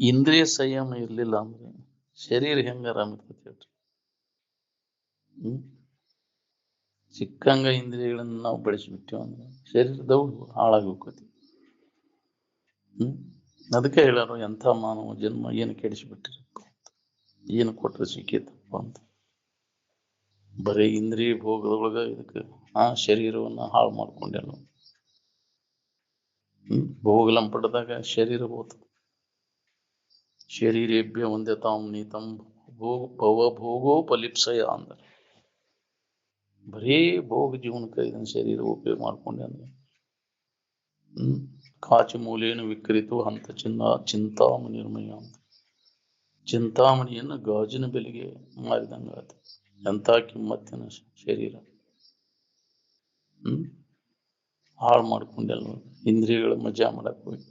ಇಂದ್ರಿಯ ಸಂಯಮ ಇರ್ಲಿಲ್ಲ ಅಂದ್ರೆ ಶರೀರ ಹೆಂಗ ಆರಾಮ ಇರ್ತೈತಿ ಹೇಳ್ರಿ. ಸಿಕ್ಕಂಗ ಇಂದ್ರಿಯಗಳನ್ನ ನಾವು ಬೆಳೆಸಿಬಿಟ್ಟೇವ ಅಂದ್ರೆ ಶರೀರದವು ಹಾಳಾಗಿ ಹೋಗ್ತೈತಿ. ಅದಕ್ಕೆ ಹೇಳೋರು ಎಂಥ ಮಾನವ ಜನ್ಮ ಏನು ಕೆಡಿಸಿಬಿಟ್ಟಿರಪ್ಪ ಅಂತ, ಏನು ಕೊಟ್ರೆ ಸಿಕ್ಕೇತಪ್ಪ ಅಂತ. ಬರೀ ಇಂದ್ರಿಯ ಭೋಗದೊಳಗ ಇದಕ್ಕೆ ಆ ಶರೀರವನ್ನ ಹಾಳು ಮಾಡ್ಕೊಂಡೆಲ್ಲ. ಭೋಗಲಂಪಟದಾಗ ಶರೀರ ಹೋತು. ಶರೀರೇಭ್ಯ ಒಂದೇ ತಾಮ್ ನೀತಂ ಭವಭೋಗೋಪಲಿಪ್ಸಯ ಅಂದ್ರೆ ಬರೀ ಭೋಗ ಜೀವನಕ್ಕೆ ಇದನ್ನ ಶರೀರ ಉಪಯೋಗ ಮಾಡ್ಕೊಂಡೆ ಅಂದ್ರೆ ಕಾಚಿ ಮೂಲೆಯನ್ನು ವಿಕ್ರಿತು ಹಂತ ಚಿಂತಾಮಣಿ ನಿರ್ಮಯ ಅಂತ. ಚಿಂತಾಮಣಿಯನ್ನು ಗಾಜಿನ ಬೆಲೆಗೆ ಮಾರಿದಂಗಾತ. ಎಂಥ ಕಿಮ್ಮತ್ತಿನ ಶರೀರ. ಹಾಳು ಮಾಡ್ಕೊಂಡೆಲ್ಲ ಇಂದ್ರಿಯಗಳ ಮಜಾ ಮಾಡಕ್ ಹೋಗಿ.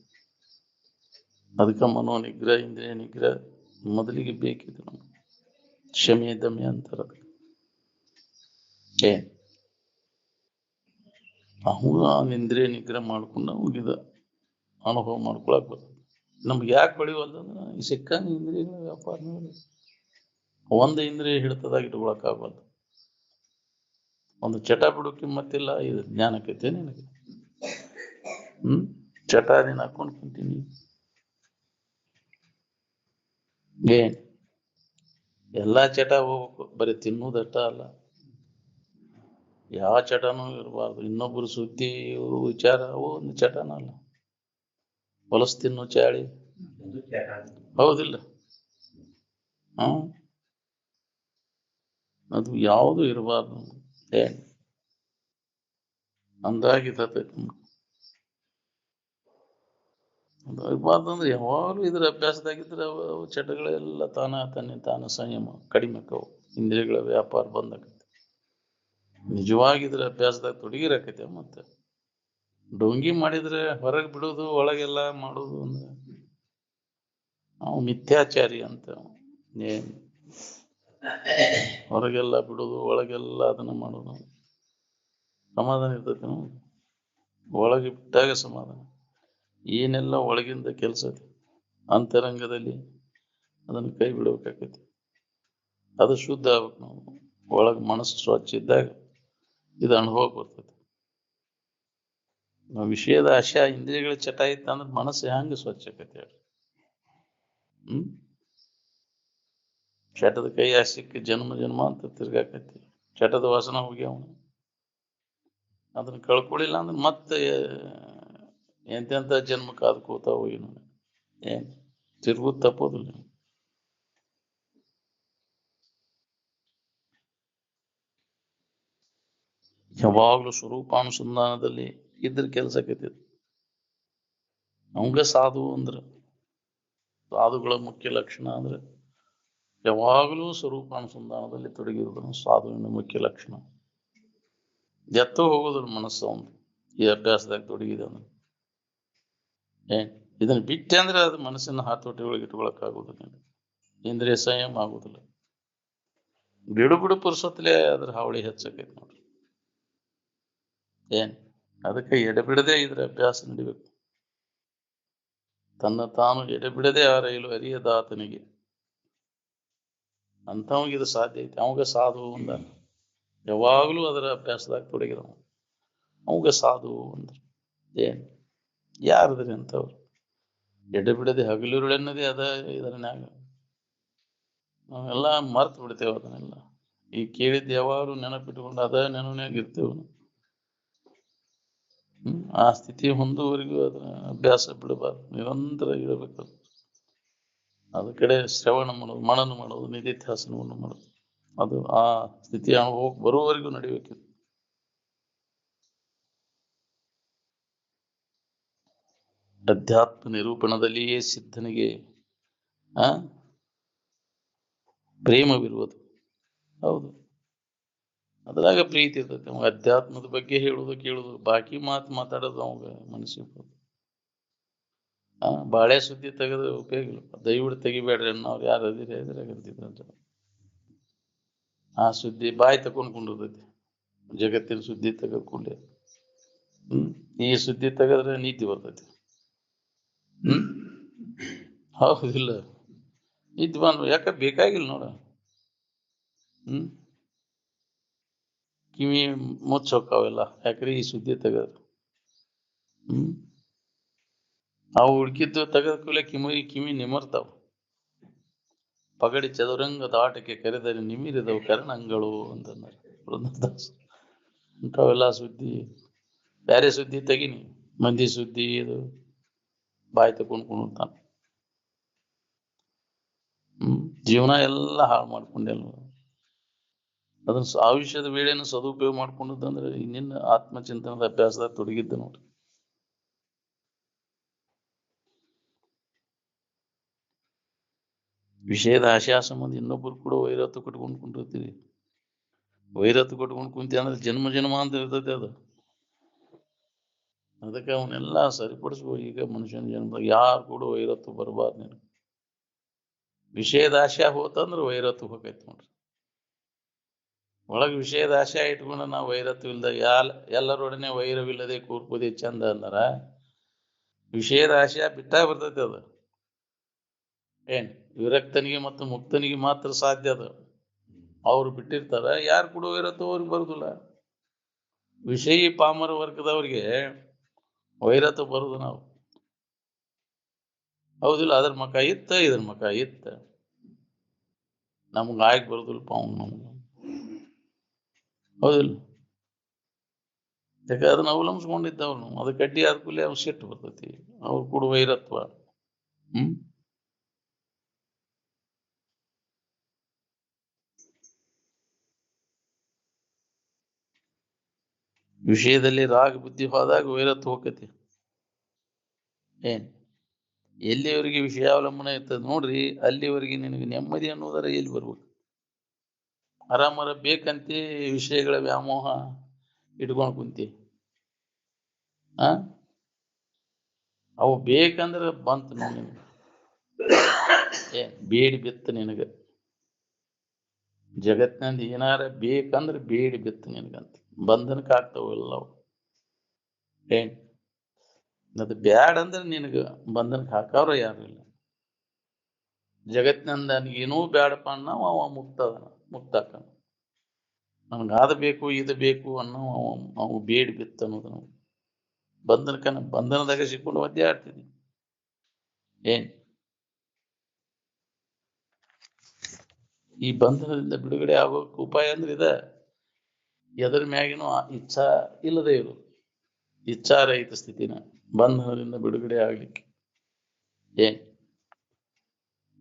ಅದಕ್ಕೆ ಮನೋ ನಿಗ್ರಹ ಇಂದ್ರಿಯ ನಿಗ್ರಹ ಮೊದಲಿಗೆ ಬೇಕಿದೆ ನಮ್ಗೆ. ಕ್ಷಮೆ ದಮೆ ಅಂತಾರ. ಅವನು ಇಂದ್ರಿಯ ನಿಗ್ರಹ ಮಾಡ್ಕೊಂಡು ಹೋಗಿದ ಅನುಭವ ಮಾಡ್ಕೊಳಕ್ ಬರ್ತದೆ. ನಮ್ಗೆ ಯಾಕೆ ಬೆಳೆಯುವಲ್ದಂದ್ರೆ ಈ ಸಿಕ್ಕಂಗ ಇಂದ್ರಿಯಗಳ ವ್ಯಾಪಾರ ನೋಡಿ. ಒಂದು ಇಂದ್ರಿಯ ಹಿಡಿತದಾಗ ಇಟ್ಕೊಳಕ್ ಆಗಬಾರ್ದು. ಒಂದು ಚಟ ಬಿಡು ಕಿಮ್ಮತ್ತಿಲ್ಲ. ಇದು ಜ್ಞಾನಕ್ಕೈತೆ ನಿನಗೆ. ಚಟ ನೀನು ಹಾಕೊಂಡು ಕುಂತೀನಿ. ಏನ್ ಎಲ್ಲಾ ಚಟ ಹೋಗ್ಬೇಕು, ಬರೀ ತಿನ್ನುವುದಷ್ಟ ಅಲ್ಲ. ಯಾವ ಚಟನೂ ಇರಬಾರ್ದು. ಇನ್ನೊಬ್ಬರು ಸುದ್ದಿ ವಿಚಾರ ಅವು ಒಂದು ಚಟನ ಅಲ್ಲ. ಹೊಲಸ್ ತಿನ್ನು ಚಾಳಿ ಹೌದಿಲ್ಲ? ಅದು ಯಾವುದು ಇರಬಾರ್ದು. ಅಂದಾಗಿರ್ತೈತೆ. ಇರಬಾರ್ದು ಅಂದ್ರೆ ಯಾವಾಗಲೂ ಇದ್ರ ಅಭ್ಯಾಸದಾಗಿದ್ರೆ ಅವು ಚಟಗಳೆಲ್ಲ ತಾನ ಸಂಯಮ ಕಡಿಮೆ ಆಕ್ಕವು. ಇಂದ್ರಿಯಗಳ ವ್ಯಾಪಾರ ಬಂದಾಕೈತಿ. ನಿಜವಾಗಿದ್ರೆ ಅಭ್ಯಾಸದಾಗ ತೊಡಗಿರಾಕೈತೆ. ಮತ್ತೆ ಡೊಂಗಿ ಮಾಡಿದ್ರೆ ಹೊರಗೆ ಬಿಡೋದು ಒಳಗೆಲ್ಲ ಮಾಡೋದು ಅಂದ್ರೆ ನಾವು ಮಿಥ್ಯಾಚಾರಿ ಅಂತ. ಏನ್ ಹೊರಗೆಲ್ಲ ಬಿಡೋದು ಒಳಗೆಲ್ಲ ಅದನ್ನ ಮಾಡೋದು ಸಮಾಧಾನ ಇರ್ತೈತಿ. ಒಳಗೆ ಬಿಟ್ಟಾಗ ಸಮಾಧಾನ. ಏನೆಲ್ಲ ಒಳಗಿಂದ ಕೆಲಸ ಅಂತರಂಗದಲ್ಲಿ ಅದನ್ನು ಕೈ ಬಿಡಬೇಕಾಕೈತಿ. ಅದು ಶುದ್ಧ ಆಗ್ಬೇಕು. ನಾವು ಒಳಗೆ ಮನಸ್ಸು ಸ್ವಚ್ಛ ಇದ್ದಾಗ ಇದು ಅನುಭವ ಬರ್ತೈತಿ. ನಾವು ವಿಷಯದ ಆಶೆ ಇಂದ್ರಿಯಗಳ ಚಟ ಇತ್ತು ಅಂದ್ರೆ ಮನಸ್ಸು ಹೆಂಗೆ ಸ್ವಚ್ಛ ಆಕೈತಿ ಹೇಳ್ರಿ. ಚಟದ ಕೈ ಆಶಕ್ಕೆ ಜನ್ಮ ಜನ್ಮ ಅಂತ ತಿರ್ಗಾಕೈತಿ. ಚಟದ ವಾಸನ ಹೋಗಿ ಅವನು ಅದನ್ನ ಕಳ್ಕೊಳ್ಳಿಲ್ಲ ಅಂದ್ರೆ ಮತ್ತೆ ಎಂತೆಂಥ ಜನ್ಮ ಕಾದು ಕೂತಾ ಹೋಗಿ ನೋಡಿ. ಏನ್ ತಿರುಗುದು ತಪ್ಪೋದಿಲ್ಲ. ಯಾವಾಗ್ಲೂ ಸ್ವರೂಪಾನುಸಂಧಾನದಲ್ಲಿ ಇದ್ರ ಕೆಲಸ ಆಕೈತಿ. ಅವಂಗ ಸಾಧು ಅಂದ್ರೆ ಸಾಧುಗಳ ಮುಖ್ಯ ಲಕ್ಷಣ ಅಂದ್ರೆ ಯಾವಾಗಲೂ ಸ್ವರೂಪಾನುಸಂಧಾನದಲ್ಲಿ ತೊಡಗಿರುವುದು ಸಾಧುವಿನ ಮುಖ್ಯ ಲಕ್ಷಣ. ಎತ್ತೋ ಹೋಗೋದ್ರ ಮನಸ್ಸು ಅವನು ಈ ಅಭ್ಯಾಸದಾಗ ತೊಡಗಿದೆ ಅಂದ್ರೆ. ಇದನ್ನ ಬಿಟ್ಟೆ ಅಂದ್ರೆ ಅದು ಮನಸ್ಸಿನ ಹಾತೋಟಿ ಒಳಗೆ ಇಟ್ಕೊಳಕ್ ಆಗುದಿಲ್ಲ. ಇಂದ್ರಿಯ ಸಂಯಮ ಆಗುದಿಲ್ಲ. ಬಿಡು ಪುರುಸತ್ಲೆ ಅದ್ರ ಹಾವಳಿ ಹೆಚ್ಚಾಕೈತಿ ನೋಡ್ರಿ. ಅದಕ್ಕೆ ಎಡೆಬಿಡದೆ ಇದ್ರ ಅಭ್ಯಾಸ ನಡಿಬೇಕು. ತನ್ನ ತಾನು ಎಡೆಬಿಡದೆ ಆ ರೈಲು ಅರಿಯದಾತನಿಗೆ ಅಂತವನಿಗೆ ಇದು ಸಾಧ್ಯ ಐತಿ. ಅವಾಗ ಸಾಧು ಅಂದ ಯಾವಾಗಲೂ ಅದರ ಅಭ್ಯಾಸದಾಗ ತೊಡಗಿದ ಅವಾಗ ಸಾಧು ಅಂದ್ರೆ ಯಾರದ್ರಿ ಅಂತವ್ರು? ಎಡೆಬಿಡದೆ ಹಗಲಿರುಳೆನ್ನದೇ ಅದ ಇದರನ್ಯಾಗ ನಾವೆಲ್ಲ ಮರ್ತು ಬಿಡ್ತೇವೆ. ಅದನ್ನೆಲ್ಲ ಈ ಕೇಳಿದ್ದು ಯಾವಾಗಲೂ ನೆನಪಿಟ್ಟುಕೊಂಡು ಅದ ನೆನಪಿನಾಗ ಇರ್ತೇವೆ. ಆ ಸ್ಥಿತಿ ಹೊಂದುವವರೆಗೂ ಅದನ್ನ ಅಭ್ಯಾಸ ಬಿಡಬಾರ್ದು. ನಿರಂತರ ಇರಬೇಕು. ಅದ ಕಡೆ ಶ್ರವಣ ಮಾಡೋದು, ಮನನ ಮಾಡೋದು, ನಿಧಿಧ್ಯಾಸನವನ್ನು ಮಾಡೋದು. ಅದು ಆ ಸ್ಥಿತಿ ಅನುಭವಕ್ಕೆ ಬರುವವರೆಗೂ ನಡಿಬೇಕಿತ್ತು. ಅಧ್ಯಾತ್ಮ ನಿರೂಪಣದಲ್ಲಿಯೇ ಸಿದ್ಧನಿಗೆ ಪ್ರೇಮವಿರುವುದು. ಹೌದು, ಅದ್ರಾಗ ಪ್ರೀತಿ ಇರ್ತೈತೆ. ಅವಾಗ ಅಧ್ಯಾತ್ಮದ ಬಗ್ಗೆ ಹೇಳುದು ಕೇಳುದು, ಬಾಕಿ ಮಾತಾಡೋದು ಅವಾಗ ಮನಸ್ಸಿಗೆ ಬಾಳೆ ಸುದ್ದಿ ತೆಗೆದ್ರೆ ಉಪಯೋಗ ಇಲ್ಲ. ದಯವಿಟ್ಟು ತೆಗಿಬೇಡ್ರಿ ಅನ್ನೋರು ಯಾರು ಅದಿರಿ ಎದುರಾಗಿರ್ತಿದ್ರಂತ. ಆ ಸುದ್ದಿ ಬಾಯಿ ತಕೊಂಡ್ಕೊಂಡಿರ್ತೈತಿ. ಜಗತ್ತಿನ ಸುದ್ದಿ ತೆಗೆದುಕೊಂಡೆ ಈ ಸುದ್ದಿ ತೆಗೆದ್ರೆ ನೀತಿ ಬರ್ತೈತಿ. ಹೌದಿಲ್ಲ, ಇದ್ ಬಂದು ಯಾಕ ಬೇಕಾಗಿಲ್ಲ ನೋಡ. ಕಿವಿ ಮುಚ್ಚೋಕಾವೆಲ್ಲ ಯಾಕ್ರಿ ಈ ಸುದ್ದಿ ತೆಗದು. ಅವು ಹುಡುಕಿದ್ದು ತೆಗೆದ ಕೂಡಲೇ ಕಿವಿ ನಿಮರ್ತಾವ. ಪಗಡಿ ಚದುರಂಗ ದಾಟಕ್ಕೆ ಕರೆದರೆ ನಿಮಿರಿದವು ಕರ್ಣಂಗಳು ಅಂತಂದ್ರೆ ಪುರಂದರದಾಸ. ಇಂಥವೆಲ್ಲ ಸುದ್ದಿ, ಬ್ಯಾರೆ ಸುದ್ದಿ ತೆಗಿನಿ, ಮಂದಿ ಸುದ್ದಿ ಇದು ಬಾಯಿ ತಗೊಂಡು ಕುಣಿತಾನ. ಜೀವನ ಎಲ್ಲ ಹಾಳು ಮಾಡ್ಕೊಂಡೆಲ್ಲ. ಅದನ್ನ ಆಯುಷ್ಯದ ವೇಳೆಯನ್ನು ಸದುಪಯೋಗ ಮಾಡ್ಕೊಂಡದಂದ್ರೆ ನಿನ್ನ ಆತ್ಮಚಿಂತನದ ಅಭ್ಯಾಸದಾಗ ತೊಡಗಿದ್ದ ನೋಡ್ರಿ. ವಿಷಯದ ಆಶಾ ಸಂಬಂಧ ಇನ್ನೊಬ್ಬರು ಕೂಡ ವೈರತ್ವ ಕಟ್ಕೊಂಡು ಕುಂಟಿರ್ತೀವಿ. ವೈರತ್ವ ಕಟ್ಕೊಂಡು ಕುಂತಿ ಅಂದ್ರೆ ಜನ್ಮ ಜನ್ಮ ಅಂತ ಇರ್ತೈತಿ ಅದು. ಅದಕ್ಕೆ ಅವನ್ನೆಲ್ಲ ಸರಿಪಡಿಸ್ಬೋದು. ಈಗ ಮನುಷ್ಯನ ಜನ್ಮದಾಗ ಯಾರು ಕೂಡ ವೈರತ್ವ ಬರಬಾರ್ದು. ನೀನು ವಿಷಯದ ಆಶೆ ಹೋತಂದ್ರೆ ವೈರತ್ವ ಹೋಗೈತಿ ನೋಡ್ರಿ. ಒಳಗೆ ವಿಷಯದ ಆಶೆ ಇಟ್ಕೊಂಡು ನಾವು ವೈರತ್ವ ಇಲ್ದ ಎಲ್ಲರೊಡನೆ ವೈರವಿಲ್ಲದೆ ಕೂರ್ಪುದೇ ಚಂದ ಅಂದಾರ. ವಿಷಯದ ಆಶೆ ಬಿಟ್ಟಾಗ ಬರ್ತೈತಿ ಅದು. ಏನ್ ವಿರಕ್ತನಿಗೆ ಮತ್ತು ಮುಕ್ತನಿಗೆ ಮಾತ್ರ ಸಾಧ್ಯ ಅದು. ಅವ್ರು ಬಿಟ್ಟಿರ್ತಾರ, ಯಾರು ಕೂಡ ವೈರತ್ವ ಅವ್ರಿಗೆ ಬರುದಿಲ್ಲ. ವಿಷಯಿ ಪಾಮರ ವರ್ಗದವ್ರಿಗೆ ವೈರತ್ವ ಬರುದು ನಾವು. ಹೌದಿಲ್ಲ, ಅದ್ರ ಮಕ ಇತ್ತ ಇದ್ರ ಮಕ ಇತ್ತ ನಮ್ಗೆ ಆಯ್ಕೆ ಬರುದಿಲ್ಲಪ್ಪ ಅವ್ನು ನಮ್ಗೆ. ಹೌದಿಲ್ಲ, ಯಾಕೆ ಅದನ್ನ ಅವಲಂಬಿಸ್ಕೊಂಡಿದ್ದವ್ರು. ಅದಕ್ಕೆ ಅಡ್ಡಿ ಆದ ಕೂಡಲೇ ಅವ್ನು ಸಿಟ್ಟು ಬರ್ತೈತಿ. ಅವ್ರು ಕೂಡ ವೈರತ್ವ. ವಿಷಯದಲ್ಲಿ ರಾಗ ಬುದ್ಧಿ ಹೋದಾಗ ವೈರತ್ವ ಹೋಗತಿ. ಏನ್ ಎಲ್ಲಿವರೆಗೆ ವಿಷಯಾವಲಂಬನೆ ಇರ್ತದೆ ನೋಡ್ರಿ, ಅಲ್ಲಿವರೆಗೆ ನಿನಗೆ ನೆಮ್ಮದಿ ಅನ್ನೋದರ ಎಲ್ಲಿ ಬರ್ಬೇಕು. ಆರಾಮರ ಬೇಕಂತೆ ವಿಷಯಗಳ ವ್ಯಾಮೋಹ ಇಟ್ಕೊಂಡು ಕುಂತಿ. ಅವು ಬೇಕಂದ್ರೆ ಬಂತು ನೋಡಿ, ಬೇಡಿ ಬಿತ್ತು ನಿನಗ. ಜಗತ್ತಿನಲ್ಲಿ ಏನಾರ ಬೇಕಂದ್ರೆ ಬೇಡಿ ಬಿತ್ತು ನಿನಗಂತ ಬಂಧನಕ್ಕೆ ಆಗ್ತಾವೆಲ್ಲವು. ಅದು ಬ್ಯಾಡ ಅಂದ್ರೆ ನಿನಗ ಬಂಧನಕ್ಕೆ ಹಾಕವ್ರ ಯಾರು ಇಲ್ಲ. ಜಗತ್ತಿನಿಂದ ನನಗೇನೂ ಬ್ಯಾಡಪ್ಪ ಅನ್ನೋ ಅವ ಮುಕ್ತಾಕ. ನನಗೆ ಅದು ಬೇಕು ಇದು ಬೇಕು ಅನ್ನೋ ಅವು ಬೇಡಿ ಬಿತ್ತು ಅನ್ನೋದು. ನಾವು ಬಂಧನದಾಗ ಸಿಕ್ಕೊಂಡು ಒದ್ದೆ ಆಡ್ತಿದ್ವಿ. ಈ ಬಂಧನದಿಂದ ಬಿಡುಗಡೆ ಆಗೋಕ್ ಉಪಾಯ ಅಂದ್ರೆ ಇದ. ಎದರ ಮ್ಯಾಗಿನೂ ಇಚ್ಛಾ ಇಲ್ಲದೆ ಇರು, ಇಚ್ಛಾರಹಿತ ಸ್ಥಿತಿನ ಬಂಧನದಿಂದ ಬಿಡುಗಡೆ ಆಗ್ಲಿಕ್ಕೆ.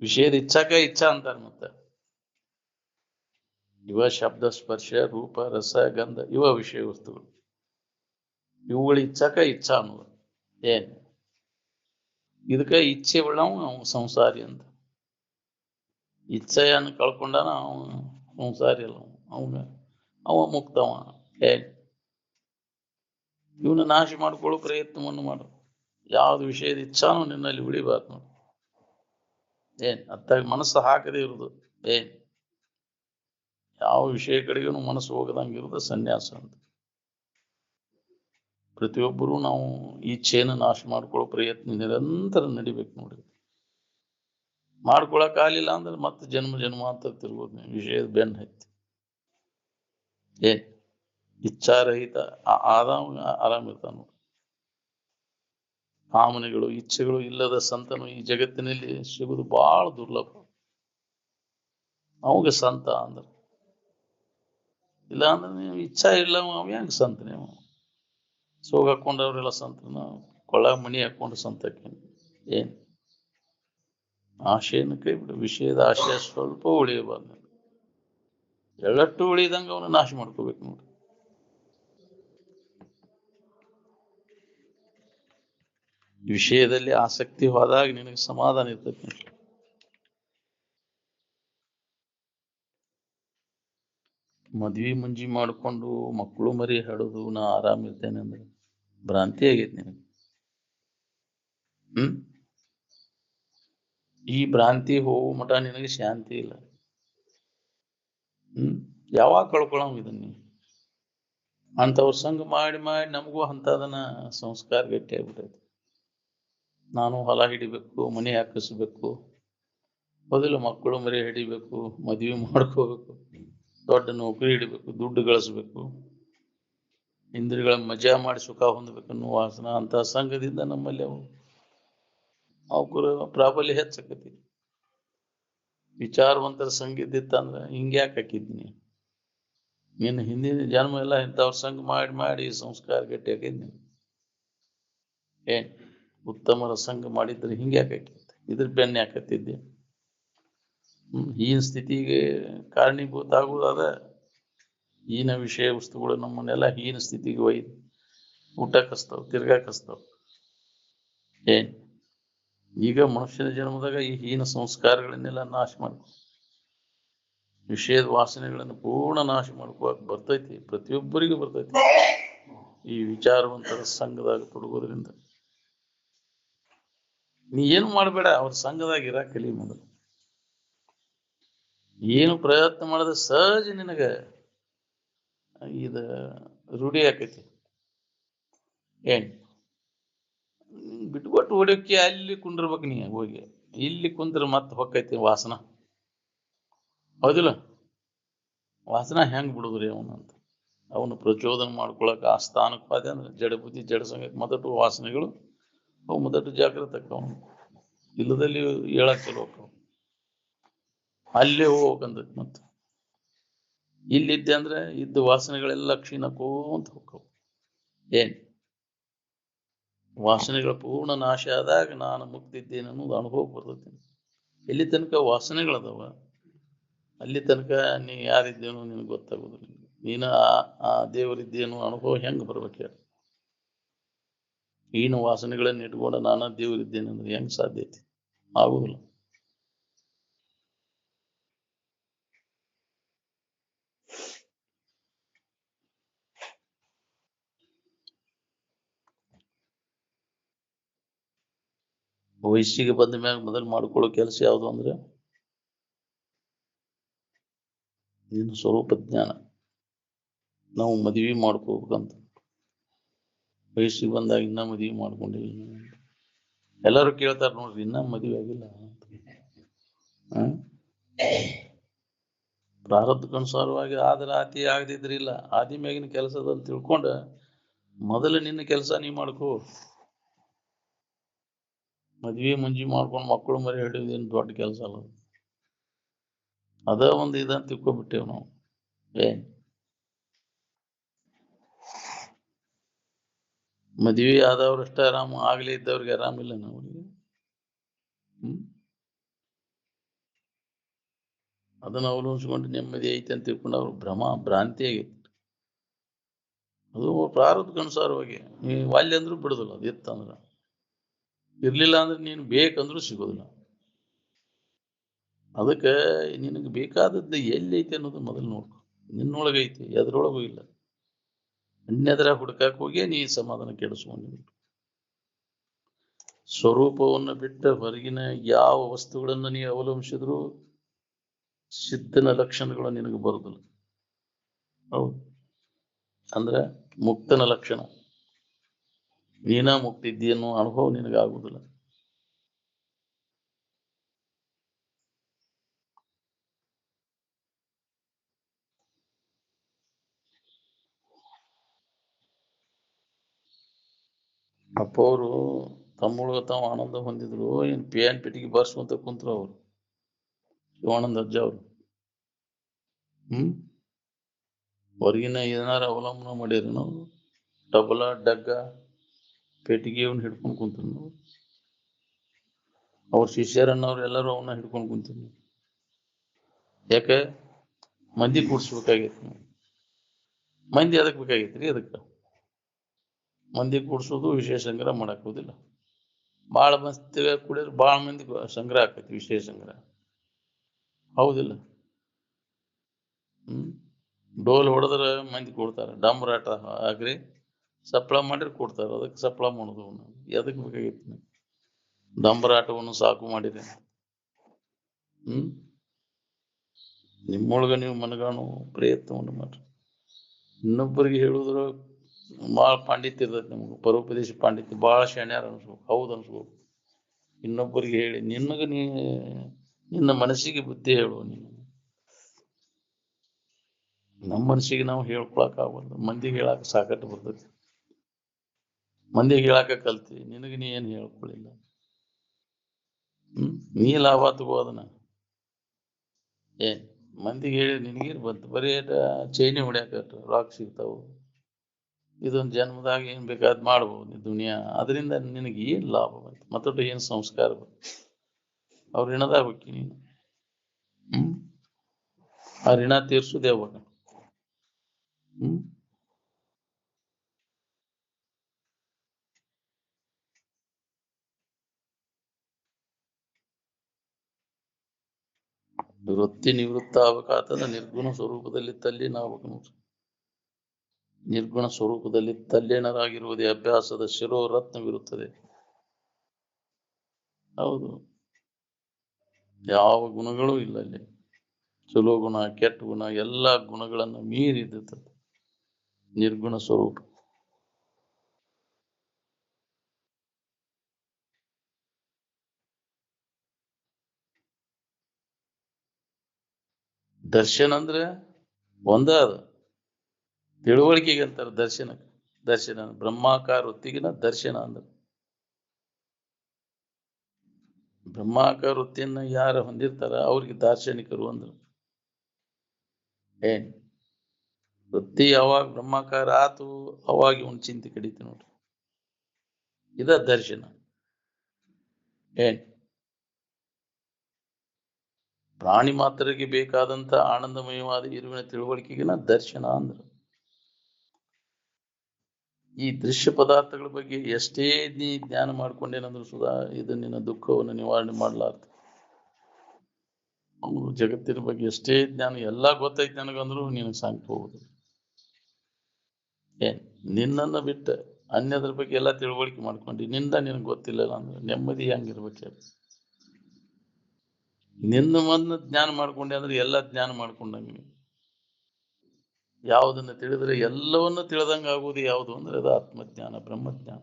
ವಿಷಯದ ಇಚ್ಛಾಕ ಇಚ್ಛಾ ಅಂತಾರ. ಮತ್ತೆ ಇವ ಶಬ್ದ ಸ್ಪರ್ಶ ರೂಪ ರಸ ಗಂಧ ಇವ ವಿಷಯ ವಸ್ತುಗಳು. ಇವುಗಳ ಇಚ್ಛಾಕ ಇಚ್ಛಾ ಅನ್ನೋದು. ಇದಕ್ಕ ಇಚ್ಛೆ ಉಳ್ಳವ ಸಂಸಾರಿ ಅಂತ. ಇಚ್ಛೆಯನ್ನು ಕಳ್ಕೊಂಡಾನ ಅವನು ಸಂಸಾರಿ ಅಲ್ಲ. ಅವ ಮುಕ್ತವ. ಇವನ್ನ ನಾಶ ಮಾಡ್ಕೊಳ್ಳೋ ಪ್ರಯತ್ನವನ್ನು ಮಾಡು. ಯಾವ್ದು ವಿಷಯದ ಇಚ್ಛಾನು ನಿನ್ನಲ್ಲಿ ಉಳಿಬಾರ್ದು ನೋಡು. ಅತ್ತಾಗ ಮನಸ್ಸು ಹಾಕದೇ ಇರುದು. ಯಾವ ವಿಷಯ ಕಡೆಗೂ ಮನಸ್ಸು ಹೋಗದಂಗಿರುವುದು ಸನ್ಯಾಸ ಅಂತ. ಪ್ರತಿಯೊಬ್ಬರೂ ನಾವು ಇಚ್ಛೆಯನ್ನು ನಾಶ ಮಾಡ್ಕೊಳ್ಳೋ ಪ್ರಯತ್ನ ನಿರಂತರ ನಡಿಬೇಕು ನೋಡಿ. ಮಾಡ್ಕೊಳಕ್ ಆಗ್ಲಿಲ್ಲ ಅಂದ್ರೆ ಮತ್ತೆ ಜನ್ಮ ಜನ್ಮಾಂತರ ತಿರ್ಬೋದು ನೀವು ವಿಷಯದ ಬೆನ್ನ ಹತ್ತಿ. ಇಚ್ಛಾರಹಿತ ಆರಾಮಿರ್ತಾನ. ಕಾಮನೆಗಳು ಇಚ್ಛೆಗಳು ಇಲ್ಲದ ಸಂತನು ಈ ಜಗತ್ತಿನಲ್ಲಿ ಸಿಗುದು ಬಹಳ ದುರ್ಲಭ. ಅವಾಗ ಸಂತ ಅಂದ್ರ. ಇಲ್ಲ ಅಂದ್ರೆ ನೀವು ಇಚ್ಛಾ ಇಲ್ಲ ಅವ ಹೆಂಗ್ ಸಂತ? ನೀವು ಸೋಗ ಹಾಕೊಂಡವ್ರೆಲ್ಲ ಸಂತನ, ಕೊಳ್ಳ ಮಣಿ ಹಾಕೊಂಡು ಸಂತಕ್ಕೆ. ಆಶೆಯನ್ನು ಕೈ ಬಿಡು. ವಿಷಯದ ಆಶೆ ಸ್ವಲ್ಪ ಉಳಿಯಬಾರ್ದು. ಎಳ್ಳಟ್ಟು ಉಳಿದಂಗ ಅವನು ನಾಶ ಮಾಡ್ಕೋಬೇಕು ನೋಡಿ. ವಿಷಯದಲ್ಲಿ ಆಸಕ್ತಿ ಹೋದಾಗ ನಿನಗೆ ಸಮಾಧಾನ ಇರ್ತೈತಿ. ಮದ್ವಿ ಮುಂಜಿ ಮಾಡ್ಕೊಂಡು ಮಕ್ಕಳು ಮರಿ ಹಡೋದು ನಾ ಆರಾಮ್ ಇರ್ತೇನೆ ಅಂದ್ರೆ ಭ್ರಾಂತಿ ಆಗೈತಿ ನಿನಗೆ. ಈ ಭ್ರಾಂತಿ ಹೋಗೋ ಮಠ ನಿನಗೆ ಶಾಂತಿ ಇಲ್ಲ. ಯಾವಾಗ ಕಳ್ಕೊಳಂಗ ಇದನ್ನ ನೀ? ಅಂತವ್ರ ಸಂಘ ಮಾಡಿ ಮಾಡಿ ನಮಗೂ ಅಂತದನ್ನ ಸಂಸ್ಕಾರ ಗಟ್ಟಿ ಆಗ್ಬಿಟ್ಟೈತಿ. ನಾನು ಹೊಲ ಹಿಡಿಬೇಕು, ಮನೆ ಹಾಕಿಸ್ಬೇಕು, ಮೊದಲು ಮಕ್ಕಳು ಮರಿ ಹಿಡಿಬೇಕು, ಮದ್ವೆ ಮಾಡ್ಕೋಬೇಕು, ದೊಡ್ಡ ನೌಕರಿ ಹಿಡಿಬೇಕು, ದುಡ್ಡು ಗಳಿಸ್ಬೇಕು, ಇಂದ್ರಿಯಗಳ ಮಜಾ ಮಾಡಿ ಸುಖ ಹೊಂದಬೇಕನ್ನೋ ವಾಸನ ಅಂತ ಸಂಘದಿಂದ ನಮ್ಮಲ್ಲಿ ಅವಕರ ಪ್ರಾಬಲ್ಯ ಹೆಚ್ಚಾಕತಿ. ವಿಚಾರವಂತರ ಸಂಘ ಇದ್ದಿತ್ತಂದ್ರ ಹಿಂಗ್ಯಾಕೆ ಹಾಕಿದ್ನಿ, ನಿನ್ನ ಹಿಂದಿನ ಜನ್ಮ ಎಲ್ಲ ಇಂಥವ್ರ ಸಂಘ ಮಾಡಿ ಮಾಡಿ ಸಂಸ್ಕಾರ ಗಟ್ಟಿ ಹಾಕಿದ್ನಿ. ಏನ್ ಉತ್ತಮರ ಸಂಘ ಮಾಡಿದ್ರೆ ಹಿಂಗ್ಯಾಕೆ ಹಾಕಿತ್ತು, ಇದ್ರ ಬೆನ್ನ ಹಾಕತ್ತಿದ್ದೆ. ಈನ ಸ್ಥಿತಿಗೆ ಕಾರಣೀಭೂತ ಆಗುವುದಾದ ಈನ ವಿಷಯ ವಸ್ತುಗಳು ನಮ್ಮನ್ನೆಲ್ಲ ಹೀನ ಸ್ಥಿತಿಗೆ ಒಯ್ದು ಊಟಕ್ಕಸ್ತಾವ್, ತಿರ್ಗಾಕಸ್ತಾವ್. ಏನ್ ಈಗ ಮನುಷ್ಯನ ಜನ್ಮದಾಗ ಈ ಹೀನ ಸಂಸ್ಕಾರಗಳನ್ನೆಲ್ಲ ನಾಶ ಮಾಡ್ಕೊ, ವಿಷಯದ ವಾಸನೆಗಳನ್ನು ಪೂರ್ಣ ನಾಶ ಮಾಡ್ಕೋಕ್ ಬರ್ತೈತಿ, ಪ್ರತಿಯೊಬ್ಬರಿಗೂ ಬರ್ತೈತಿ ಈ ವಿಚಾರವಂತರ ಸಂಘದಾಗ ತೊಡಗೋದ್ರಿಂದ. ನೀ ಏನು ಮಾಡಬೇಡ, ಅವ್ರ ಸಂಘದಾಗ ಇರಾಕ್ ಕಲಿ. ಮೊದಲು ಏನು ಪ್ರಯತ್ನ ಮಾಡಿದ್ರೆ ಸಹಜ ನಿನಗ ಇದ ರೂಢಿ ಆಕೈತಿ. ಏನ್ ಬಿಟ್ಕೊಟ್ಟು ಹೊಡಿಯೋಕೆ ಅಲ್ಲಿ ಕುಂಡಿರ್ಬೇಕು, ನೀ ಹೋಗಿ ಇಲ್ಲಿ ಕುಂದ್ರ ಮತ್ತೆ ಹೊಕ್ಕೈತಿ ವಾಸನ. ಹೌದಿಲ್ಲ? ವಾಸನ ಹೆಂಗ್ ಬಿಡುದ್ರಿ ಅವನಂತ ಅವನು ಪ್ರಚೋದನೆ ಮಾಡ್ಕೊಳಕ್ ಆ ಸ್ಥಾನಕ್ಕೆ ಪಾದೆ ಅಂದ್ರೆ ಜಡ ಬುದ್ಧಿ ಜಡ ಸಂಘ ಮೊದಲು ವಾಸನೆಗಳು ಅವು ಮೊದಲು ಜಾಗೃತ ಅವನು ಇಲ್ಲದಲ್ಲಿ ಹೇಳಕ್ ಚಲೋ ಅಲ್ಲೇ ಹೋಗ್ಬೇಕಂದ. ಮತ್ತೆ ಇಲ್ಲಿದ್ದೆ ಅಂದ್ರೆ ಇದ್ದ ವಾಸನೆಗಳೆಲ್ಲ ಕ್ಷೀಣಕೋಂತ ಹೋಗ್ತಾವ. ಏನ್ ವಾಸನೆಗಳ ಪೂರ್ಣ ನಾಶ ಆದಾಗ ನಾನು ಮುಕ್ತಿದ್ದೇನೆ ಅನ್ನೋದು ಅನುಭವ ಬರ್ತೈತಿ. ಎಲ್ಲಿ ತನಕ ವಾಸನೆಗಳದಾವ ಅಲ್ಲಿ ತನಕ ನೀ ಯಾರಿದ್ದೇನೋ ನಿನಗೆ ಗೊತ್ತಾಗೋದಿಲ್ಲ. ನೀನ ಆ ದೇವರಿದ್ದೇನೋ ಅನುಭವ ಹೆಂಗ್ ಬರ್ಬೇಕು ಹೇಳಿ. ಈನ ವಾಸನೆಗಳನ್ನ ಇಟ್ಕೊಂಡು ನಾನಾ ದೇವರಿದ್ದೇನೆ ಅಂದ್ರೆ ಹೆಂಗ್ ಸಾಧ್ಯ ಐತಿ? ಆಗುದಿಲ್ಲ. ವಯಸ್ಸಿಗೆ ಬಂದ ಮ್ಯಾಗ ಮೊದಲು ಮಾಡ್ಕೊಳ್ಳೋ ಕೆಲಸ ಯಾವುದು ಅಂದ್ರೆ ನಿನ್ನ ಸ್ವರೂಪ ಜ್ಞಾನ. ನಾವು ಮದುವೆ ಮಾಡ್ಕೋಬೇಕಂತ ವಯಸ್ಸಿಗೆ ಬಂದಾಗ ಇನ್ನ ಮದುವೆ ಮಾಡ್ಕೊಂಡಿವಿ. ಎಲ್ಲರೂ ಕೇಳ್ತಾರ ನೋಡ್ರಿ, ಇನ್ನ ಮದುವೆ ಆಗಿಲ್ಲ. ಪ್ರಾರಬ್ಧಕ್ಕನುಸಾರವಾಗಿ ಆದ್ರೆ ಆತಿ, ಆಗದಿದ್ರೆ ಇಲ್ಲ. ಆದಿ ಮ್ಯಾಗಿನ ಕೆಲಸದಲ್ಲಿ ತಿಳ್ಕೊಂಡ ಮೊದಲು ನಿನ್ನ ಕೆಲಸ ನೀ ಮಾಡ್ಕೋ. ಮದ್ವೆ ಮುಂಜಿ ಮಾಡ್ಕೊಂಡು ಮಕ್ಕಳು ಮರಿ ಹಿಡಿಯೋದೇನು ದೊಡ್ಡ ಕೆಲಸ ಅಲ್ಲ. ಅದ ಒಂದು ಇದಂತ ತಿಳ್ಕೊಬಿಟ್ಟೇವ್ ನಾವು. ಏನ್ ಮದ್ವೆ ಆದವ್ರಷ್ಟ ಆರಾಮ, ಆಗ್ಲೇ ಇದ್ದವ್ರಿಗೆ ಆರಾಮಿಲ್ಲ ನಾವು. ಅದನ್ನ ಅವಲಂಬಿಸ್ಕೊಂಡು ನೆಮ್ಮದಿ ಐತೆ ಅಂತ ತಿಳ್ಕೊಂಡು ಅವ್ರು ಭ್ರಾಂತಿ ಆಗೈತಿ. ಅದು ಪ್ರಾರಬ್ಧಕ್ಕನುಸಾರವಾಗಿ ನೀವು ವಾಲ್ಯ ಅಂದ್ರೂ ಬಿಡುದಿಲ್ಲ. ಅದು ಇತ್ತಂದ್ರ ಇರ್ಲಿಲ್ಲ ಅಂದ್ರೆ ನೀನು ಬೇಕಂದ್ರೂ ಸಿಗೋದಿಲ್ಲ. ಅದಕ್ಕೆ ನಿನಗೆ ಬೇಕಾದದ್ದು ಎಲ್ಲಿ ಐತಿ ಅನ್ನೋದು ಮೊದಲು ನೋಡ್ಕೊ. ನಿನ್ನೊಳಗೈತಿ, ಎದ್ರೊಳಗೂ ಇಲ್ಲ. ಅನ್ಯದ್ರ ಹುಡ್ಕಾಕ್ ಹೋಗಿ ನೀ ಸಮಾಧಾನ ಕೆಡಿಸ್ಕೊಂಡು ಸ್ವರೂಪವನ್ನು ಬಿಟ್ಟ ಹೊರಗಿನ ಯಾವ ವಸ್ತುಗಳನ್ನ ನೀ ಅವಲಂಬಿಸಿದ್ರು ಸಿದ್ಧನ ಲಕ್ಷಣಗಳು ನಿನಗೆ ಬರುದಿಲ್ಲ. ಹೌದು, ಅಂದ್ರೆ ಮುಕ್ತನ ಲಕ್ಷಣ. ನೀನ ಮುಕ್ತಿದ್ದಿ ಅನ್ನೋ ಅನುಭವ ನಿನಗಾಗುದಿಲ್ಲ. ಅಪ್ಪ ಅವರು ತಮ್ಮೊಳಗ ತಾವು ಆನಂದ ಹೊಂದಿದ್ರು. ಏನ್ ಪೇನ್ ಪೆಟ್ಟಿಗೆ ಬರ್ಸುವಂತ ಕುಂತ್ರು ಅವರು ಶಿವಾನಂದ ಅಜ್ಜ ಅವರು. ಹೊರಗಿನ ಏನಾರ ಅವಲಂಬನೆ ಮಾಡಿರಿ ನಾವು. ಟಬಲ ಡಗ್ಗ ಪೆಟ್ಟಿಗೆ ಅವನ್ನ ಹಿಡ್ಕೊಂಡು ಕುಂತ್ರು ನಾವು. ಅವ್ರ ಶಿಷ್ಯರನ್ನವ್ರು ಎಲ್ಲರೂ ಅವನ್ನ ಹಿಡ್ಕೊಂಡು ಕುಂತಿದ್ರು. ಯಾಕೆ? ಮಂದಿ ಕೂಡ್ಸ್ಬೇಕಾಗೈತಿ. ಮಂದಿ ಅದಕ್ಕೆ ಬೇಕಾಗೈತ್ರಿ. ಅದಕ್ಕೆ ಮಂದಿ ಕೂಡ್ಸೋದು ವಿಷಯ ಸಂಗ್ರಹ ಮಾಡಕ್ ಹೋದಿಲ್ಲ. ಬಾಳ ಮಸ್ತಿ ಕುಡಿದ್ರೆ ಬಾಳ ಮಂದಿ ಸಂಗ್ರಹ ಆಕೈತಿ, ವಿಷಯ ಸಂಗ್ರಹ. ಹೌದಿಲ್ಲ? ಡೋಲ್ ಹೊಡೆದ್ರ ಮಂದಿ ಕೊಡ್ತಾರ, ಡಂಬರಾಟ ಆಗ್ರಿ ಸಪ್ಳ ಮಾಡಿದ್ರೆ ಕೊಡ್ತಾರ. ಅದಕ್ಕೆ ಸಪ್ಳ ಮಾಡೋದು. ಎದಕ್ ಬೇಕಾಗೈತಿ? ಡಂಬರಾಟವನ್ನು ಸಾಕು ಮಾಡಿರಿ. ನಿಮ್ಮೊಳಗ ನೀವು ಮನಗಾಣು ಪ್ರಯತ್ನವನ್ನು ಮಾಡ್ರಿ. ಇನ್ನೊಬ್ಬರಿಗೆ ಹೇಳುದ್ರ ಭಾಳ ಪಾಂಡಿತ್ಯ ಇರ್ತೈತಿ. ನಿಮ್ಗೆ ಪರೋಪದೇಶ ಪಾಂಡಿತ್ಯ ಭಾಳ ಶಾಣ್ಯಾರ ಅನ್ಸ್ಬೇಕು. ಹೌದು ಅನ್ಸ್ಬೇಕು. ಇನ್ನೊಬ್ಬರಿಗೆ ಹೇಳಿ ನಿನ್ನ ಮನಸ್ಸಿಗೆ ಬುದ್ಧಿ ಹೇಳು ನೀನು. ನಮ್ಮ ಮನಸ್ಸಿಗೆ ನಾವು ಹೇಳ್ಕೊಳಕ್ ಆಗಲ್ಲ, ಮಂದಿಗೆ ಹೇಳಾಕ ಸಾಕಟ್ಟು ಬರ್ತೈತಿ. ಮಂದಿಗೆ ಹೇಳಾಕ ಕಲ್ತಿ, ನಿನಗೆ ನೀ ಏನು ಹೇಳ್ಕೊಳ್ಳಿಲ್ಲ. ನೀ ಲಾಭ ತಗೋ ಅದನ್ನ. ಮಂದಿಗೆ ಹೇಳಿ ನಿನಗೇನು ಬಂತು? ಬರೀ ಚೈನಿ ಹೊಡ್ಯಾಕ ರಾಕ್ ಸಿಗ್ತಾವು. ಇದೊಂದು ಜನ್ಮದಾಗ ಏನ್ ಬೇಕಾದ್ ಮಾಡ್ಬೋದು ದುನಿಯಾ. ಅದರಿಂದ ನಿನಗೆ ಏನ್ ಲಾಭ ಬಂತು? ಮತ್ತೊಟ್ಟು ಏನ್ ಸಂಸ್ಕಾರ ಬಂತು? ಅವ್ರ ಋಣದಾಗ ಹೋಗಿ ನೀನು. ಆ ಋಣ ತೀರ್ಸುದೇ ಅವಾಗ. ವೃತ್ತಿ ನಿವೃತ್ತ ಆಗ್ಬೇಕಾತಂದ್ರೆ ನಿರ್ಗುಣ ಸ್ವರೂಪದಲ್ಲಿ ತಲ್ಲೀನಾಗ್ಬೇಕು ನೋಡ್ರಿ. ನಿರ್ಗುಣ ಸ್ವರೂಪದಲ್ಲಿ ತಲ್ಲೀನರಾಗಿರುವುದೇ ಅಭ್ಯಾಸದ ಶಿರೋರತ್ನವಿರುತ್ತದೆ. ಹೌದು, ಯಾವ ಗುಣಗಳೂ ಇಲ್ಲ ಅಲ್ಲಿ. ಚಲೋ ಗುಣ, ಕೆಟ್ಟ ಗುಣ, ಎಲ್ಲಾ ಗುಣಗಳನ್ನು ಮೀರಿದ ನಿರ್ಗುಣ ಸ್ವರೂಪ. ದರ್ಶನ ಅಂದ್ರೆ ಒಂದ ಅದ. ತಿಳುವಳಿಕೆಗೆ ಅಂತಾರ ದರ್ಶನ. ದರ್ಶನ ಬ್ರಹ್ಮಾಕಾರ ವೃತ್ತಿಗಿನ ದರ್ಶನ ಅಂದ್ರೆ. ಬ್ರಹ್ಮಾಕಾರ ವೃತ್ತಿಯನ್ನ ಯಾರು ಹೊಂದಿರ್ತಾರ ಅವ್ರಿಗೆ ದಾರ್ಶನಿಕರು ಅಂದ್ರು. ವೃತ್ತಿ ಯಾವಾಗ ಬ್ರಹ್ಮಾಕಾರ ಆತು ಅವಾಗ ಇವನ್ ಚಿಂತೆ ಕಡಿತು ನೋಡ್ರಿ. ಇದ ದರ್ಶನ. ಪ್ರಾಣಿ ಮಾತ್ರರಿಗೆ ಬೇಕಾದಂತ ಆನಂದಮಯವಾದ ಇರುವಿನ ತಿಳುವಳಿಕೆಗಿನ ದರ್ಶನ ಅಂದ್ರು. ಈ ದೃಶ್ಯ ಪದಾರ್ಥಗಳ ಬಗ್ಗೆ ಎಷ್ಟೇ ನೀ ಜ್ಞಾನ ಮಾಡ್ಕೊಂಡೇನಂದ್ರು ಸುಧಾ ಇದು ನಿನ್ನ ದುಃಖವನ್ನು ನಿವಾರಣೆ ಮಾಡ್ಲಾರ್ದು. ಅವನು ಜಗತ್ತಿನ ಬಗ್ಗೆ ಎಷ್ಟೇ ಜ್ಞಾನ ಎಲ್ಲಾ ಗೊತ್ತೈತಿ ನನಗಂದ್ರು ನಿನಗೆ ಸಾಂಗ್ ಹೋಗುದು. ನಿನ್ನನ್ನ ಬಿಟ್ಟ ಅನ್ಯದ್ರ ಬಗ್ಗೆ ಎಲ್ಲಾ ತಿಳುವಳಿಕೆ ಮಾಡ್ಕೊಂಡಿ ನಿಂದ ನಿನಗೆ ಗೊತ್ತಿಲ್ಲ ಅಂದ್ರೆ ನೆಮ್ಮದಿ ಹೆಂಗಿರ್ಬೇಕು? ನಿನ್ನ ಮನ್ನ ಜ್ಞಾನ ಮಾಡ್ಕೊಂಡೆ ಅಂದ್ರೆ ಎಲ್ಲಾ ಜ್ಞಾನ ಮಾಡ್ಕೊಂಡಂಗೆ. ಯಾವುದನ್ನ ತಿಳಿದ್ರೆ ಎಲ್ಲವನ್ನ ತಿಳಿದಂಗ ಆಗುವುದು ಯಾವುದು ಅಂದ್ರೆ ಅದು ಆತ್ಮಜ್ಞಾನ, ಬ್ರಹ್ಮಜ್ಞಾನ.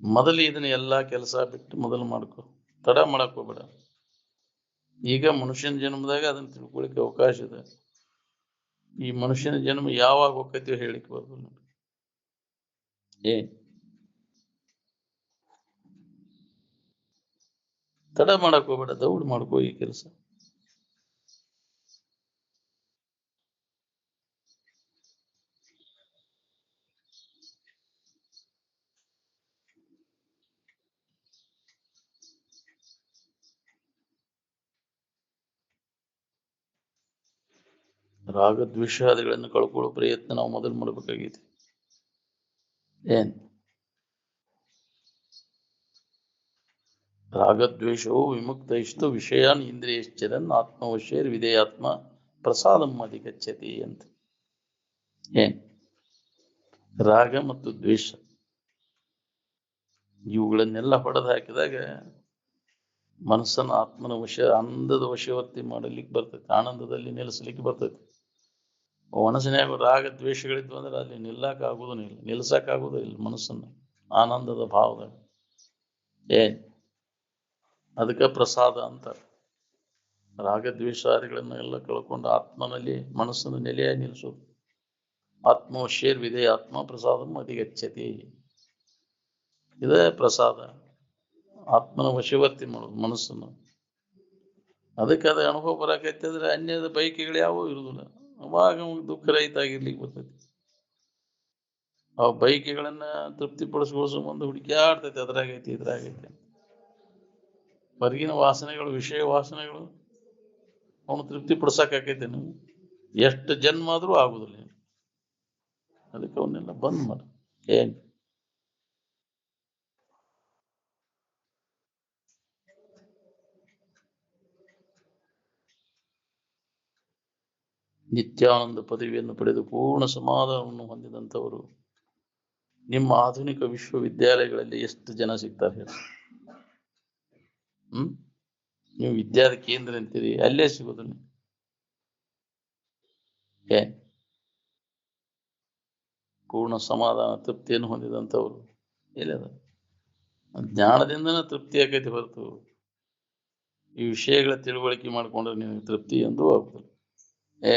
ಮೊದಲು ಇದನ್ನ ಎಲ್ಲಾ ಕೆಲಸ ಬಿಟ್ಟು ಮೊದಲು ಮಾಡ್ಕೊ, ತಡ ಮಾಡಕ್ ಹೋಗ್ಬೇಡ. ಈಗ ಮನುಷ್ಯನ ಜನ್ಮದಾಗ ಅದನ್ನ ತಿಳ್ಕೊಳಿಕ್ಕೆ ಅವಕಾಶ ಇದೆ. ಈ ಮನುಷ್ಯನ ಜನ್ಮ ಯಾವಾಗ ಹೋಗ್ತೈತಿಯೋ ಹೇಳಿಕ್ ಬರೋದಿಲ್ಲ. ತಡ ಮಾಡಕ್ ಹೋಗ್ಬೇಡ, ದೌಡ್ ಮಾಡ್ಕೋ ಈ ಕೆಲಸ. ರಾಗದ್ವೇಷಾದಿಗಳನ್ನು ಕಳ್ಕೊಳ್ಳೋ ಪ್ರಯತ್ನ ನಾವು ಮೊದಲು ಮಾಡಬೇಕಾಗೈತಿ. ರಾಗದ್ವೇಷವು ವಿಮುಕ್ತ ಇಷ್ಟು ವಿಷಯಾನ್ ಇಂದ್ರಿಯಶ್ಚರನ್ ಆತ್ಮವಶ್ಯರ್ ವಿಧೇಯಾತ್ಮ ಪ್ರಸಾದಂ ಅಧಿಗಚ್ಚತಿ ಅಂತ. ರಾಗ ಮತ್ತು ದ್ವೇಷ ಇವುಗಳನ್ನೆಲ್ಲ ಹೊಡೆದು ಹಾಕಿದಾಗ ಮನಸ್ಸನ್ನು ಆತ್ಮನ ಆನಂದದ ವಶವರ್ತಿ ಮಾಡಲಿಕ್ಕೆ ಬರ್ತೈತಿ, ಆನಂದದಲ್ಲಿ ನಿಲ್ಲಿಸಲಿಕ್ಕೆ ಬರ್ತೈತಿ. ಮನಸ್ಸಿನಾಗ ರಾಗ ದ್ವೇಷಗಳಿದ್ವು ಅಂದ್ರೆ ಅಲ್ಲಿ ನಿಲ್ಲಕ್ ಆಗುದೂ ಇಲ್ಲ, ನಿಲ್ಸಕ್ ಆಗುದೂ ಇಲ್ಲ ಮನಸ್ಸನ್ನು ಆನಂದದ ಭಾವದಾಗ. ಅದಕ್ಕೆ ಪ್ರಸಾದ ಅಂತಾರೆ. ರಾಗದ್ವೇಷಾದಿಗಳನ್ನೆಲ್ಲ ಕಳ್ಕೊಂಡು ಆತ್ಮನಲ್ಲಿ ಮನಸ್ಸನ್ನು ನೆಲೆಯಾಗಿ ನಿಲ್ಲಿಸೋದು. ಆತ್ಮವಶ್ಯರ್ ವಿಧೇಯಾತ್ಮ ಪ್ರಸಾದಂ ಅಧಿಗಚ್ಚತಿ. ಇದೇ ಪ್ರಸಾದ, ಆತ್ಮನ ವಶವರ್ತಿ ಮಾಡೋದು ಮನಸ್ಸನ್ನು. ಅದಕ್ಕೆ ಅದ ಅನುಭವ ಬರಾಕೈತಿದ್ರೆ ಅನ್ಯದ ಬೈಕೆಗಳು ಯಾವೂ ಇರುದಿಲ್ಲ. ಅವಾಗ ದುಃಖ ರಹಿತ ಆಗಿರ್ಲಿಕ್ಕೆ ಬರ್ತೈತಿ. ಆ ಬೈಕೆಗಳನ್ನ ತೃಪ್ತಿಪಡಿಸ್ಕೊಳ್ಳೋ ಸಂಬಂಧ ಹುಡುಕ್ಯಾಡ್ತೈತಿ, ಅದ್ರಾಗೈತಿ ಇದ್ರಾಗೈತಿ. ಹೊರಗಿನ ವಾಸನೆಗಳು, ವಿಷಯ ವಾಸನೆಗಳು ಅವನು ತೃಪ್ತಿ ಪಡಿಸಕ್ಕಾಕೈತೇನು? ಎಷ್ಟು ಜನ್ಮ ಆದ್ರೂ ಆಗುದಿಲ್ಲ. ಅದಕ್ಕೆ ಅವನ್ನೆಲ್ಲ ಬಂದ್ ಮಾಡ. ನಿತ್ಯಾನಂದ ಪದವಿಯನ್ನು ಪಡೆದು ಪೂರ್ಣ ಸಮಾಧಾನವನ್ನು ಹೊಂದಿದಂಥವರು ನಿಮ್ಮ ಆಧುನಿಕ ವಿಶ್ವವಿದ್ಯಾಲಯಗಳಲ್ಲಿ ಎಷ್ಟು ಜನ ಸಿಗ್ತಾರೆ? ನೀವು ವಿದ್ಯಾದ ಕೇಂದ್ರ ಅಂತೀರಿ, ಅಲ್ಲೇ ಸಿಗೋದಿಲ್ಲ. ಪೂರ್ಣ ಸಮಾಧಾನ ತೃಪ್ತಿಯನ್ನು ಹೊಂದಿದಂಥವ್ರು ಎಲ್ಲಿದ? ಜ್ಞಾನದಿಂದನೇ ತೃಪ್ತಿ ಆಕೈತಿ ಹೊರತು ಈ ವಿಷಯಗಳ ತಿಳುವಳಿಕೆ ಮಾಡ್ಕೊಂಡ್ರೆ ನಿನಗೆ ತೃಪ್ತಿ ಎಂದೂ ಆಗ್ತದೆ. ಏ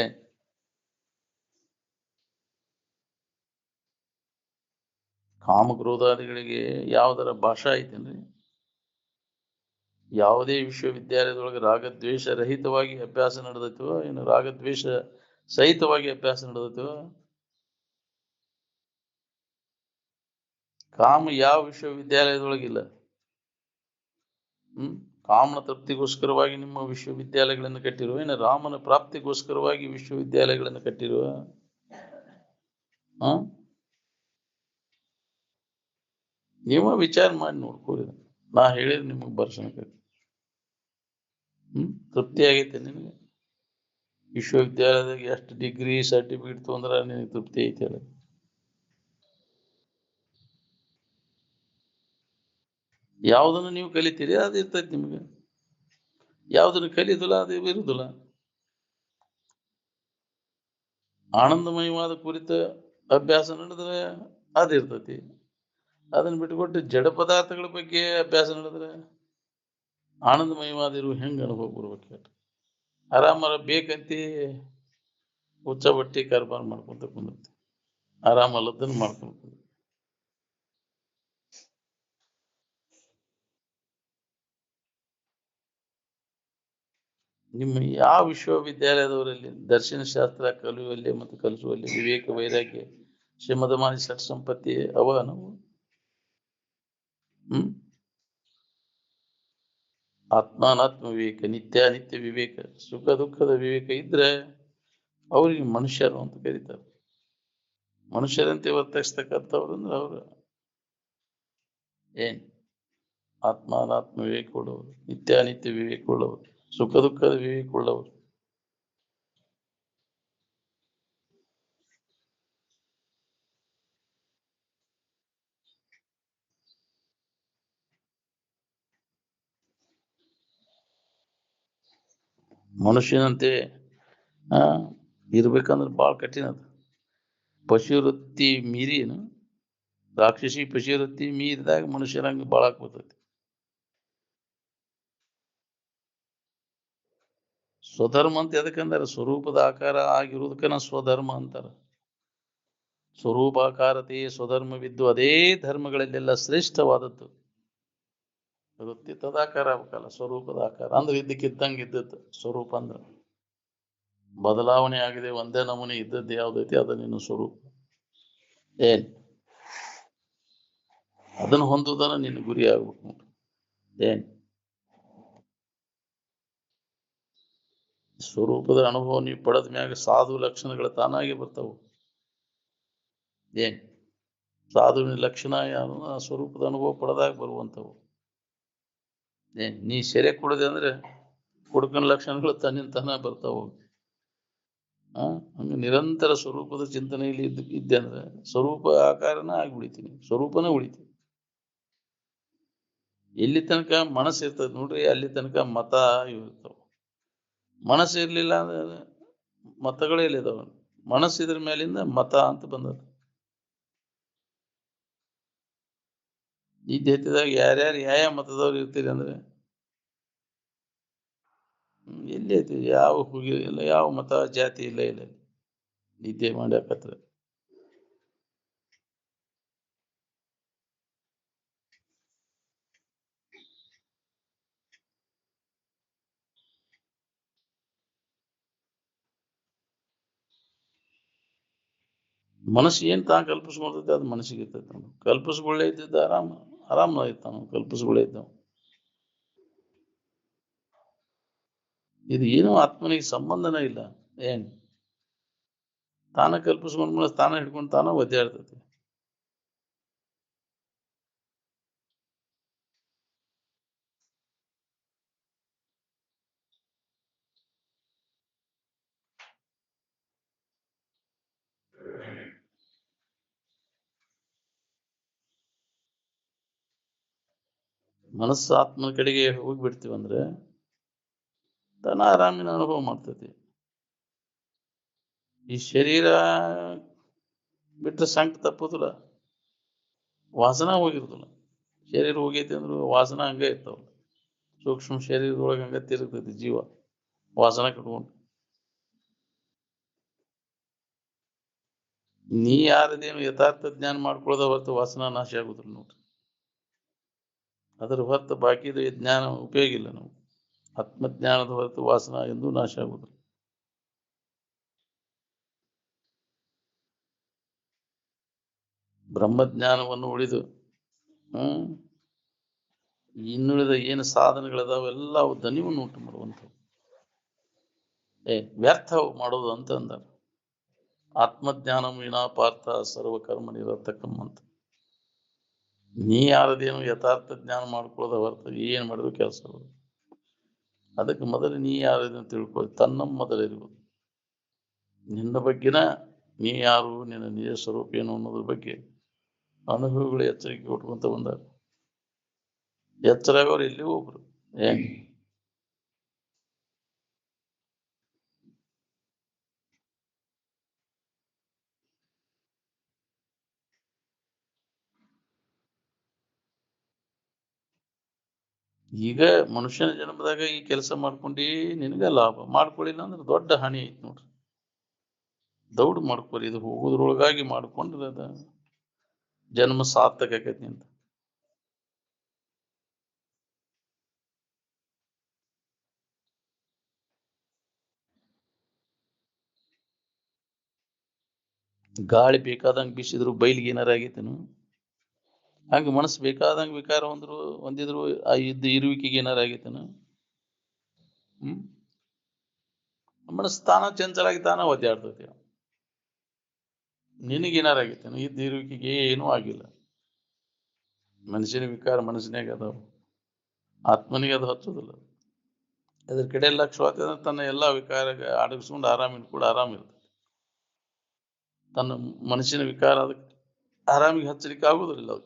ಕಾಮಕ್ರೋಧಾದಿಗಳಿಗೆ ಯಾವ್ದರ ಭಾಷಾ ಐತೇನ್ರಿ? ಯಾವುದೇ ವಿಶ್ವವಿದ್ಯಾಲಯದೊಳಗೆ ರಾಗದ್ವೇಷ ರಹಿತವಾಗಿ ಅಭ್ಯಾಸ ನಡೆದೈತೋ ಏನು ರಾಗದ್ವೇಷ ಸಹಿತವಾಗಿ ಅಭ್ಯಾಸ ನಡೆದೈತೋ? ಕಾಮ ಯಾವ ವಿಶ್ವವಿದ್ಯಾಲಯದೊಳಗಿಲ್ಲ. ಕಾಮನ ತೃಪ್ತಿಗೋಸ್ಕರವಾಗಿ ನಿಮ್ಮ ವಿಶ್ವವಿದ್ಯಾಲಯಗಳನ್ನು ಕಟ್ಟಿರುವ ಏನು ರಾಮನ ಪ್ರಾಪ್ತಿಗೋಸ್ಕರವಾಗಿ ವಿಶ್ವವಿದ್ಯಾಲಯಗಳನ್ನು ಕಟ್ಟಿರುವ? ನೀವು ವಿಚಾರ ಮಾಡಿ ನೋಡ್ಕೊಳ್ಳಿ. ನಾ ಹೇಳಿದ್ರೆ ನಿಮಗೆ ಬರ್ಸಣಕೈತಿ. ತೃಪ್ತಿ ಆಗೈತೆ ನಿನಗೆ? ವಿಶ್ವವಿದ್ಯಾಲಯದಾಗ ಎಷ್ಟು ಡಿಗ್ರಿ ಸರ್ಟಿಫಿಕೇಟ್ ತೊಗೊಂಡ್ರ ನಿನಗೆ ತೃಪ್ತಿ ಐತೆ ಅಲ್ಲ? ಯಾವುದನ್ನು ನೀವು ಕಲಿತೀರಿ ಅದು ಇರ್ತೈತಿ ನಿಮ್ಗೆ. ಯಾವುದನ್ನು ಕಲಿಯೋದಿಲ್ಲ ಅದು ಇರುದಿಲ್ಲ. ಆನಂದಮಯವಾದ ಕುರಿತ ಅಭ್ಯಾಸ ನಡೆದ್ರೆ ಅದಿರ್ತೈತಿ. ಅದನ್ನ ಬಿಟ್ಟುಕೊಟ್ಟು ಜಡ ಪದಾರ್ಥಗಳ ಬಗ್ಗೆ ಅಭ್ಯಾಸ ನಡೆದ್ರೆ ಆನಂದಮಯವಾದಿರು ಹೆಂಗ ಅನುಭವ ಬರ್ಬೇಕು? ಆರಾಮರ ಬೇಕಂತಿ ಹುಚ್ಚ ಬಟ್ಟಿ ಕಾರ್ಬಾರ್ ಮಾಡ್ಕೊಂತ ಕುಂದಿರ್ತಿ, ಆರಾಮಲ್ಲದನ್ನ ಮಾಡ್ಕೊಂಡು. ನಿಮ್ಮ ಯಾವ ವಿಶ್ವವಿದ್ಯಾಲಯದವರಲ್ಲಿ ದರ್ಶನ ಶಾಸ್ತ್ರ ಕಲಿಯುವಲ್ಲಿ ಮತ್ತು ಕಲಿಸುವಲ್ಲಿ ವಿವೇಕ ವೈರಾಗ್ಯ ಶ್ರೀಮದಮಾನಿ ಷಟ್ ಸಂಪತ್ತಿ ಅವ ನಾವು? ಆತ್ಮಾನಾತ್ಮ ವಿವೇಕ, ನಿತ್ಯಾನಿತ್ಯ ವಿವೇಕ, ಸುಖ ದುಃಖದ ವಿವೇಕ ಇದ್ರೆ ಅವ್ರಿಗೆ ಮನುಷ್ಯರು ಅಂತ ಕರೀತಾರೆ. ಮನುಷ್ಯರಂತೆ ವರ್ತಿಸ್ತಕ್ಕಂಥವ್ರು ಅಂದ್ರೆ ಅವರು ಏನ್ ಆತ್ಮಾನಾತ್ಮ ವಿವೇಕ ಉಳ್ಳವರು, ನಿತ್ಯಾನಿತ್ಯ ವಿವೇಕ ಉಳ್ಳವರು, ಸುಖ ದುಃಖದ ವಿವೇಕ ಉಳ್ಳವರು. ಮನುಷ್ಯನಂತೆ ಇರ್ಬೇಕಂದ್ರೆ ಭಾಳ ಕಠಿಣ ಅದು. ಪಶುವೃತ್ತಿ ಮೀರಿನು ರಾಕ್ಷಸಿ ಪಶುವೃತ್ತಿ ಮೀರಿದಾಗ ಮನುಷ್ಯರಂಗೆ ಭಾಳ ಬರ್ತೈತಿ. ಸ್ವಧರ್ಮ ಅಂತ ಎದಕ್ಕಂದಾರ? ಸ್ವರೂಪದ ಆಕಾರ ಆಗಿರುವುದಕ್ಕನ ಸ್ವಧರ್ಮ ಅಂತಾರ. ಸ್ವರೂಪಾಕಾರತೆ ಸ್ವಧರ್ಮವಿದ್ದು ಅದೇ ಧರ್ಮಗಳಲ್ಲೆಲ್ಲ ಶ್ರೇಷ್ಠವಾದದ್ದು. ವೃತ್ತಿ ತದಾಕಾರ ಆಗ್ಬೇಕಲ್ಲ, ಸ್ವರೂಪದ ಆಕಾರ ಅಂದ್ರೆ ಇದ್ದಕ್ಕಿದ್ದಂಗೆ ಇದ್ದದ್ದು ಸ್ವರೂಪ. ಅಂದ್ರೆ ಬದಲಾವಣೆ ಆಗಿದೆ, ಒಂದೇ ನಮೂನೆ ಇದ್ದದ್ದು ಯಾವ್ದೈತಿ ಅದ ನಿನ್ನ ಸ್ವರೂಪ. ಏನ್ ಅದನ್ನು ಹೊಂದುದನ್ನ ನಿನ್ನ ಗುರಿ ಆಗ್ಬೇಕು. ಏನ್ ಸ್ವರೂಪದ ಅನುಭವ ನೀವು ಪಡೆದ ಮ್ಯಾಗ ಸಾಧು ಲಕ್ಷಣಗಳು ತಾನಾಗಿ ಬರ್ತಾವು. ಏನ್ ಸಾಧುವಿನ ಲಕ್ಷಣ ಯಾವ? ಸ್ವರೂಪದ ಅನುಭವ ಪಡೆದಾಗ ಬರುವಂಥವು. ಏನ್ ನೀ ಸೆರೆ ಕೊಡದೆ ಅಂದ್ರೆ ಕುಡುಕನ ಲಕ್ಷಣಗಳು ತನ್ನಿಂತಾನ ಬರ್ತಾವ. ಹಂಗ ನಿರಂತರ ಸ್ವರೂಪದ ಚಿಂತನೆಯಲ್ಲಿ ಇದ್ದೆ ಅಂದ್ರೆ ಸ್ವರೂಪ ಆಕಾರನ ಆಗಿ ಉಳಿತೀನಿ, ಸ್ವರೂಪನ ಉಳಿತೀನಿ. ಎಲ್ಲಿ ತನಕ ಮನಸ್ಸು ಇರ್ತದೆ ನೋಡ್ರಿ, ಅಲ್ಲಿ ತನಕ ಮತ ಇರ್ತಾವ. ಮನಸ್ಸು ಇರ್ಲಿಲ್ಲ ಅಂದ್ರೆ ಮತಗಳೇ ಇಲ್ಲಿದಾವ. ಮನಸ್ಸು ಇದ್ರ ಮೇಲಿಂದ ಮತ ಅಂತ ಬಂದದ. ಈ ದೇಶದಾಗ ಯಾರ್ಯಾರು ಯಾವ ಮತದವ್ರು ಇರ್ತೀರಿ ಅಂದ್ರೆ ಎಲ್ಲಿ ಐತಿ? ಯಾವ ಹುಗಿ ಇಲ್ಲ, ಯಾವ ಮತ ಜಾತಿ ಇಲ್ಲ. ಇಲ್ಲ ನಿದ್ದೆ ಮಾಡ್ಯಾಕತ್ರ. ಮನಸ್ಸು ಏನ್ ತಾ ಕಲ್ಪಿಸ್ಕೊಳ್ತೈತೆ ಅದು ಮನಸ್ಸಿಗೆ ಇರ್ತೈತೆ. ನಾವು ಕಲ್ಪಿಸ್ಕೊಳ್ಳೇ ಇದ್ದಿದ್ದ ಆರಾಮ ಇರ್ತಾನ. ಕಲ್ಪಿಸ್ಕೊಳ್ಳೇ ಇದ್ದಾವ. ಇದು ಏನೋ ಆತ್ಮನಿಗೆ ಸಂಬಂಧನೇ ಇಲ್ಲ. ಏನ್ ತಾನ ಕಲ್ಪಿಸ್ಕೊಂಡ್ಮೇಲೆ ತಾನ ಹಿಡ್ಕೊಂಡು ತಾನ ಒದ್ದಾಡ್ತೈತಿ. ಮನಸ್ಸು ಆತ್ಮನ ಕಡೆಗೆ ಹೋಗ್ಬಿಡ್ತೀವಂದ್ರೆ ತಾನ ಆರಾಮಿನ ಅನುಭವ ಮಾಡ್ತೈತಿ. ಈ ಶರೀರ ಬಿಟ್ಟರೆ ಸಂಕಟ ತಪ್ಪುದಿಲ್ಲ, ವಾಸನ ಹೋಗಿರುದಿಲ್ಲ. ಶರೀರ ಹೋಗೈತಿ ಅಂದ್ರು ವಾಸನ ಹಂಗೆ ಇರ್ತಾವ. ಸೂಕ್ಷ್ಮ ಶರೀರದೊಳಗೆ ಹಂಗ ತಿರುಗ್ತೈತಿ ಜೀವ ವಾಸನ ಕಟ್ಕೊಂಡು. ನೀ ಯಾರದೇನು ಯಥಾರ್ಥ ಜ್ಞಾನ ಮಾಡ್ಕೊಳ್ಳೋದ ಹೊರತು ವಾಸನ ನಾಶ ಆಗುದಿಲ್ಲ ನೋಡ್ರಿ. ಅದ್ರ ಹೊರತು ಬಾಕಿದು ಜ್ಞಾನ ಉಪಯೋಗ ಇಲ್ಲ ನಾವು. ಆತ್ಮಜ್ಞಾನದ ಹೊರತು ವಾಸನ ಎಂದೂ ನಾಶ ಆಗುದಿಲ್ಲ. ಬ್ರಹ್ಮಜ್ಞಾನವನ್ನು ಉಳಿದು ಇನ್ನುಳಿದ ಏನು ಸಾಧನೆಗಳದಾವ ಎಲ್ಲ ಅವು ದನಿವನ್ನು ಉಂಟು ಮಾಡುವಂಥವು. ವ್ಯರ್ಥ ಮಾಡೋದು ಅಂತ ಅಂದಾರ. ಆತ್ಮಜ್ಞಾನ ವಿನಾ ಪಾರ್ಥ ಸರ್ವಕರ್ಮ ನಿರರ್ಥಕಂ ಅಂತ. ನೀ ಯಾರದೇನು ಯಥಾರ್ಥ ಜ್ಞಾನ ಮಾಡ್ಕೊಳ್ಳೋದ ಹೊರತು ಏನ್ ಮಾಡಿದ್ರು ಕೆಲಸ. ಅದಕ್ಕೆ ಮೊದಲು ನೀ ಯಾರದೇನು ತಿಳ್ಕೊಳ್ಳಿ, ತನ್ನ ಮೊದಲಿರುವುದು ನಿನ್ನ ಬಗ್ಗೆನ. ನೀ ಯಾರು, ನಿನ್ನ ನಿಜ ಸ್ವರೂಪ ಏನು ಅನ್ನೋದ್ರ ಬಗ್ಗೆ ಅನುಭವಗಳು ಎಚ್ಚರಿಕೆ ಕೊಟ್ಕೊಂತ ಬಂದಾರ. ಎಚ್ಚರ ಆಗೋರು ಇಲ್ಲಿ ಒಬ್ರು ಈಗ ಮನುಷ್ಯನ ಜನ್ಮದಾಗ ಈ ಕೆಲಸ ಮಾಡ್ಕೊಂಡು ನಿನಗ ಲಾಭ, ಮಾಡ್ಕೊಳ್ಳಿಲ್ಲ ಅಂದ್ರೆ ದೊಡ್ಡ ಹಾನಿ ಐತಿ ನೋಡ್ರಿ. ದೌಡ್ ಮಾಡ್ಕೊರಿ, ಇದು ಹೋಗೋದ್ರೊಳಗಾಗಿ ಮಾಡ್ಕೊಂಡ್ರೆ ಅದ ಜನ್ಮ ಸಾರ್ಥಕ ಆಕೈತಿ ಅಂತ. ಗಾಳಿ ಬೇಕಾದಂಗ ಬೀಸಿದ್ರು ಬೈಲಿಗೆ ಏನಾರ ಆಗೈತೇನು? ಹಂಗ ಮನಸ್ಸು ಬೇಕಾದಂಗ ವಿಕಾರ ಹೊಂದಿದ್ರು ಆ ಇರುವಿಕೆಗೆ ಏನಾರ ಆಗೈತೇನು? ಮನಸ್ಸು ತಾನ ಚಂಚಲಾಗಿ ತಾನ ಒದ್ದಾಡ್ತೈತಿ. ನಿನಗೇನಾರ ಆಗೈತೇನು? ಇರುವಿಕೆಗೆ ಏನೂ ಆಗಿಲ್ಲ. ಮನುಷ್ಯನ ವಿಕಾರ ಮನಸ್ಸಿನಾಗ ಅದಾವ, ಆತ್ಮನಿಗೆ ಅದು ಹಚ್ಚೋದಿಲ್ಲ. ಅದ್ರ ಕಡೆ ಲಕ್ಷ್ಯವಾದ ತನ್ನ ಎಲ್ಲಾ ವಿಕಾರ ಅಡಗಿಸ್ಕೊಂಡು ಕೂಡ ಆರಾಮಿರ್ತದೆ. ತನ್ನ ಮನುಷ್ಯನ ವಿಕಾರ ಅದಕ್ಕೆ ಆರಾಮಿಗೆ ಹಚ್ಚಲಿಕ್ಕೆ ಆಗುದಿಲ್ಲ. ಅದು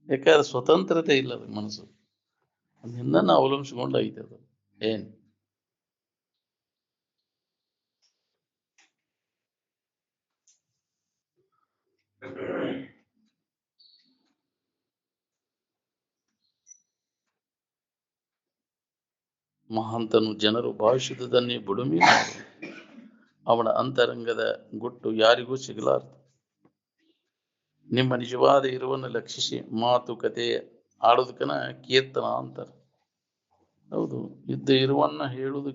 ಯಾಕಂದ್ರೆ ಸ್ವತಂತ್ರತೆ ಇಲ್ಲ ಅದಕ್ಕೆ. ಮನಸ್ಸು ನಿನ್ನನ್ನು ಅವಲಂಬಿಸಿಕೊಂಡು ಐತೆ ಅದು. ಏನ್ ಮಹಾಂತನು ಜನರು ಭಾವಿಸಿದುದನ್ನೇ ಬುಡುಮೆ ಮಾಡು. ಅವನ ಅಂತರಂಗದ ಗುಟ್ಟು ಯಾರಿಗೂ ಸಿಗಲಾರದು. ನಿಮ್ಮ ನಿಜವಾದ ಇರುವನ್ನು ಲಕ್ಷಿಸಿ ಮಾತುಕತೆ ಆಡೋದಕ್ಕನ ಕೀರ್ತನ ಅಂತಾರೆ. ಹೌದು, ಇರುವನ್ನ ಹೇಳುದು,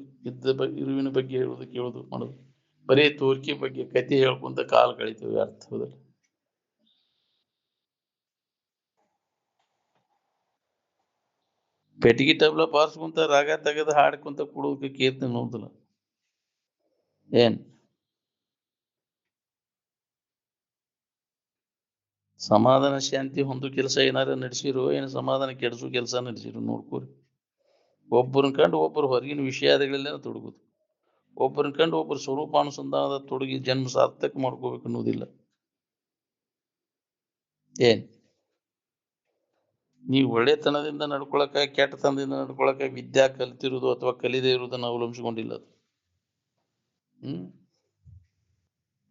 ಇರುವಿನ ಬಗ್ಗೆ ಹೇಳುದು, ಕೇಳುದು, ಮಾಡುದು. ಬರೀ ತೋರಿಕೆ ಬಗ್ಗೆ ಕತೆ ಹೇಳ್ಕೊಂತ ಕಾಲ ಕಳಿತೀವಿ, ಅರ್ಥ ಹೌದಲ್ಲ. ಪೆಟ್ಟಿಗೆ ಟಬ್ಲ ಬಾರಿಸ್ಕೊಂತ ರಾಗ ತೆಗೆದು ಹಾಡ್ಕೊಂತ ಕೊಡೋದಕ್ಕೆ ಕೀರ್ತನೆ ನೋಡುದಿಲ್ಲ. ಏನ್ ಸಮಾಧಾನ ಶಾಂತಿ ಹೊಂದು ಕೆಲಸ ಏನಾರ ನಡೆಸಿರು, ಏನು ಸಮಾಧಾನ ಕೆಡಿಸೋ ಕೆಲಸ ನಡೆಸಿರು ನೋಡ್ಕೋರಿ. ಒಬ್ಬರನ್ನ ಕಂಡು ಒಬ್ಬರು ಹೊರಗಿನ ವಿಷಯಾದಿಗಳೆಲ್ಲ ತೊಡಗುದು, ಒಬ್ಬರನ್ನ ಕಂಡು ಒಬ್ಬರು ಸ್ವರೂಪಾನುಸಂಧಾನದ ತೊಡಗಿ ಜನ್ಮ ಸಾರ್ಥಕ ಮಾಡ್ಕೋಬೇಕು ಅನ್ನೋದಿಲ್ಲ. ಏನ್ ನೀವು ಒಳ್ಳೆತನದಿಂದ ನಡ್ಕೊಳಕ ಕೆಟ್ಟತನದಿಂದ ನಡ್ಕೊಳಕ ವಿದ್ಯಾ ಕಲಿತಿರುವುದು ಅಥವಾ ಕಲಿದೇ ಇರುವುದನ್ನು ಅವಲಂಬಿಸಿಕೊಂಡಿಲ್ಲ ಅದು.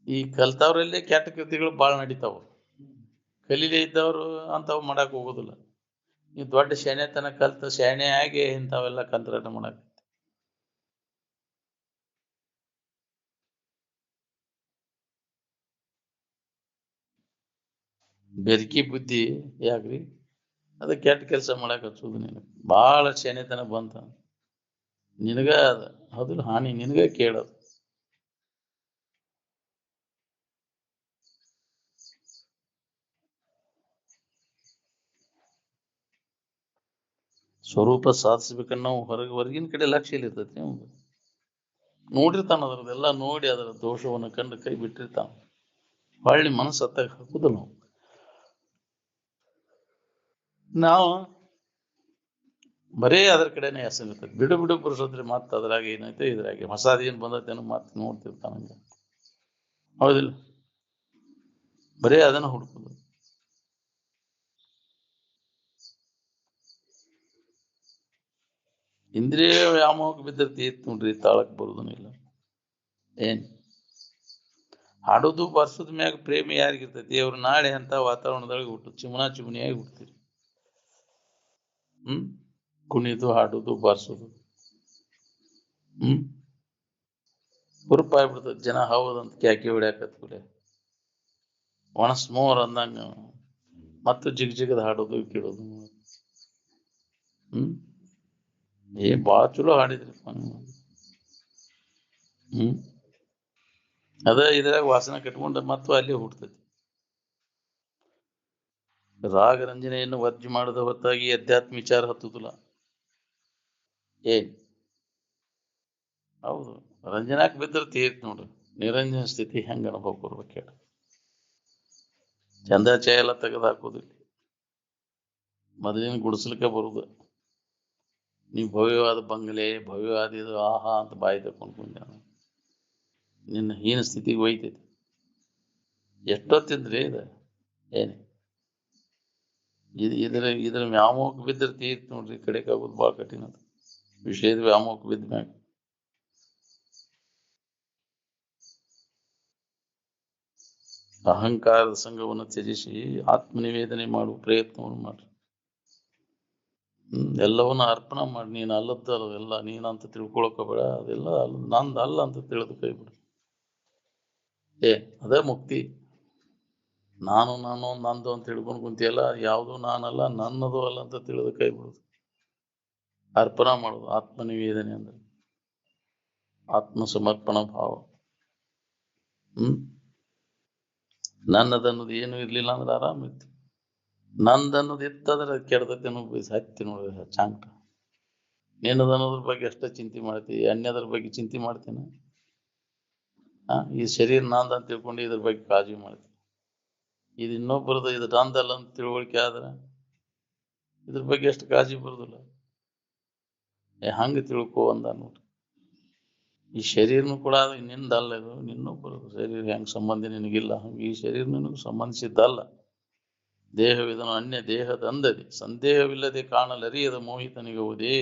ಈ ಕಲ್ತವ್ರಲ್ಲೇ ಕೆಟ್ಟ ಕೃತಿಗಳು ಬಾಳ ನಡೀತಾವ. ಕಲೀಲೇ ಇದ್ದವರು ಅಂತಾವ್ ಮಾಡಕ್ ಹೋಗೋದಿಲ್ಲ. ನೀವು ದೊಡ್ಡ ಶಾಣೆತನ ಕಲ್ತ ಶಾಣೆ ಆಗಿ ಇಂಥವೆಲ್ಲ ಕಂತ್ರಾಟ ಮಾಡಕ್. ಬೆದಕಿ ಬುದ್ಧಿ ಯಾಕ್ರಿ? ಅದ ಕೆಟ್ಟ ಕೆಲಸ ಮಾಡಕ್ ಹಚ್ಚೋದು. ನಿನಗೆ ಬಾಳ ಶಾಣೆತನ ಬಂತ ನಿನಗ ಅದ ಹೌದಿಲ್ಲ, ಹಾನಿ ನಿನಗ ಕೇಳೋದು. ಸ್ವರೂಪ ಸಾಧಿಸ್ಬೇಕನ್ನ ನಾವು ಹೊರಗಿನ ಕಡೆ ಲಕ್ಷ್ಯ ಇರ್ತೈತಿ. ಅವ್ನು ನೋಡಿರ್ತಾನ, ಅದ್ರದ್ದೆಲ್ಲ ನೋಡಿ ಅದರ ದೋಷವನ್ನು ಕಂಡು ಕೈ ಬಿಟ್ಟಿರ್ತಾನ. ಹೊಳ್ಳಿ ಮನಸ್ಸು ಹತ್ತಾಗ ಹಾಕುದಿಲ್ಲ ನಾವು. ಬರೇ ಅದ್ರ ಕಡೆನೆ ಹೆಸರಿರ್ತದೆ. ಬಿಡು ಬಿಡು ಪುರುಷೋದ್ರೆ ಮತ್ತೆ ಅದ್ರಾಗ ಏನೈತೆ ಇದ್ರಾಗೆ ಹೊಸಾದ ಏನ್ ಬಂದೈತೇನೋ ಮತ್ತೆ ನೋಡ್ತಿರ್ತಾನ. ಹೌದಿಲ್ಲ, ಬರೇ ಅದನ್ನ ಹುಡುಕುದು. ಇಂದ್ರಿಯ ವ್ಯಾಮೋಹಕ್ಕೆ ಬಿದ್ದಿರ್ತಿ ನೋಡ್ರಿ, ತಾಳಕ್ ಬರುದನಿಲ್ಲ. ಏನ್ ಹಾಡೋದು ಬರ್ಸೋದ್ ಮ್ಯಾಗ ಪ್ರೇಮ ಯಾರಿಗಿರ್ತೈತಿ? ಅವ್ರು ನಾಳೆ ಅಂತ ವಾತಾವರಣದೊಳಗೆ ಹುಟ್ಟು ಚಿಮಣಾ ಚಿಮಣಿಯಾಗಿ ಹುಡ್ತೀರಿ. ಹ್ಮ್ ಕುಣಿದು ಹಾಡೋದು ಬಾರ್ಸೋದು ಹುರುಪಾಗ್ಬಿಡ್ತದ. ಜನ ಹೌದಂತ ಕ್ಯಾಕಿ ಹೊಡ್ಯಾಕತ್ ಕೂಡೆ ಒಣಸ್ ಮೋರ್ ಅಂದಂಗ ಮತ್ತು ಜಿಗದ ಹಾಡೋದು ಕೇಳೋದು. ಬಾಳ ಚಲೋ ಹಾಡಿದ್ರಿಪ್ಪ ನೀವು. ಅದ ಇದ್ರಾಗ ವಾಸನ ಕಟ್ಕೊಂಡ ಮತ್ತು ಅಲ್ಲಿ ಹುಡ್ತೈತಿ. ರಾಗ ರಂಜನೆಯನ್ನು ವರ್ಜಿ ಮಾಡದ ಹೊತ್ತಾಗಿ ಅಧ್ಯಾತ್ಮ ವಿಚಾರ ಹತ್ತುದಿಲ್ಲ. ಹೌದು, ರಂಜನಾಕ್ ಬಿದ್ದರೆ ತೀರ್ತ್ ನೋಡ್ರಿ. ನಿರಂಜನ ಸ್ಥಿತಿ ಹೆಂಗ ಅನುಭವ ಕೊಡ್ಬೇಕು ಹೇಳ. ಚಂದ ಚಾಯ ಎಲ್ಲ ತೆಗೆದು ಹಾಕೋದಿಲ್ಲ. ಮೊದಲಿನ ಗುಡಿಸಲಿಕ್ಕೆ ಬರುದು. ನೀವು ಭವ್ಯವಾದ ಬಂಗಲೆ, ಭವ್ಯವಾದ ಇದು ಆಹಾ ಅಂತ ಬಾಯಿ ತಕೊಂಡ್ಕೊಂಡ ನಿನ್ನ ಹೀನ ಸ್ಥಿತಿಗೆ ಒಯ್ತೈತಿ. ಎಷ್ಟೊತ್ತಿದ್ರಿ ಇದು ಇದ್ರ ವ್ಯಾಮೋಹಕ್ಕೆ ಬಿದ್ದರೆ ತೀರ್ತ್ ನೋಡ್ರಿ. ಕಡೆಗೆ ಆಗೋದು ಭಾಳ ಕಠಿಣ ಅದು. ವಿಷಯದ ವ್ಯಾಮೋಹಕ್ಕೆ ಬಿದ್ದ ಮ್ಯಾಗ ಅಹಂಕಾರದ ಸಂಘವನ್ನು ತ್ಯಜಿಸಿ ಆತ್ಮನಿವೇದನೆ ಮಾಡುವ ಪ್ರಯತ್ನವನ್ನು ಮಾಡ್ರಿ. ಎಲ್ಲವನ್ನ ಅರ್ಪಣೆ ಮಾಡಿ. ನೀನು ಅಲ್ಲದ ಎಲ್ಲ ನೀನಂತ ತಿಳ್ಕೊಳಕೋಬೇಡ. ಅದೆಲ್ಲ ನಂದು ಅಲ್ಲ ಅಂತ ತಿಳಿದು ಕೈ ಬಿಡು. ಅದೇ ಮುಕ್ತಿ. ನಾನು ನಂದು ಅಂತ ಹಿಡ್ಕೊಂಡು ಕುಂತಿಯಲ್ಲ, ಯಾವುದು ನಾನಲ್ಲ, ನನ್ನದು ಅಲ್ಲ ಅಂತ ತಿಳಿದು ಕೈ ಬಿಡುದು. ಅರ್ಪಣಾ ಮಾಡುದು ಆತ್ಮನಿವೇದನೆ ಅಂದ್ರೆ ಆತ್ಮ ಸಮರ್ಪಣಾ ಭಾವ. ನನ್ನದನ್ನೋದು ಏನು ಇರ್ಲಿಲ್ಲ ಅಂದ್ರೆ ಆರಾಮಿತ್ತು. ನಂದನ್ನೋದು ಇತ್ತಂದ್ರೆ ಕೆಡದೈತಿ ಅನ್ನೋ ಹತ್ತಿ ನೋಡಿ ಚಾಂಕ. ನಿನ್ನದನ್ನೋದ್ರ ಬಗ್ಗೆ ಅಷ್ಟ ಚಿಂತೆ ಮಾಡ್ತೀವಿ, ಅನ್ಯದ್ರ ಬಗ್ಗೆ ಚಿಂತೆ ಮಾಡ್ತೇನೆ. ಈ ಶರೀರ ನಂದ ಅಂತ ತಿಳ್ಕೊಂಡು ಇದ್ರ ಬಗ್ಗೆ ಕಾಳಜಿ ಮಾಡ್ತೀವಿ. ಇದು ಇನ್ನೊಬ್ಬರದ, ಇದು ನಂದಲ್ಲ ಅಂತ ತಿಳುವಳಿಕೆ ಆದ್ರೆ ಇದ್ರ ಬಗ್ಗೆ ಎಷ್ಟು ಕಾಳಜಿ ಬರುದಿಲ್ಲ. ಹಂಗ ತಿಳ್ಕೊ ಅಂದ ನೋಡ್ರಿ. ಈ ಶರೀರನು ಕೂಡ ನಿಂದಲ್ಲ, ಇದು ನಿನ್ನೊಬ್ಬರದು. ಶರೀರ ಹೆಂಗ್ ಸಂಬಂಧಿ ನಿನಗಿಲ್ಲ, ಹಂಗೆ ಈ ಶರೀರ ನಿನಗೂ ಸಂಬಂಧಿಸಿದ್ದಲ್ಲ. ದೇಹವಿದನು ಅನ್ಯ ದೇಹದಂದದಿ ಸಂದೇಹವಿಲ್ಲದೆ ಕಾಣಲರಿಯದ ಮೋಹಿತನಿಗುವುದೇ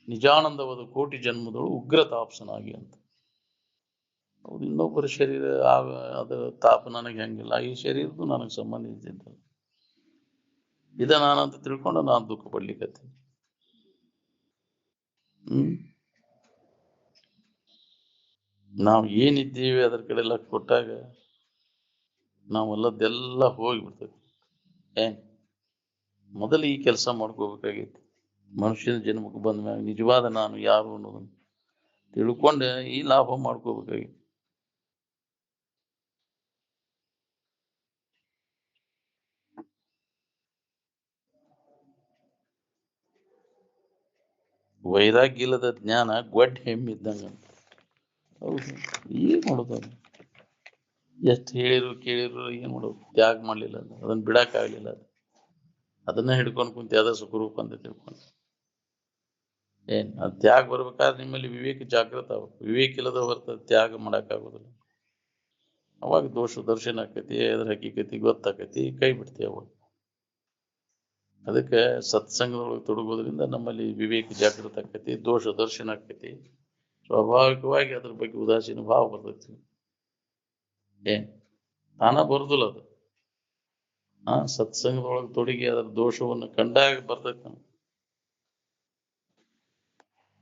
ನಿಜಾನಂದವದು ಕೋಟಿ ಜನ್ಮದಳು ಉಗ್ರ ತಾಪ್ಸನಾಗಿ ಅಂತ. ಹೌದು, ಇನ್ನೊಬ್ಬರ ಶರೀರ ಅದ ತಾಪ ನನಗೆ ಹೆಂಗಿಲ್ಲ, ಈ ಶರೀರದ್ದು ನನಗೆ ಸಂಬಂಧಿಸಿದ್ದ. ಇದ ನಾನಂತ ತಿಳ್ಕೊಂಡು ನಾನು ದುಃಖ ಪಡ್ಲಿಕ್ಕತ್ತೀನಿ. ನಾವು ಏನಿದ್ದೀವಿ ಅದ್ರ ಕಡೆ ಲಕ್ಷ ಕೊಟ್ಟಾಗ ನಾವೆಲ್ಲದೆಲ್ಲ ಹೋಗಿಬಿಡ್ತೇವೆ. ಮೊದಲು ಈ ಕೆಲಸ ಮಾಡ್ಕೋಬೇಕಾಗೈತಿ. ಮನುಷ್ಯನ ಜನ್ಮಕ್ಕೆ ಬಂದ ಮ್ಯಾಗ ನಿಜವಾದ ನಾನು ಯಾರು ಅನ್ನೋದನ್ನು ತಿಳ್ಕೊಂಡೆ ಈ ಲಾಭ ಮಾಡ್ಕೋಬೇಕಾಗಿತ್ತು. ವೈರಾಗ್ಯ ಇಲ್ಲದ ಜ್ಞಾನ ಗೊಡ್ಡ ಹೆಮ್ಮಿದ್ದಂಗ. ಹೌದು, ಏನ್ ಮಾಡೋದು? ಎಷ್ಟು ಹೇಳಿರು ಕೇಳಿರು ಏನ್ ಮಾಡೋದು? ತ್ಯಾಗ ಮಾಡ್ಲಿಲ್ಲ, ಅದನ್ನ ಬಿಡಾಕ ಆಗ್ಲಿಲ್ಲ. ಅದನ್ನ ಹಿಡ್ಕೊಂಡು ಕುಂತಿ ಅದ ಸುಖರೂಪ ಅಂತ ತಿಳ್ಕೊಂಡು ಅದ್ ತ್ಯಾಗ ಬರ್ಬೇಕಾದ್ರೆ ನಿಮ್ಮಲ್ಲಿ ವಿವೇಕ ಜಾಗೃತ ಆಗ್ಬೇಕು. ವಿವೇಕ ಇಲ್ಲದ ಹೊರತ ತ್ಯಾಗ ಮಾಡಕ್ಕಾಗೋದಿಲ್ಲ. ಅವಾಗ ದೋಷ ದರ್ಶನ ಆಕತಿ, ಅದ್ರ ಹಕ್ಕಿಕತಿ ಗೊತ್ತಾಕತಿ, ಕೈ ಬಿಡ್ತಿ ಅವಾಗ. ಅದಕ್ಕೆ ಸತ್ಸಂಗದೊಳಗೆ ತೊಡಗೋದ್ರಿಂದ ನಮ್ಮಲ್ಲಿ ವಿವೇಕ ಜಾಗೃತ ಆಕತಿ, ದೋಷ ದರ್ಶನ ಆಕತಿ. ಸ್ವಾಭಾವಿಕವಾಗಿ ಅದ್ರ ಬಗ್ಗೆ ಉದಾಸೀನ ಭಾವ ಬರ್ತೈತಿ. ತಾನ ಬರುದಿಲ್ಲ ಅದು. ಸತ್ಸಂಗದೊಳಗೆ ತೊಡಗಿ ಅದರ ದೋಷವನ್ನು ಕಂಡಾಗ ಬರ್ತೈತಿ ನಮ್ಗೆ.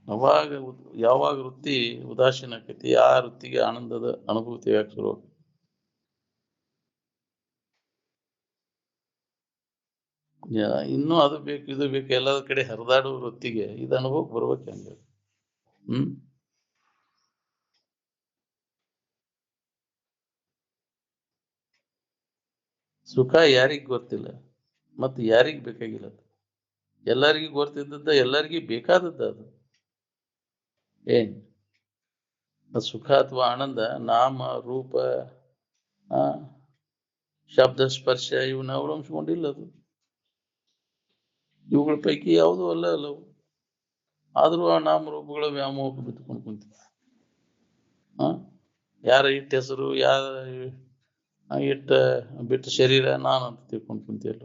ಅವಾಗ ಯಾವಾಗ ವೃತ್ತಿ ಉದಾಸೀನ ಆಕತಿ, ಆ ವೃತ್ತಿಗೆ ಆನಂದದ ಅನುಭೂತಿ ಯಾಕೆ ಶುರು. ಇನ್ನೂ ಅದು ಬೇಕು ಇದು ಬೇಕು ಎಲ್ಲರ ಕಡೆ ಹರಿದಾಡುವ ವೃತ್ತಿಗೆ ಇದು ಅನುಭವಕ್ಕೆ ಬರ್ಬೇಕು ಹಂಗ. ಸುಖ ಯಾರಿಗ್ ಗೊತ್ತಿಲ್ಲ, ಮತ್ತು ಯಾರಿಗ್ ಬೇಕಾಗಿಲ್ಲ. ಎಲ್ಲರಿಗೂ ಗೊತ್ತಿದ್ದದ್ದ, ಎಲ್ಲರಿಗೂ ಬೇಕಾದದ್ದ ಅದು. ಸುಖ ಅಥವಾ ಆನಂದ ನಾಮ ರೂಪ ಶಬ್ದ ಸ್ಪರ್ಶ ಇವನ್ನ ಅವಲಂಬಿಸ್ಕೊಂಡಿಲ್ಲ. ಅದು ಇವುಗಳ ಪೈಕಿ ಯಾವುದು ಅಲ್ಲ ಅಲ್ಲವು. ಆದ್ರೂ ಆ ನಾಮರೂಪಗಳ ವ್ಯಾಮೋಹಕ್ಕೆ ಬಿತ್ಕೊಂಡು ಕುಂತೀವಿ. ಯಾರ ಇಟ್ಟ ಹೆಸರು, ಯಾರ ಇಟ್ಟ ಬಿಟ್ಟ ಶರೀರ ನಾನಂತ ತಿಳ್ಕೊಂಡು ಕುಂತಿಯಲ್ಲ.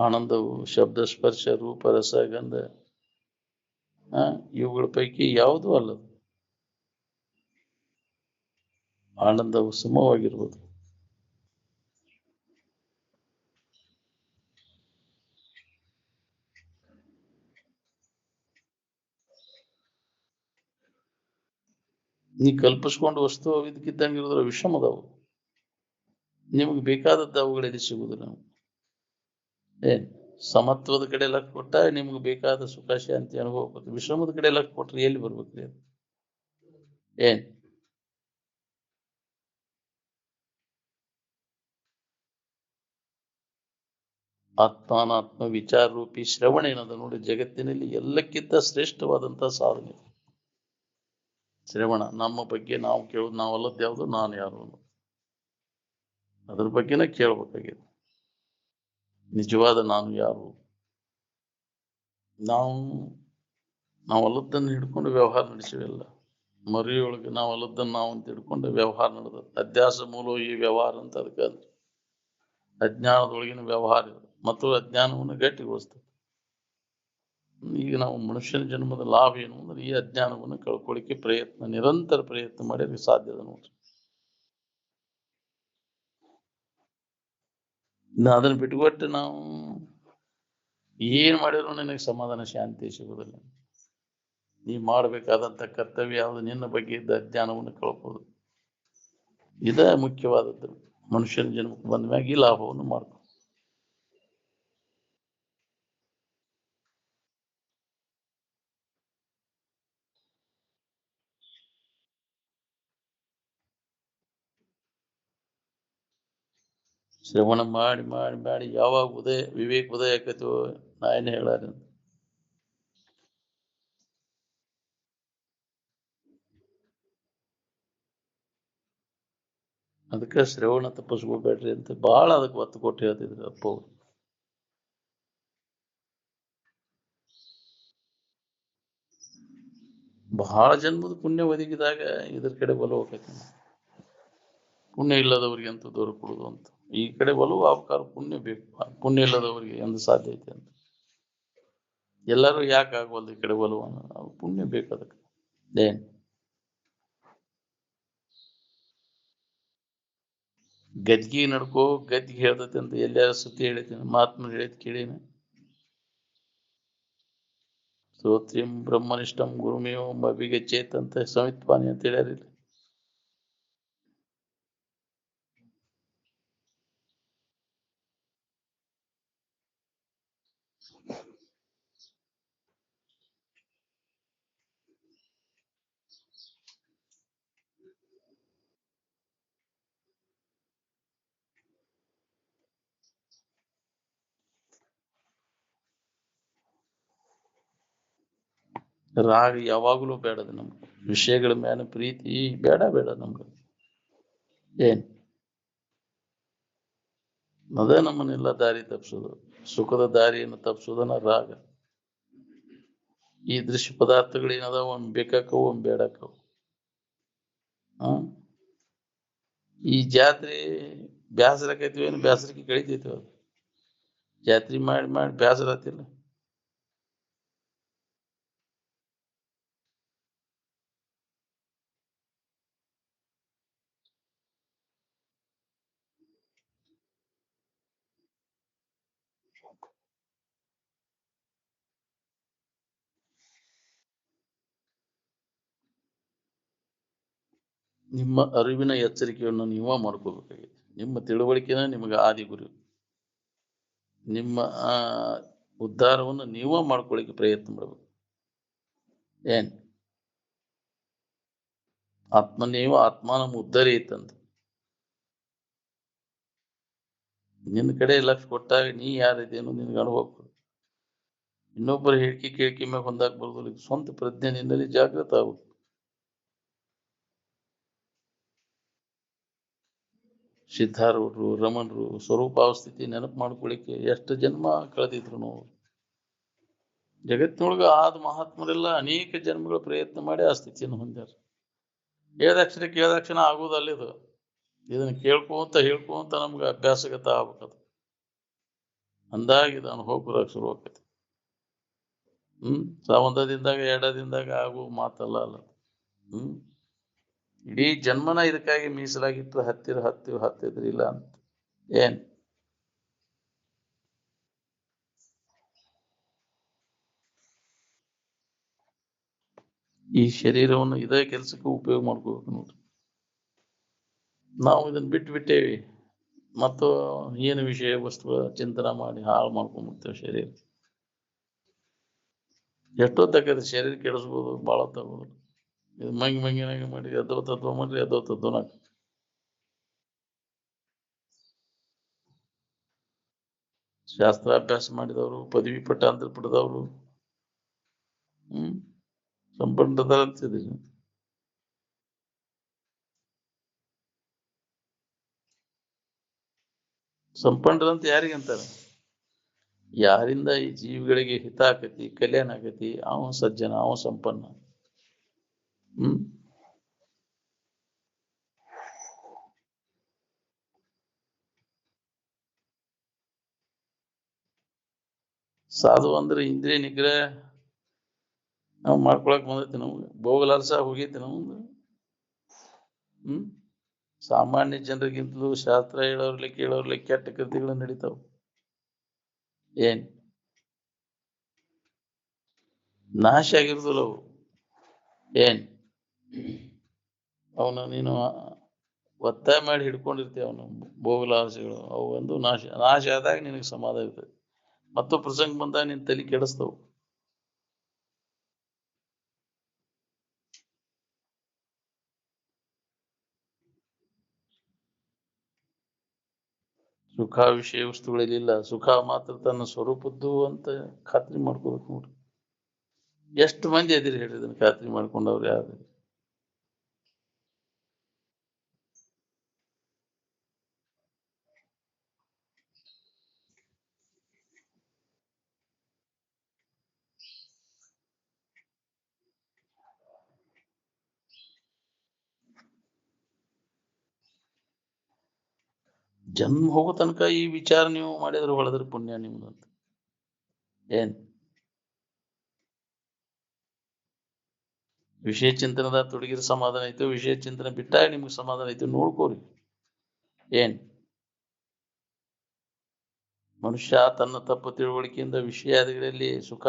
ಆನಂದವು ಶಬ್ದ ಸ್ಪರ್ಶ ರೂಪ ರಸ ಗಂಧ ಇವುಗಳ ಪೈಕಿ ಯಾವುದೂ ಅಲ್ಲದು. ಆನಂದವು ಸಮವಾಗಿರುವುದು. ನೀ ಕಲ್ಪಿಸ್ಕೊಂಡು ವಸ್ತು ಇದಕ್ಕಿದ್ದಂಗೆ ಇರೋದ್ರ ವಿಷಮದವು. ನಿಮ್ಗೆ ಬೇಕಾದದ್ದು ಅವುಗಳಲ್ಲಿ ಸಿಗುದಿಲ್ಲ. ಏನ್ ಸಮತ್ವದ ಕಡೆ ಲಕ್ಷ ಕೊಟ್ಟ ನಿಮ್ಗೆ ಬೇಕಾದ ಸುಖ ಶಾಂತಿ ಅನುಭವ ಕೊಟ್ಟು, ವಿಶ್ರಮದ ಕಡೆ ಲಕ್ಷ ಕೊಟ್ರೆ ಎಲ್ಲಿ ಬರ್ಬೇಕ್ರಿ ಅದು? ಏನ್ ಆತ್ಮಾನಾತ್ಮ ವಿಚಾರ ರೂಪಿ ಶ್ರವಣ ಏನದ ನೋಡಿ, ಜಗತ್ತಿನಲ್ಲಿ ಎಲ್ಲಕ್ಕಿಂತ ಶ್ರೇಷ್ಠವಾದಂತಹ ಸಾಧನೆ ಶ್ರವಣ. ನಮ್ಮ ಬಗ್ಗೆ ನಾವು ಕೇಳೋದು, ನಾವಲ್ಲದ್ದು ಯಾವುದು, ನಾನು ಯಾರು ಅನ್ನೋದು. ಅದ್ರ ಬಗ್ಗೆನೇ ಕೇಳ್ಬೇಕಾಗಿದೆ. ನಿಜವಾದ ನಾನು ಯಾರು? ನಾವಲ್ಲದನ್ನು ಹಿಡ್ಕೊಂಡು ವ್ಯವಹಾರ ನಡೆಸಿವೆಲ್ಲ. ಮರಿಯೊಳಗೆ ನಾವಲ್ಲದನ್ನು ನಾವು ಅಂತ ಹಿಡ್ಕೊಂಡು ವ್ಯವಹಾರ ನಡೆದ ಅಧ್ಯಾಸ ಮೂಲ ಈ ವ್ಯವಹಾರ ಅಂತ. ಅದಕ್ಕೆ ಅಜ್ಞಾನದೊಳಗಿನ ವ್ಯವಹಾರ ಇದು ಮತ್ತು ಅಜ್ಞಾನವನ್ನು ಗಟ್ಟಿಗೊಳಿಸ್ತದೆ. ಈಗ ನಾವು ಮನುಷ್ಯನ ಜನ್ಮದ ಲಾಭ ಏನು ಅಂದ್ರೆ ಈ ಅಜ್ಞಾನವನ್ನು ಕಳ್ಕೊಳ್ಳಿಕ್ಕೆ ಪ್ರಯತ್ನ, ನಿರಂತರ ಪ್ರಯತ್ನ ಮಾಡಿದ್ರೆ ಸಾಧ್ಯದ ನೋಡ್ರಿ. ಅದನ್ನ ಬಿಟ್ಕೊಟ್ಟು ನಾವು ಏನ್ ಮಾಡಿದ್ರು ನಿನಗೆ ಸಮಾಧಾನ ಶಾಂತಿ ಸಿಗುದಿಲ್ಲ. ನೀ ಮಾಡಬೇಕಾದಂತ ಕರ್ತವ್ಯ ಯಾವುದು? ನಿನ್ನ ಬಗ್ಗೆ ಇದ್ದ ಅಜ್ಞಾನವನ್ನು ಕಳ್ಕೋದು. ಇದ ಮುಖ್ಯವಾದದ್ದು. ಮನುಷ್ಯನ ಜನ್ಮಕ್ಕೆ ಬಂದ ಮ್ಯಾಗ ಈ ಲಾಭವನ್ನು ಮಾಡ್ಕೊ. ಶ್ರವಣ ಮಾಡಿ ಮಾಡಿ ಮಾಡಿ ಯಾವಾಗ ವಿವೇಕ ಉದಯ ಆಕೈತೋ ನಾ ಏನ್ ಹೇಳಾರ. ಅದಕ್ಕೆ ಶ್ರವಣ ತಪ್ಪಿಸ್ಕೋಬೇಡ್ರಿ ಅಂತ ಬಹಳ ಅದಕ್ಕೆ ಒತ್ತು ಕೊಟ್ಟು ಹೇಳ್ತಿದ್ರು ಅಪ್ಪ ಅವ್ರು. ಬಹಳ ಜನ್ಮದ ಪುಣ್ಯ ಒದಗಿದಾಗ ಇದ್ರ ಕಡೆ ಒಲವು ಹೋಗ್ತೈತಿ. ಪುಣ್ಯ ಇಲ್ಲದವ್ರಿಗೆ ಅಂತ ದೂರ ಕೊಡುದು ಅಂತ. ಈ ಕಡೆ ಒಲವು ಅವಕಾರ ಪುಣ್ಯ ಬೇಕು. ಪುಣ್ಯ ಇಲ್ಲದವ್ರಿಗೆ ಎಂದು ಸಾಧ್ಯ ಐತೆ ಅಂತ. ಎಲ್ಲರೂ ಯಾಕೆ ಆಗ್ವಲ್ದು ಈ ಕಡೆ ಒಲವು? ಅವ್ರು ಪುಣ್ಯ ಬೇಕು ಅದಕ್ಕೆ. ಏನ್ ಗದ್ಗಿ ನಡ್ಕೋ, ಗದ್ಗಿ ಹೇಳ್ತೈತಿ ಅಂತ ಎಲ್ಲಾರ ಸುದ್ದಿ ಹೇಳಿದ್ದೀನಿ, ಮಹಾತ್ಮ ಹೇಳಿದ್ ಕೇಳೀನಿ. ಶ್ರೋತ್ರಿಯಂ ಬ್ರಹ್ಮನಿಷ್ಠಂ ಗುರುಮೇವಂ ಅಭಿಗಚ್ಚೇತ್ ಅಂತ ಸಂವಿತ್ಪಾನಿ ಅಂತ ಹೇಳ್ಯಾರಿಲ್ಲ. ರಾಗ ಯಾವಾಗಲೂ ಬೇಡದು ನಮ್ಗೆ. ವಿಷಯಗಳ ಮೇಲೆ ಪ್ರೀತಿ ಬೇಡ ನಮ್ಗೆ. ಏನ್ ಅದೇ ನಮ್ಮನ್ನೆಲ್ಲ ದಾರಿ ತಪ್ಪಿಸೋದು. ಸುಖದ ದಾರಿಯನ್ನು ತಪ್ಪಿಸೋದನ್ನ ರಾಗ. ಈ ದೃಶ್ಯ ಪದಾರ್ಥಗಳೇನದ ಒಮ್ಮೆ ಬೇಕಾಕವು ಒಮ್ಮೆ ಬೇಡಕ್ಕವು. ಈ ಜಾತ್ರೆ ಬ್ಯಾಸರ ಆಕೈತಿವಿ, ಏನು ಬ್ಯಾಸರಕ್ಕೆ ಕಳಿತೈತಿ ಅದು. ಜಾತ್ರೆ ಮಾಡಿ ಮಾಡಿ ಬ್ಯಾಸರ ಆತಿಲ್ಲ. ನಿಮ್ಮ ಅರಿವಿನ ಎಚ್ಚರಿಕೆಯನ್ನು ನೀವ ಮಾಡ್ಕೋಬೇಕಾಗಿದೆ. ನಿಮ್ಮ ತಿಳುವಳಿಕೆನ ನಿಮಗೆ ಆದಿ ಗುರು. ನಿಮ್ಮ ಉದ್ಧಾರವನ್ನು ನೀವ ಮಾಡ್ಕೊಳ್ಳಿಕ್ಕೆ ಪ್ರಯತ್ನ ಮಾಡಬೇಕು. ಏನ್ ಆತ್ಮನೇವ ಆತ್ಮಾನ ಉದ್ಧಾರ ಐತಂತ. ನಿನ್ನ ಕಡೆ ಲಕ್ಷ ಕೊಟ್ಟಾಗ ನೀ ಯಾರಿದೇನು ನಿನ್ಗೆ ಅನುಭವ. ಇನ್ನೊಬ್ಬರ ಹೇಳಿಕೆ ಕೇಳಿಕೆ ಮ್ಯಾಗ ಹೊಂದಾಕ್ ಬರೋದಿಲ್ಲ. ಸ್ವಂತ ಪ್ರಜ್ಞೆ ನಿನ್ನಲ್ಲಿ ಜಾಗೃತ ಆಗುತ್ತೆ. ಸಿದ್ಧಾರೂಢರು, ರಮಣರು ಸ್ವರೂಪಾವಸ್ಥಿತಿ ನೆನಪು ಮಾಡ್ಕೊಳ್ಳಿಕ್ಕೆ ಎಷ್ಟು ಜನ್ಮ ಕಳೆದಿದ್ರು ನಾವು. ಜಗತ್ತಿನೊಳಗ ಆದ ಮಹಾತ್ಮರೆಲ್ಲ ಅನೇಕ ಜನ್ಮಗಳ ಪ್ರಯತ್ನ ಮಾಡಿ ಆ ಸ್ಥಿತಿಯನ್ನು ಹೊಂದ್ಯಾರ. ಕೇಳದಕ್ಷಣ ಆಗುವುದಲ್ಲಿದು. ಇದನ್ನ ಹೇಳ್ಕೊಂತ ನಮ್ಗೆ ಅಭ್ಯಾಸಗತ ಆಗ್ಬೇಕದು. ಅಂದಾಗ ಇದು ಅನುಭವ ಬರೋಕೆ ಶುರು ಆಕೈತಿ. ಒಂದ ದಿನದಾಗ 2 ದಿನದಾಗ ಆಗುವ ಮಾತಲ್ಲ ಅಲ್ಲ. ಇಡೀ ಜನ್ಮನ ಇದಕ್ಕಾಗಿ ಮೀಸಲಾಗಿತ್ತು, ಹತ್ತಿದ್ರಿಲ್ಲ ಅಂತ. ಏನ್ ಈ ಶರೀರವನ್ನು ಇದೇ ಕೆಲಸಕ್ಕೆ ಉಪಯೋಗ ಮಾಡ್ಕೋಬೇಕು ನೋಡ್ರಿ. ನಾವು ಇದನ್ನ ಬಿಟ್ಟೇವಿ ಮತ್ತು ಏನು ವಿಷಯ ವಸ್ತುಗಳ ಚಿಂತನೆ ಮಾಡಿ ಹಾಳು ಮಾಡ್ಕೊಂಡ್ಬಿಡ್ತೇವೆ ಶರೀರ. ಎಷ್ಟೊತ್ತಾಗದ ಶರೀರ ಕೆಡಿಸ್ಬೋದು, ಭಾಳ ತಗೋದು. ಇದು ಮಂಗಿನಾಗ ಮಾಡಿ ಎದ್ದೋ ತತ್ವ ಮಾಡ್ರಿ, ಎದ್ದೋ ತತ್ವನಾಗ ಶಾಸ್ತ್ರಾಭ್ಯಾಸ ಮಾಡಿದವರು, ಪದವಿ ಪಟ್ಟಾಂತರ ಪಡೆದವರು ಸಂಪನ್ನದ ಅಂತಿದ್ರಿ. ಸಂಪನ್ನರಂತ ಯಾರಿಗಂತಾರ? ಯಾರಿಂದ ಈ ಜೀವಿಗಳಿಗೆ ಹಿತ ಆಕತಿ, ಕಲ್ಯಾಣ ಆಕತಿ, ಅವ ಸಜ್ಜನ, ಅವ ಸಂಪನ್ನ. ಸಾಧು ಅಂದ್ರೆ ಇಂದ್ರಿಯ ನಿಗ್ರಹ ನಾವು ಮಾಡ್ಕೊಳಕ್ ಬಂದೈತಿ. ನಮ್ಗೆ ಭೋಗಲಾಲ್ಸ ಹೋಗೈತಿ ನಮ್ದು. ಸಾಮಾನ್ಯ ಜನರಿಗಿಂತಲೂ ಶಾಸ್ತ್ರ ಕೇಳೋರ್ಲಿ ಕೆಟ್ಟ ಕೃತಿಗಳು ನಡೀತಾವ. ಏನ್ ನಾಶ ಆಗಿರ್ದಲ್ಲ ಅವು. ಏನ್ ಅವನು ನೀನು ಒತ್ತಾಯ ಮಾಡಿ ಹಿಡ್ಕೊಂಡಿರ್ತೀವಿ. ಅವನು ಭೋಗಲಾಲಸೆಗಳು ಅವು ಒಂದು ನಾಶ ಆದಾಗ ನಿನಗೆ ಸಮಾಧಾನ ಇರ್ತದೆ. ಮತ್ತು ಪ್ರಸಂಗ ಬಂದಾಗ ನಿನ್ ತಲೆ ಕೆಡಿಸ್ತವು. ಸುಖ ವಿಷಯ ವಸ್ತುಗಳಲ್ಲಿಲ್ಲ, ಸುಖ ಮಾತ್ರ ತನ್ನ ಸ್ವರೂಪದ್ದು ಅಂತ ಖಾತ್ರಿ ಮಾಡ್ಕೋಬೇಕು ನೋಡ್ರಿ. ಎಷ್ಟು ಮಂದಿ ಅದಿರಿ ಹೇಳಿದನ್ ಖಾತ್ರಿ ಮಾಡ್ಕೊಂಡವ್ರು? ಯಾರು? ಜನ್ಮ ಹೋಗೋ ತನಕ ಈ ವಿಚಾರ ನೀವು ಮಾಡಿದ್ರೆ ಹೊಳೆದ್ರೆ ಪುಣ್ಯ ನಿಮ್ದಂತ. ಏನ್ ವಿಷಯ ಚಿಂತನದ ತೊಡಗಿರ ಸಮಾಧಾನ ಐತೆ, ವಿಷಯ ಚಿಂತನೆ ಬಿಟ್ಟಾಗ ನಿಮ್ಗೆ ಸಮಾಧಾನ ಐತೆ, ನೋಡ್ಕೋರಿ. ಏನ್ ಮನುಷ್ಯ ತನ್ನ ತಪ್ಪು ತಿಳುವಳಿಕೆಯಿಂದ ವಿಷಯಾದಿಗಳಲ್ಲಿ ಸುಖ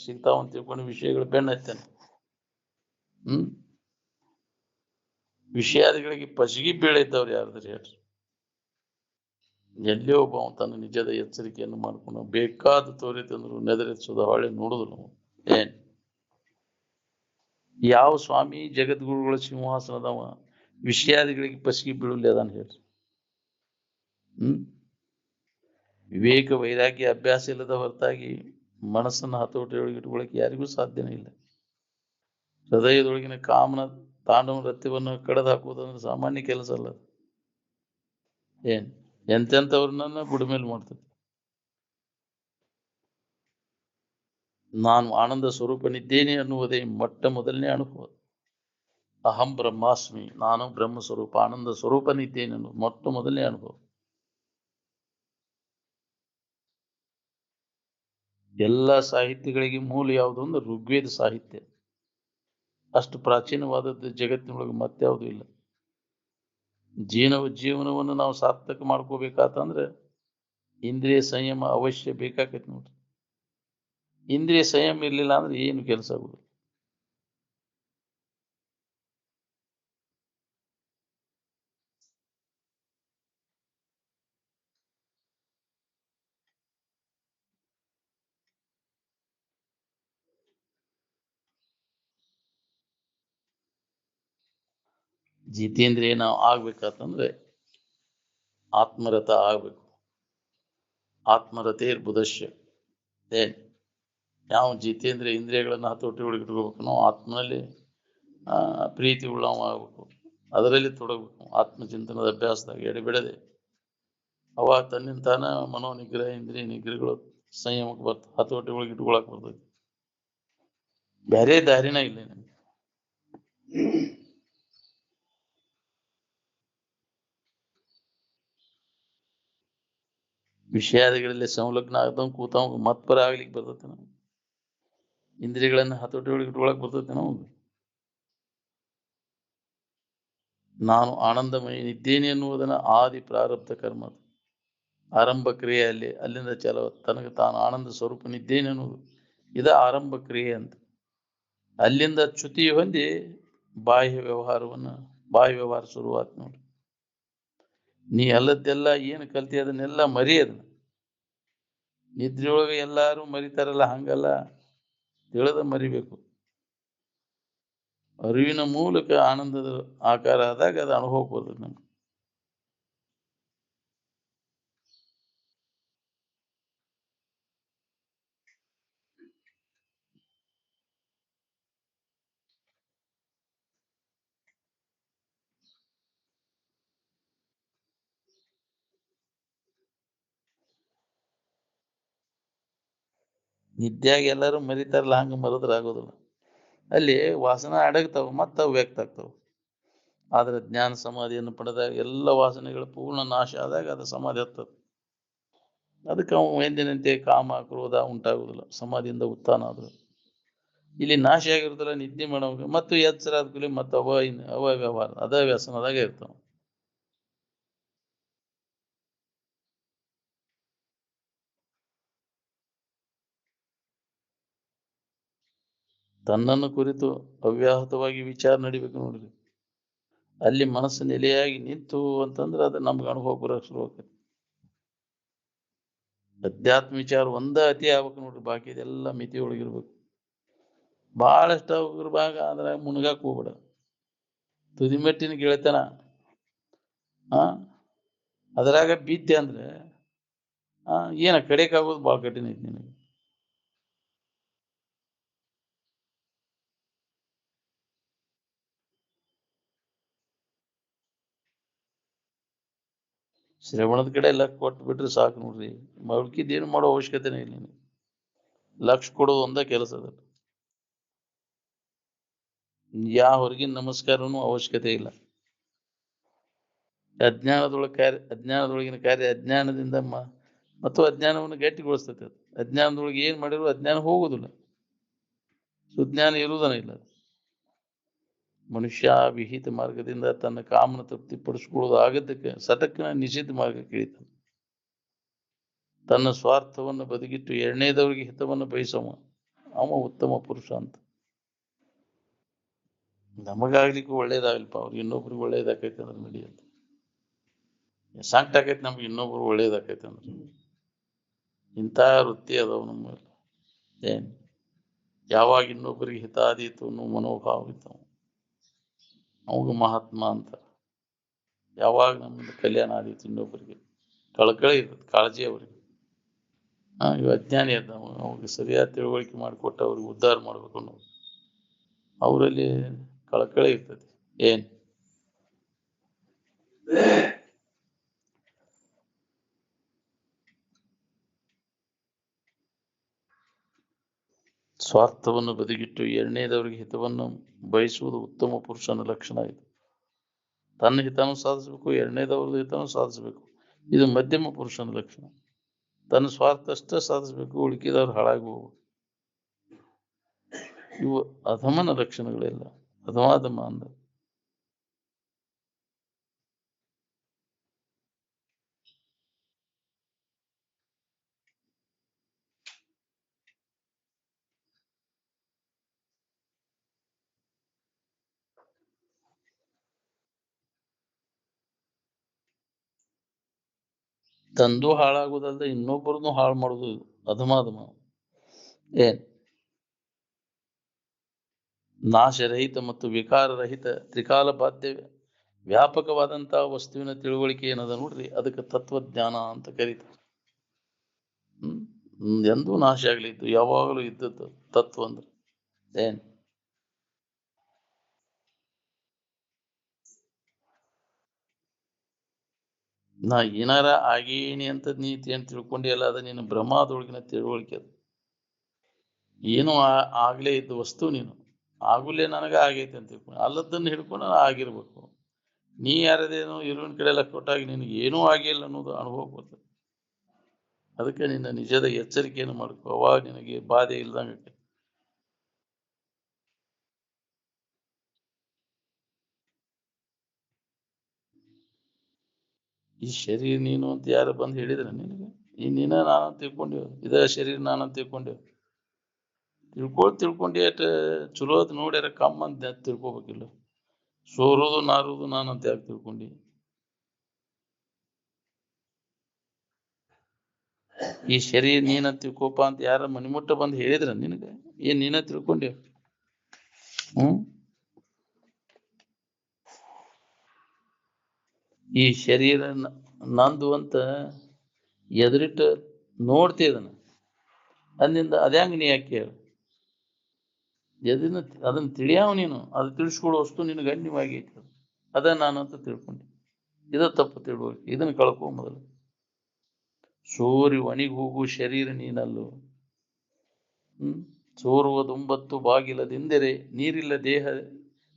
ಸಿಗ್ತಾವಂತ ತಿಳ್ಕೊಂಡು ವಿಷಯಗಳು ಬೆನ್ನ ಹತ್ತಾನೆ. ವಿಷಯಾದಿಗಳಿಗೆ ಪಸಗಿ ಬೀಳೈತವ್ರು ಯಾರ್ದ್ರಿ ಹೇಳ್ರಿ? ಎಲ್ಲೇ ಒಬ್ಬ ತನ್ನ ನಿಜದ ಎಚ್ಚರಿಕೆಯನ್ನು ಮಾಡ್ಕೊಂಡು ಬೇಕಾದ ತೋರಿತಂದ್ರು ನೆದರೆಚ್ಚೋದ ಹೊಳೆ ನೋಡುದು ನಾವು. ಏನ್ ಯಾವ ಸ್ವಾಮಿ ಜಗದ್ಗುರುಗಳ ಸಿಂಹಾಸನದವ ವಿಷಯಾದಿಗಳಿಗೆ ಪಸಗಿ ಬೀಳಲಿ ಅದನ್ನ ಹೇಳ್ರಿ? ವಿವೇಕ ವೈರಾಗ್ಯ ಅಭ್ಯಾಸ ಇಲ್ಲದ ಹೊರತಾಗಿ ಮನಸ್ಸನ್ನ ಹತೋಟಿಯೊಳಗೆ ಇಟ್ಕೊಳಕ್ಕೆ ಯಾರಿಗೂ ಸಾಧ್ಯನೇ ಇಲ್ಲ. ಹೃದಯದೊಳಗಿನ ಕಾಮನ ತಾಂಡವ ರತ್ಯವನ್ನು ಕಳೆದು ಹಾಕುವುದಂದ್ರೆ ಸಾಮಾನ್ಯ ಕೆಲಸ ಅಲ್ಲ. ಏನ್ ಎಂತೆಂಥವ್ರನ್ನ ಬುಡಮೇಲೆ ಮಾಡ್ತದೆ. ನಾನು ಆನಂದ ಸ್ವರೂಪನಿದ್ದೇನೆ ಅನ್ನುವುದೇ ಮೊಟ್ಟ ಮೊದಲನೇ ಅನುಭವ. ಅಹಂ ಬ್ರಹ್ಮಾಸ್ಮಿ, ನಾನು ಬ್ರಹ್ಮ ಸ್ವರೂಪ ಆನಂದ ಸ್ವರೂಪನಿದ್ದೇನೆ ಅನ್ನೋದು ಮೊಟ್ಟ ಮೊದಲನೇ ಅನುಭವ. ಎಲ್ಲ ಸಾಹಿತ್ಯಗಳಿಗೆ ಮೂಲ ಯಾವುದು ಅಂದ್ರೆ ಋಗ್ವೇದ ಸಾಹಿತ್ಯ. ಅಷ್ಟು ಪ್ರಾಚೀನವಾದದ್ದು ಜಗತ್ತಿನೊಳಗೆ ಮತ್ಯಾವುದೂ ಇಲ್ಲ. ಜೀವನವನ್ನು ನಾವು ಸಾರ್ಥಕ ಮಾಡ್ಕೋಬೇಕಾತಂದ್ರೆ ಇಂದ್ರಿಯ ಸಂಯಮ ಅವಶ್ಯ ಬೇಕಾಕೈತಿ ನೋಡ್ರಿ. ಇಂದ್ರಿಯ ಸಂಯಮ ಇರ್ಲಿಲ್ಲ ಅಂದ್ರೆ ಏನು ಕೆಲಸ ಆಗುದು? ಜಿತೇಂದ್ರಿಯ ನಾವು ಆಗ್ಬೇಕಂತಂದ್ರೆ ಆತ್ಮರಥ ಆಗ್ಬೇಕು. ಆತ್ಮರಥೇರ್ ಬುಧಶ್ಯ. ಏನ್ ಯಾವ ಜಿತೇಂದ್ರಿಯ ಇಂದ್ರಿಯಗಳನ್ನ ಹತೋಟಿ ಒಳಗೆ ಇಟ್ಕೋಬೇಕು. ನಾವು ಆತ್ಮನಲ್ಲಿ ಪ್ರೀತಿ ಉಳ್ಳವ ಆಗ್ಬೇಕು, ಅದರಲ್ಲಿ ತೊಡಗಬೇಕು. ಆತ್ಮಚಿಂತನದ ಅಭ್ಯಾಸದಾಗ ಎಡೆಬಿಡದೆ ಅವಾಗ ತನ್ನಿಂದ ತಾನ ಮನೋನಿಗ್ರಹ ಇಂದ್ರಿಯ ನಿಗ್ರಹಗಳು ಸಂಯಮಕ್ಕೆ ಬರ್ತದೆ, ಹತೋಟಿ ಒಳಗೆ ಇಟ್ಕೊಳಕ್ ಬರ್ತದೆ. ಬೇರೆ ದಾರಿನ ಇಲ್ಲ ನಮ್ಗೆ. ವಿಷಯಾದಿಗಳಲ್ಲಿ ಸಂಲಗ್ನ ಆಗದವ್ ಕೂತವ್ ಮತ್ಪರ ಆಗ್ಲಿಕ್ಕೆ ಬರ್ತೈತೆ ನಾವು. ಇಂದ್ರಿಯಗಳನ್ನ ಹತೋಟಿ ಒಳಗೆ ಇಟ್ಕೊಳಕ್ ಬರ್ತೈತೆ ನಾವು. ನಾನು ಆನಂದಮಯನಿದ್ದೇನೆ ಎನ್ನುವುದನ್ನ ಆದಿ ಪ್ರಾರಬ್ಧ ಕರ್ಮ, ಆರಂಭ ಕ್ರಿಯೆಯಲ್ಲಿ ಅಲ್ಲಿಂದ ಚಲೋ ತನಗೆ ತಾನು ಆನಂದ ಸ್ವರೂಪನಿದ್ದೇನೆ ಅನ್ನೋದು ಇದ ಆರಂಭ ಕ್ರಿಯೆ ಅಂತ. ಅಲ್ಲಿಂದ ಚ್ಯುತಿ ಹೊಂದಿ ಬಾಹ್ಯ ವ್ಯವಹಾರ ಶುರುವಾತ್ ನೋಡಿ. ನೀ ಅಲ್ಲದ್ದೆಲ್ಲ ಏನು ಕಲ್ತಿ ಅದನ್ನೆಲ್ಲ ಮರಿ. ಅದನ್ನ ನಿದ್ರೆಯೊಳಗೆ ಎಲ್ಲಾರು ಮರಿತಾರಲ್ಲ, ಹಂಗಲ್ಲ, ತಿಳಿದ ಮರಿಬೇಕು. ಅರಿವಿನ ಮೂಲಕ ಆನಂದದ ಆಕಾರ ಆದಾಗ ಅದು ಅನುಭವಕ್ಕೆ ಬರ್ತದೆ ನಮ್ಗೆ. ನಿದ್ಯಾಗ ಎಲ್ಲರೂ ಮರಿತಾರಲ್ಲ, ಹಂಗ ಮರದ್ರ ಆಗೋದಿಲ್ಲ. ಅಲ್ಲಿ ವಾಸನ ಅಡಗ್ತಾವ, ಮತ್ತ ಅವು ವ್ಯಕ್ತ ಆಗ್ತಾವ. ಆದ್ರೆ ಜ್ಞಾನ ಸಮಾಧಿಯನ್ನು ಪಡೆದಾಗ ಎಲ್ಲ ವಾಸನೆಗಳು ಪೂರ್ಣ ನಾಶ ಆದಾಗ ಅದು ಸಮಾಧಿ ಹತ್ತದ. ಅದಕ್ಕೆ ಅವು ಎಂದಿನಂತೆ ಕಾಮ ಕ್ರೋಧ ಉಂಟಾಗುದಿಲ್ಲ ಸಮಾಧಿಯಿಂದ ಉತ್ಥಾನ ಆದ್ರು. ಇಲ್ಲಿ ನಾಶ ಆಗಿರುತ್ತಲ್ಲ ನಿದ್ದೆ ಮಾಡೋವಾಗ ಮತ್ತು ಎಚ್ಚರ ಆದ್ಕೂಲಿ ಮತ್ತು ಅವ ವ್ಯವಹಾರ ಅದ ವ್ಯಸನದಾಗ ಇರ್ತಾವ. ತನ್ನನ್ನು ಕುರಿತು ಅವ್ಯಾಹತವಾಗಿ ವಿಚಾರ ನಡಿಬೇಕು ನೋಡ್ರಿ. ಅಲ್ಲಿ ಮನಸ್ಸು ನೆಲೆಯಾಗಿ ನಿಂತು ಅಂತಂದ್ರೆ ಅದು ನಮ್ಗೆ ಅನುಭವ ಬರೋಕೆ ಶುರು ಆಗ್ತದೆ. ಅಧ್ಯಾತ್ಮ ವಿಚಾರ ಒಂದ ಅತಿ ಆಗ್ಬೇಕು ನೋಡ್ರಿ, ಬಾಕಿ ಇದೆಲ್ಲ ಮಿತಿ ಒಳಗಿರ್ಬೇಕು. ಬಹಳಷ್ಟು ಇರ್ಬಾಗ ಆದ್ರೆ ಮುನ್ಗಾಕ್ ಹೋಗ್ಬೇಡ. ತುದಿಮೆಟ್ಟಿನ ಗೆಳೆತನ ಅದ್ರಾಗ ಬಿದ್ದೆ ಅಂದ್ರೆ ಏನ ಕಡೆಕಾಗೋದು ಭಾಳ ಕಠಿಣ ಐತಿ ನಿನಗೆ. ಶ್ರವಣದ ಕಡೆ ಲಕ್ಷ ಕೊಟ್ಟು ಬಿಟ್ರೆ ಸಾಕು ನೋಡ್ರಿ. ಉಳ್ಕಿದ್ದೇನು ಮಾಡೋ ಅವಶ್ಯಕತೆನೇ ಇಲ್ಲ ನಿನಗೆ. ಲಕ್ಷ ಕೊಡೋದು ಒಂದ ಕೆಲಸ ಅದ. ಯಾವ ಹೊರಗಿನ ನಮಸ್ಕಾರನೂ ಅವಶ್ಯಕತೆ ಇಲ್ಲ. ಅಜ್ಞಾನದೊಳಗಿನ ಕಾರ್ಯ ಅಜ್ಞಾನದಿಂದ ಮತ್ತು ಅಜ್ಞಾನವನ್ನು ಗಟ್ಟಿಗೊಳಿಸ್ತೈತೆ. ಅದು ಅಜ್ಞಾನದೊಳಗೆ ಏನ್ ಮಾಡಿದ್ರು ಅಜ್ಞಾನ ಹೋಗುದಿಲ್ಲ, ಸುಜ್ಞಾನ ಇರುವುದನ್ನ ಇಲ್ಲ. ಮನುಷ್ಯ ವಿಹಿತ ಮಾರ್ಗದಿಂದ ತನ್ನ ಕಾಮನ ತೃಪ್ತಿ ಪಡಿಸ್ಕೊಳ್ಳೋದು ಆಗದಕ್ಕೆ ಸಟಕ್ನ ನಿಷಿದ್ಧ ಮಾರ್ಗಕ್ಕೆ ಇಳಿತಾನೆ. ತನ್ನ ಸ್ವಾರ್ಥವನ್ನು ಬದಿಗಿಟ್ಟು ಎರಡನೇದವರಿಗೆ ಹಿತವನ್ನು ಬಯಸವ ಅವ ಉತ್ತಮ ಪುರುಷ ಅಂತ. ನಮಗಾಗ್ಲಿಕ್ಕೂ ಒಳ್ಳೇದಾಗ್ಲಿಪ್ಪ, ಅವ್ರಿಗೆ ಇನ್ನೊಬ್ರಿಗೆ ಒಳ್ಳೇದಾಕೈತೆ ಅಂದ್ರೆ ನಡೆಯುತ್ತೆ. ಸಾಕ್ಟ್ ಆಕೈತಿ ನಮ್ಗೆ ಇನ್ನೊಬ್ರು ಒಳ್ಳೇದಾಕೈತೆ ಅಂದ್ರೆ. ಇಂಥ ವೃತ್ತಿ ಅದಾವ ನಮ್ಮಲ್ಲಿ. ಏನ್ ಯಾವಾಗ ಇನ್ನೊಬ್ಬರಿಗೆ ಹಿತಾದೀತು ಅನ್ನೋ ಮನೋಭಾವ ಇರ್ತಾವ ಅವಾಗ ಮಹಾತ್ಮ ಅಂತಾರೆ. ಯಾವಾಗ ನಮ್ಮಿಂದ ಕಲ್ಯಾಣ ಆದೀತು ಇನ್ನೊಬ್ಬರಿಗೆ ಕಳಕಳಿ ಇರ್ತದೆ, ಕಾಳಜಿ ಅವ್ರಿಗೆ. ಇವ ಅಜ್ಞಾನಿ ಅದ, ಅವ್ರಿಗೆ ಸರಿಯಾದ ತಿಳುವಳಿಕೆ ಮಾಡಿಕೊಟ್ಟು ಅವ್ರಿಗೆ ಉದ್ಧಾರ ಮಾಡ್ಬೇಕು ಅನ್ನೋದು ಅವರಲ್ಲಿ ಕಳಕಳಿ ಇರ್ತದೆ. ಏನ್ ಸ್ವಾರ್ಥವನ್ನು ಬದಿಗಿಟ್ಟು ಎರಡನೇದವರಿಗೆ ಹಿತವನ್ನು ಬಯಸುವುದು ಉತ್ತಮ ಪುರುಷನ ಲಕ್ಷಣ. ಇದು ತನ್ನ ಹಿತನೂ ಸಾಧಿಸಬೇಕು, ಎರಡನೇದವ್ರದ್ದು ಹಿತನೂ ಸಾಧಿಸಬೇಕು. ಇದು ಮಧ್ಯಮ ಪುರುಷನ ಲಕ್ಷಣ. ತನ್ನ ಸ್ವಾರ್ಥ ಅಷ್ಟೇ ಸಾಧಿಸಬೇಕು, ಉಳುಕಿದವ್ರು ಹಾಳಾಗಿ ಹೋಗ್ಬೇಕು. ಇವು ಅಧಮನ ಲಕ್ಷಣಗಳೆಲ್ಲ. ಅಧಮಾಧಮ ಅಂದ ತಂದು ಹಾಳಾಗುದಲ್ದ ಇನ್ನೊಬ್ಬರನ್ನು ಹಾಳು ಮಾಡುದು ಅಧಮಾಧಮ. ಏನ್ ನಾಶರಹಿತ ಮತ್ತು ವಿಕಾರರಹಿತ ತ್ರಿಕಾಲ ಬಾಧ್ಯ ವ್ಯಾಪಕವಾದಂತಹ ವಸ್ತುವಿನ ತಿಳುವಳಿಕೆ ಏನದ ನೋಡ್ರಿ, ಅದಕ್ಕೆ ತತ್ವಜ್ಞಾನ ಅಂತ ಕರೀತಾರೆ. ಎಂದೂ ನಾಶ ಆಗ್ಲಿದ್ದು ಯಾವಾಗಲೂ ಇದ್ದದ್ದು ತತ್ವ ಅಂದ್ರೆ ಏನ್ ನಾ ಏನಾರ ಆಗೇನಿ ಅಂತ ನೀತಿ ಅಂತ ತಿಳ್ಕೊಂಡಿ ಅಲ್ಲ, ಅದ ನೀನು ಬ್ರಹ್ಮದೊಳಗಿನ ತಿಳುವಳಿಕೆ. ಅದು ಏನು ಆಗ್ಲೇ ಇದ್ದ ವಸ್ತು ನೀನು ಆಗುಲೇ ನನಗ ಆಗೈತೆ ಅಂತ ತಿಳ್ಕೊಂಡು ಅಲ್ಲದನ್ನು ಹಿಡ್ಕೊಂಡು ಆಗಿರ್ಬೇಕು. ನೀ ಯಾರದೇನೋ ಇರುವಿನ ಕಡೆ ಎಲ್ಲ ಕೊಟ್ಟಾಗ ನಿನಗೆ ಏನೂ ಆಗಿಲ್ಲ ಅನ್ನೋದು ಅನುಭವ ಬರ್ತದೆ. ಅದಕ್ಕೆ ನಿನ್ನ ನಿಜದ ಎಚ್ಚರಿಕೆಯನ್ನು ಮಾಡ್ಕೋ, ಅವಾಗ ನಿನಗೆ ಬಾಧೆ ಇಲ್ದಂಗೆ. ಈ ಶರೀರ ನೀನು ಅಂತ ಯಾರು ಬಂದು ಹೇಳಿದ್ರ ನಿನಗೆ? ಈ ನೀನ ನಾನಂತ ತಿಳ್ಕೊಂಡೇವ, ಇದ ಶರೀರ ನಾನಂತ ತಿಳ್ಕೊಂಡೇವ್. ತಿಳ್ಕೊಂಡು ಅಟ್ ಚಲೋದ್ ನೋಡ್ಯಾರ ಕಮ್ಮ ಅಂತ ತಿಳ್ಕೊಬೇಕಿಲ್ಲ. ಸೋರುದು ನಾರುದು ನಾನಂತ ಯಾಕೆ ತಿಳ್ಕೊಂಡಿ? ಈ ಶರೀರ ನೀನಂತ ತಿಳ್ಕೊಪ ಅಂತ ಯಾರ ಮನಿಮುಟ್ಟ ಬಂದು ಹೇಳಿದ್ರ ನಿನಗೆ? ಏನ್ ನೀನ ತಿಳ್ಕೊಂಡೇವ್? ಈ ಶರೀರ ನಂದು ಅಂತ ಎದುರಿಟ್ಟು ನೋಡ್ತಿ ಅದನ್ನ, ಅಂದಿಂದ ಅದ್ಯಾಂಗ ನೀ ಯಾಕೆ ಹೇಳು? ಅದನ್ನ ತಿಳಿಯಾವ ನೀನು, ಅದು ತಿಳಿಸ್ಕೊಡೋ ವಸ್ತು ನಿನ್ನ ಗಣ್ಯವಾಗೈತಿ. ಅದ ನಾನು ಅಂತ ತಿಳ್ಕೊಂಡೆ. ಇದ ತಪ್ಪು ತಿಳ್ಬೇಕು. ಇದನ್ನ ಕಳ್ಕೊ ಮೊದಲು. ಸೋರಿ ಒಣಿಗಿ ಹೋಗು ಶರೀರ ನೀನಲ್ಲು. ಸೋರುವುದೊಂಬತ್ತು ಬಾಗಿಲದೆಂದರೆ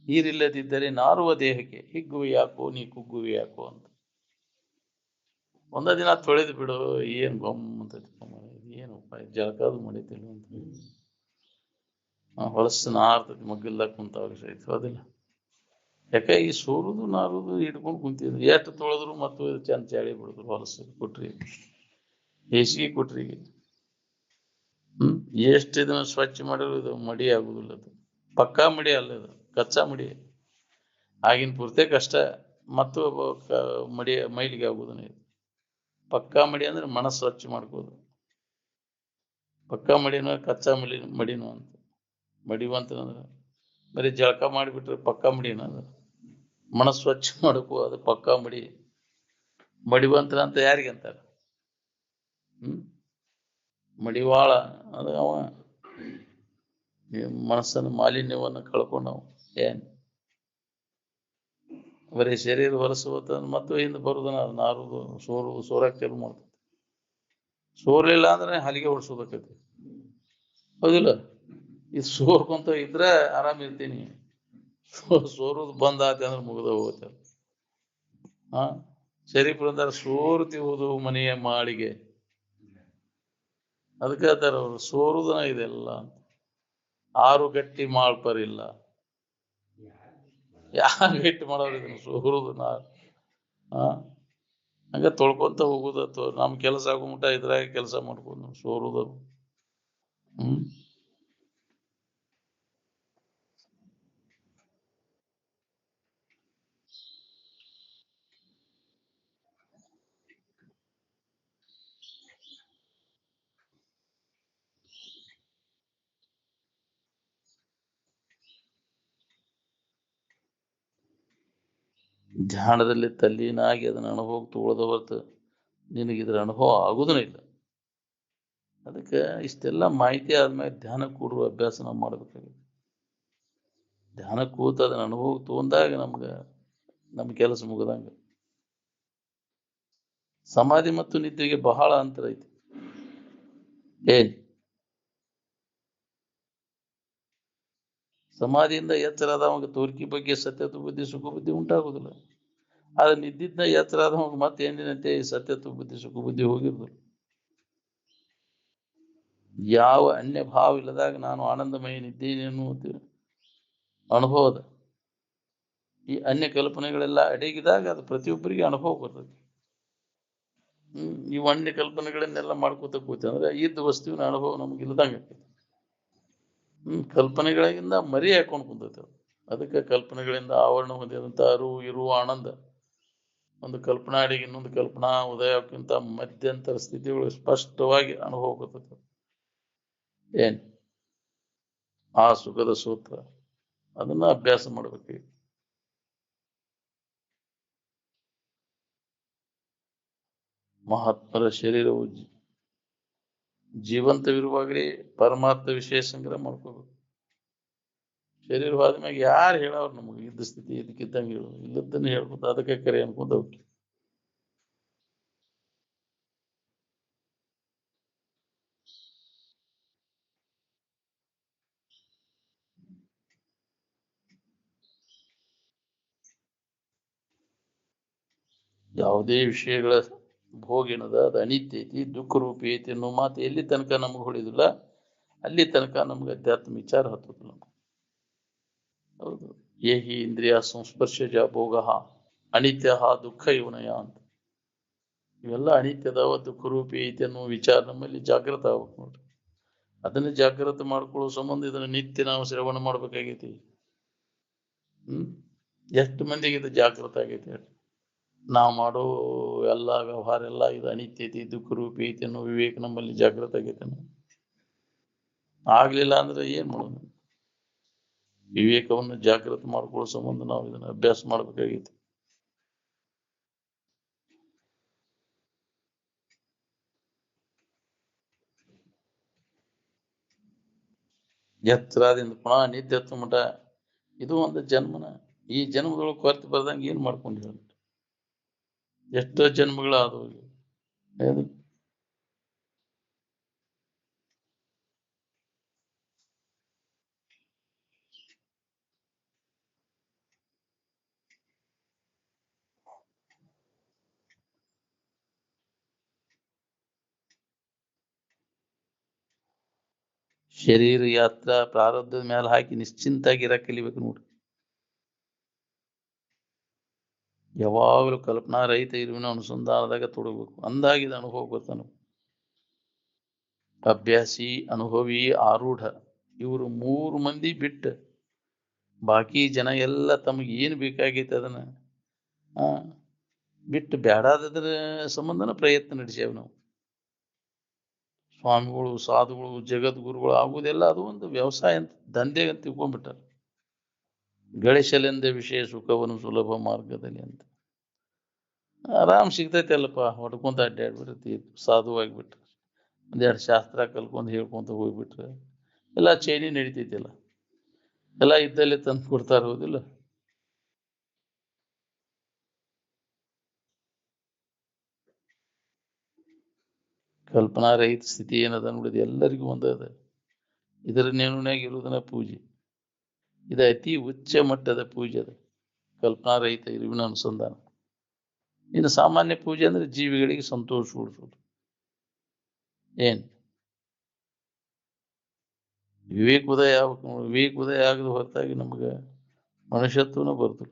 ನೀರಿಲ್ಲದಿದ್ದರೆ ನಾರುವ ದೇಹಕ್ಕೆ ಹಿಗ್ಗುವೆ ಯಾಕೋ ನೀ ಕುಗ್ಗುವೆ ಯಾಕೋ ಅಂತ. ಒಂದ ದಿನ ತೊಳೆದು ಬಿಡು, ಏನ್ ಗಮ್ಮಂತ ಏನು ಜಳಕಾದು ಮಾಡಿತಿಲ್ಲ ಅಂತ ಹೊಲಸು ನಾರ್ತೈತಿ ಮಗ್ಗಲ್ದಾಗ ಕುಂತಾವಾಗ ಸಹಿತ. ಅದಿಲ್ಲ ಯಾಕೆ ಈ ಸೋರುದು ನಾರುದು ಇಟ್ಕೊಂಡು ಕುಂತಿದ್ರು, ಎಷ್ಟು ತೊಳೆದ್ರು ಮತ್ತು ಚಂದ ಚಾಳಿ ಬಿಡುದ್ರು ಹೊಲಸು ಕೊಟ್ರಿ, ಹೇಸಿಗೆ ಕೊಟ್ರಿಗೆ. ಎಷ್ಟು ಇದನ್ನ ಸ್ವಚ್ಛ ಮಾಡಿದ್ರು ಇದು ಮಡಿ ಆಗುದಿಲ್ಲ. ಅದು ಪಕ್ಕಾ ಮಡಿ ಅಲ್ಲ, ಇದು ಕಚ್ಚಾ ಮಡಿ. ಆಗಿನ ಪೂರ್ತಿ ಕಷ್ಟ ಮತ್ತು ಮೈಲಿಗೆ ಆಗುದನ್ನ ಇದು. ಪಕ್ಕಾ ಮಡಿ ಅಂದ್ರೆ ಮನಸ್ಸು ಸ್ವಚ್ಛ ಮಾಡ್ಕೋದು. ಪಕ್ಕಾ ಮಡಿನ ಕಚ್ಚಾ ಮಡಿನು ಅಂತ. ಮಡಿವಂತಂದ್ರೆ ಬರೀ ಜಳಕ ಮಾಡಿಬಿಟ್ರೆ ಪಕ್ಕಾ ಮಡಿನ ಅದು? ಮನಸ್ಸು ಸ್ವಚ್ಛ ಮಾಡಕು ಅದು ಪಕ್ಕಾ ಮಡಿ. ಮಡಿವಂತರ ಅಂತ ಯಾರಿಗೆ ಅಂತಾರ? ಮಡಿವಾಳ ಅದು ಅವ ಮನಸ್ಸನ್ನು ಮಾಲಿನ್ಯವನ್ನು ಕಳ್ಕೊಂಡವು. ಏನ್ ಬರೀ ಶರೀರ ಹೊಲಸುತ್ತ ಮತ್ತು ಹಿಂದೆ ಬರುದನ ನಾರುದು ಸೋರಕ್ಕೆ ಚಾಲು ಮಾಡ್ತದೆ. ಸೋರ್ಲಿಲ್ಲ ಅಂದ್ರೆ ಹಲಿಗೆ ಹೊಡ್ಸೋದಕ್ಕೈತಿ. ಹೌದಿಲ್ಲ? ಇದು ಸೋರ್ಕೊಂತ ಇದ್ರೆ ಆರಾಮ್ ಇರ್ತೀನಿ. ಸೋರುದು ಬಂದ್ ಆತ ಅಂದ್ರೆ ಮುಗ್ದ ಹೋಗುತ್ತೆ. ಶರೀಫ್ ಅಂತಾರೆ ಸೋರ್ತಿಹುದು ಮನೆಯ ಮಾಳಿಗೆ. ಅದಕ್ಕೆ ಹೇಳ್ತಾರ ಅವರು ಸೋರುದನ ಇದೆಲ್ಲ. ಆರು ಗಟ್ಟಿ ಮಾಡ್ಪರಿಲ್ಲ. ಯಾರು ಗಟ್ಟಿ ಮಾಡೋರು ಇದನ್ನು ಸೋರುದು ಹಂಗ ತೊಳ್ಕೊಂತ ಹೋಗುದ. ನಮ್ ಕೆಲಸ ಆಗುಮಟ ಇದ್ರಾಗ ಕೆಲಸ ಮಾಡ್ಕೊಂಡು ಸೋರುದು. ಧ್ಯಾನದಲ್ಲಿ ತಲ್ಲೀನಾಗಿ ಅದನ್ನ ಅನುಭವ ತಗೊಳ್ಳದ ಹೊರತು ನಿನಗಿದ್ರ ಅನುಭವ ಆಗುದೂ ಇಲ್ಲ. ಅದಕ್ಕೆ ಇಷ್ಟೆಲ್ಲ ಮಾಹಿತಿ ಆದ್ಮೇಲೆ ಧ್ಯಾನ ಕೂಡುವ ಅಭ್ಯಾಸ ನಾವು ಮಾಡ್ಬೇಕಾಗಿದೆ. ಧ್ಯಾನ ಕೂತ ಅದನ್ನ ಅನುಭವ ತಗೊಂಡಾಗ ನಮ್ ಕೆಲಸ ಮುಗದಂಗ. ಸಮಾಧಿ ಮತ್ತು ನಿದ್ದೆಗೆ ಬಹಳ ಅಂತರ ಐತಿ. ಏನ್ ಸಮಾಧಿಯಿಂದ ಎಚ್ಚರಾದವಾಗ ತೋರಿಕೆ ಬಗ್ಗೆ ಸತ್ಯತ್ವ ಬುದ್ಧಿ ಸುಖ ಬುದ್ಧಿ ಉಂಟಾಗುದಿಲ್ಲ. ಆದ್ರೆ ನಿದ್ದಿದ್ದ ಎಚ್ಚರಾದವಾಗ ಮತ್ತೆ ಎಂದಿನಂತೆ ಸತ್ಯತ್ವ ಬುದ್ಧಿ ಸುಖ ಬುದ್ಧಿ ಹೋಗಿರುದಿಲ್ಲ. ಯಾವ ಅನ್ಯ ಭಾವ ಇಲ್ಲದಾಗ ನಾನು ಆನಂದಮಯ ನಿದ್ದೇನೆ ಅನ್ನುವುದು ಅನುಭವದ. ಈ ಅನ್ಯ ಕಲ್ಪನೆಗಳೆಲ್ಲ ಅಡಗಿದಾಗ ಅದು ಪ್ರತಿಯೊಬ್ಬರಿಗೆ ಅನುಭವ ಬರ್ತದೆ. ಇವು ಅನ್ಯ ಕಲ್ಪನೆಗಳನ್ನೆಲ್ಲ ಮಾಡ್ಕೋತ ಕೂತ ಅಂದ್ರೆ ಇದ್ದ ವಸ್ತುವಿನ ಅನುಭವ ನಮ್ಗೆ ಇಲ್ದಂಗ ಆಗ್ತದೆ. ಕಲ್ಪನೆಗಳಿಂದ ಮರಿ ಹಾಕೊಂಡು ಕುಂತೈತೆ. ಅದಕ್ಕೆ ಕಲ್ಪನೆಗಳಿಂದ ಆವರಣ ಹೊಂದಿದಂತ ಇರುವ ಆನಂದ ಒಂದು ಕಲ್ಪನಾ ಅಡಿಗೆ ಇನ್ನೊಂದು ಕಲ್ಪನಾ ಉದಯಕ್ಕಿಂತ ಮಧ್ಯಂತರ ಸ್ಥಿತಿಗಳು ಸ್ಪಷ್ಟವಾಗಿ ಅನುಭವ ಬರ್ತದೆ. ಏನ್ ಆ ಸುಖದ ಸೂತ್ರ ಅದನ್ನ ಅಭ್ಯಾಸ ಮಾಡ್ಬೇಕು. ಮಹಾತ್ಮರ ಶರೀರವು ಜೀವಂತವಿರುವಾಗಲೇ ಪರಮಾತ್ಮ ವಿಷಯ ಸಂಗ್ರಹ ಮಾಡ್ಕೋಬೇಕು. ಶರೀರ ಹೋದ ಮ್ಯಾಗ ಯಾರು ಹೇಳವ್ರು ನಮಗೆ ಇದ್ದ ಸ್ಥಿತಿ ಇದಕ್ಕಿದ್ದಂಗೆ ಹೇಳು, ಇಲ್ಲದನ್ನ ಹೇಳ್ಬೋದು. ಅದಕ್ಕೆ ಕರೆ ಅನ್ಕೊಂಡ ಹೋಗಿ ಯಾವುದೇ ವಿಷಯಗಳ ಭೋಗಿನದ ಅದು ಅನಿತ್ಯ ಐತಿ, ದುಃಖ ರೂಪಿ ಐತಿ ಅನ್ನೋ ಮಾತು ಎಲ್ಲಿ ತನಕ ನಮಗೆ ಹೊಳಿದಿಲ್ಲ ಅಲ್ಲಿ ತನಕ ನಮ್ಗೆ ಅಧ್ಯಾತ್ಮ ವಿಚಾರ ಹತ್ತದಿಲ್ಲ. ಹೌದು. ಏಹಿ ಇಂದ್ರಿಯ ಸಂಸ್ಪರ್ಶಜ ಭೋಗ ಅನಿತ್ಯ ದುಃಖ ಇವನಯ ಅಂತ. ಇವೆಲ್ಲ ಅನಿತ್ಯದವ ದುಃಖ ರೂಪಿ ಐತಿ ಅನ್ನೋ ವಿಚಾರ ನಮ್ಮಲ್ಲಿ ಜಾಗೃತ ಆಗ್ಬೇಕು ನೋಡ್ರಿ. ಅದನ್ನ ಜಾಗೃತ ಮಾಡ್ಕೊಳ್ಳೋ ಸಂಬಂಧ ಇದನ್ನ ನಿತ್ಯ ನಾವು ಶ್ರವಣ ಮಾಡ್ಬೇಕಾಗೈತಿ. ಎಷ್ಟು ಮಂದಿಗೆ ಇದು ಜಾಗೃತ ಆಗೈತಿ ಹೇಳಿ. ನಾವು ಮಾಡೋ ಎಲ್ಲ ವ್ಯವಹಾರ ಎಲ್ಲ ಇದು ಅನಿತ್ಯ ಐತಿ, ದುಃಖ ರೂಪಿ ಐತಿ ಅನ್ನೋ ವಿವೇಕ ನಮ್ಮಲ್ಲಿ ಜಾಗೃತ ಆಗೈತೆ. ಆಗ್ಲಿಲ್ಲ ಅಂದ್ರೆ ಏನ್ ಮಾಡೋದು? ವಿವೇಕವನ್ನು ಜಾಗೃತ ಮಾಡ್ಕೊಳ್ಳೋ ಸಂಬಂಧ ನಾವು ಇದನ್ನ ಅಭ್ಯಾಸ ಮಾಡ್ಬೇಕಾಗೈತಿ. ಎತ್ತರದಿಂದ ಪುನಃ ನಿದ್ದೆ ಹತ್ತು ಮಠ ಇದು ಒಂದು ಜನ್ಮನ. ಈ ಜನ್ಮದೊಳಗೆ ಕೊರತೆ ಬರ್ದಂಗೆ ಏನ್ ಮಾಡ್ಕೊಂಡಿರ? ಎಷ್ಟೋ ಜನ್ಮಗಳಾದವು. ಶರೀರ ಯಾತ್ರಾ ಪ್ರಾರಬ್ಧದ ಮೇಲೆ ಹಾಕಿ ನಿಶ್ಚಿಂತಾಗಿ ಇರಕ್ ಕಲಿಬೇಕು ನೋಡ್ರಿ. ಯಾವಾಗಲೂ ಕಲ್ಪನಾ ರಹಿತ ಇರುವಿನ ಅನುಸಂಧಾನದಾಗ ತೊಡಗಬೇಕು. ಅಂದಾಗಿದ ಅನುಭವ ಬರ್ತಾನ. ಅಭ್ಯಾಸಿ, ಅನುಭವಿ, ಆರೂಢ ಇವರು 3 ಮಂದಿ ಬಿಟ್ಟು ಬಾಕಿ ಜನ ಎಲ್ಲ ತಮಗೆ ಏನು ಬೇಕಾಗೈತೆ ಅದನ್ನ ಬಿಟ್ಟು ಬ್ಯಾಡಾದದ್ರ ಸಂಬಂಧನ ಪ್ರಯತ್ನ ನಡೆಸ್ಯಾವ ನಾವು. ಸ್ವಾಮಿಗಳು, ಸಾಧುಗಳು, ಜಗದ್ಗುರುಗಳು ಆಗುವುದೆಲ್ಲ ಅದು ಒಂದು ವ್ಯವಸಾಯ ಅಂತ, ದಂಧೆ ಅಂತ ತಿಳ್ಕೊಂಡ್ಬಿಟ್ಟಾರ. ಗಳಿಸಲೆಂದ ವಿಷಯ ಸುಖವನ್ನು ಸುಲಭ ಮಾರ್ಗದಲ್ಲಿ ಅಂತ. ಆರಾಮ್ ಸಿಗ್ತೈತೆ ಅಲ್ಲಪ್ಪ, ಹೊಡ್ಕೊಂತ ಅಡ್ಡಾಡ್ಬಿಡ್ತಿ, ಸಾಧುವಾಗಿಬಿಟ್ರೆ 1-2 ಶಾಸ್ತ್ರ ಕಲ್ಕೊಂಡ್ ಹೇಳ್ಕೊಂತ ಹೋಗ್ಬಿಟ್ರೆ ಎಲ್ಲ ಚೈನಿ ನಡಿತೈತಿಲ್ಲ. ಎಲ್ಲ ಇದ್ದಲ್ಲೇ ತಂದು ಕೊಡ್ತಾ ಇರೋದಿಲ್ಲ. ಕಲ್ಪನಾ ರಹಿತ ಸ್ಥಿತಿ ಏನದ ನೋಡಿದ ಎಲ್ಲರಿಗೂ ಒಂದ ಅದ. ಇದರ ನೇಣುನ್ಯಾಗ ಇರುವುದನ್ನ ಪೂಜೆ. ಇದು ಅತಿ ಉಚ್ಚ ಮಟ್ಟದ ಪೂಜೆ ಅದ, ಕಲ್ಪನಾ ರಹಿತ ಇರುವಿನ ಅನುಸಂಧಾನ. ಇನ್ನು ಸಾಮಾನ್ಯ ಪೂಜೆ ಅಂದ್ರೆ ಜೀವಿಗಳಿಗೆ ಸಂತೋಷ ಉಳಿಸೋದು. ಏನ್ ವಿವೇಕ ಉದಯ ಆಗ್ಬೇಕು. ವಿವೇಕ ಉದಯ ಆಗದ ಹೊರತಾಗಿ ನಮ್ಗೆ ಮನುಷ್ಯತ್ವನ ಬರ್ತು.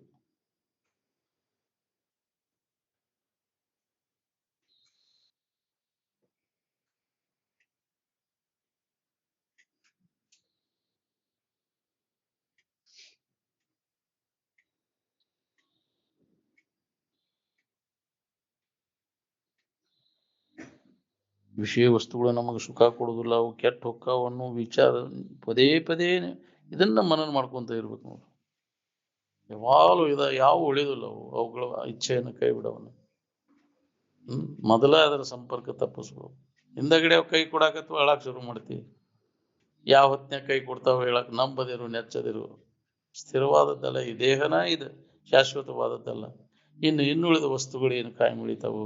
ವಿಷಯ ವಸ್ತುಗಳು ನಮಗೆ ಸುಖ ಕೊಡುದಿಲ್ಲ, ಅವು ಕೆಟ್ಟ ಹೊಕ್ಕಾವು ಅನ್ನೋ ವಿಚಾರ ಪದೇ ಪದೇ ಇದನ್ನ ಮನನ ಮಾಡ್ಕೊಂತ ಇರ್ಬೇಕು ನೋಡ್ರಿ. ಯಾವಾಗಲೂ ಯಾವ ಉಳಿದಿಲ್ಲ ಅವುಗಳ ಇಚ್ಛೆಯನ್ನು ಕೈ ಬಿಡವನು. ಮೊದಲ ಅದರ ಸಂಪರ್ಕ ತಪ್ಪಿಸ್ಬೇಕು. ಹಿಂದಗಡೆ ಅವು ಕೈ ಕೊಡಾಕತ್ವ ಅಳಾಕ್ ಶುರು ಮಾಡ್ತೀವಿ. ಯಾವ ಹೊತ್ತಿನಾಗ ಕೈ ಕೊಡ್ತಾವ ಹೇಳಕ್ ನಂಬದಿರು, ನೆಚ್ಚದಿರು. ಸ್ಥಿರವಾದದ್ದಲ್ಲ ಈ ದೇಹನ, ಇದು ಶಾಶ್ವತವಾದದ್ದಲ್ಲ. ಇನ್ನುಳಿದ ವಸ್ತುಗಳು ಏನು ಕಾಯಿ ಮುಳಿತಾವು,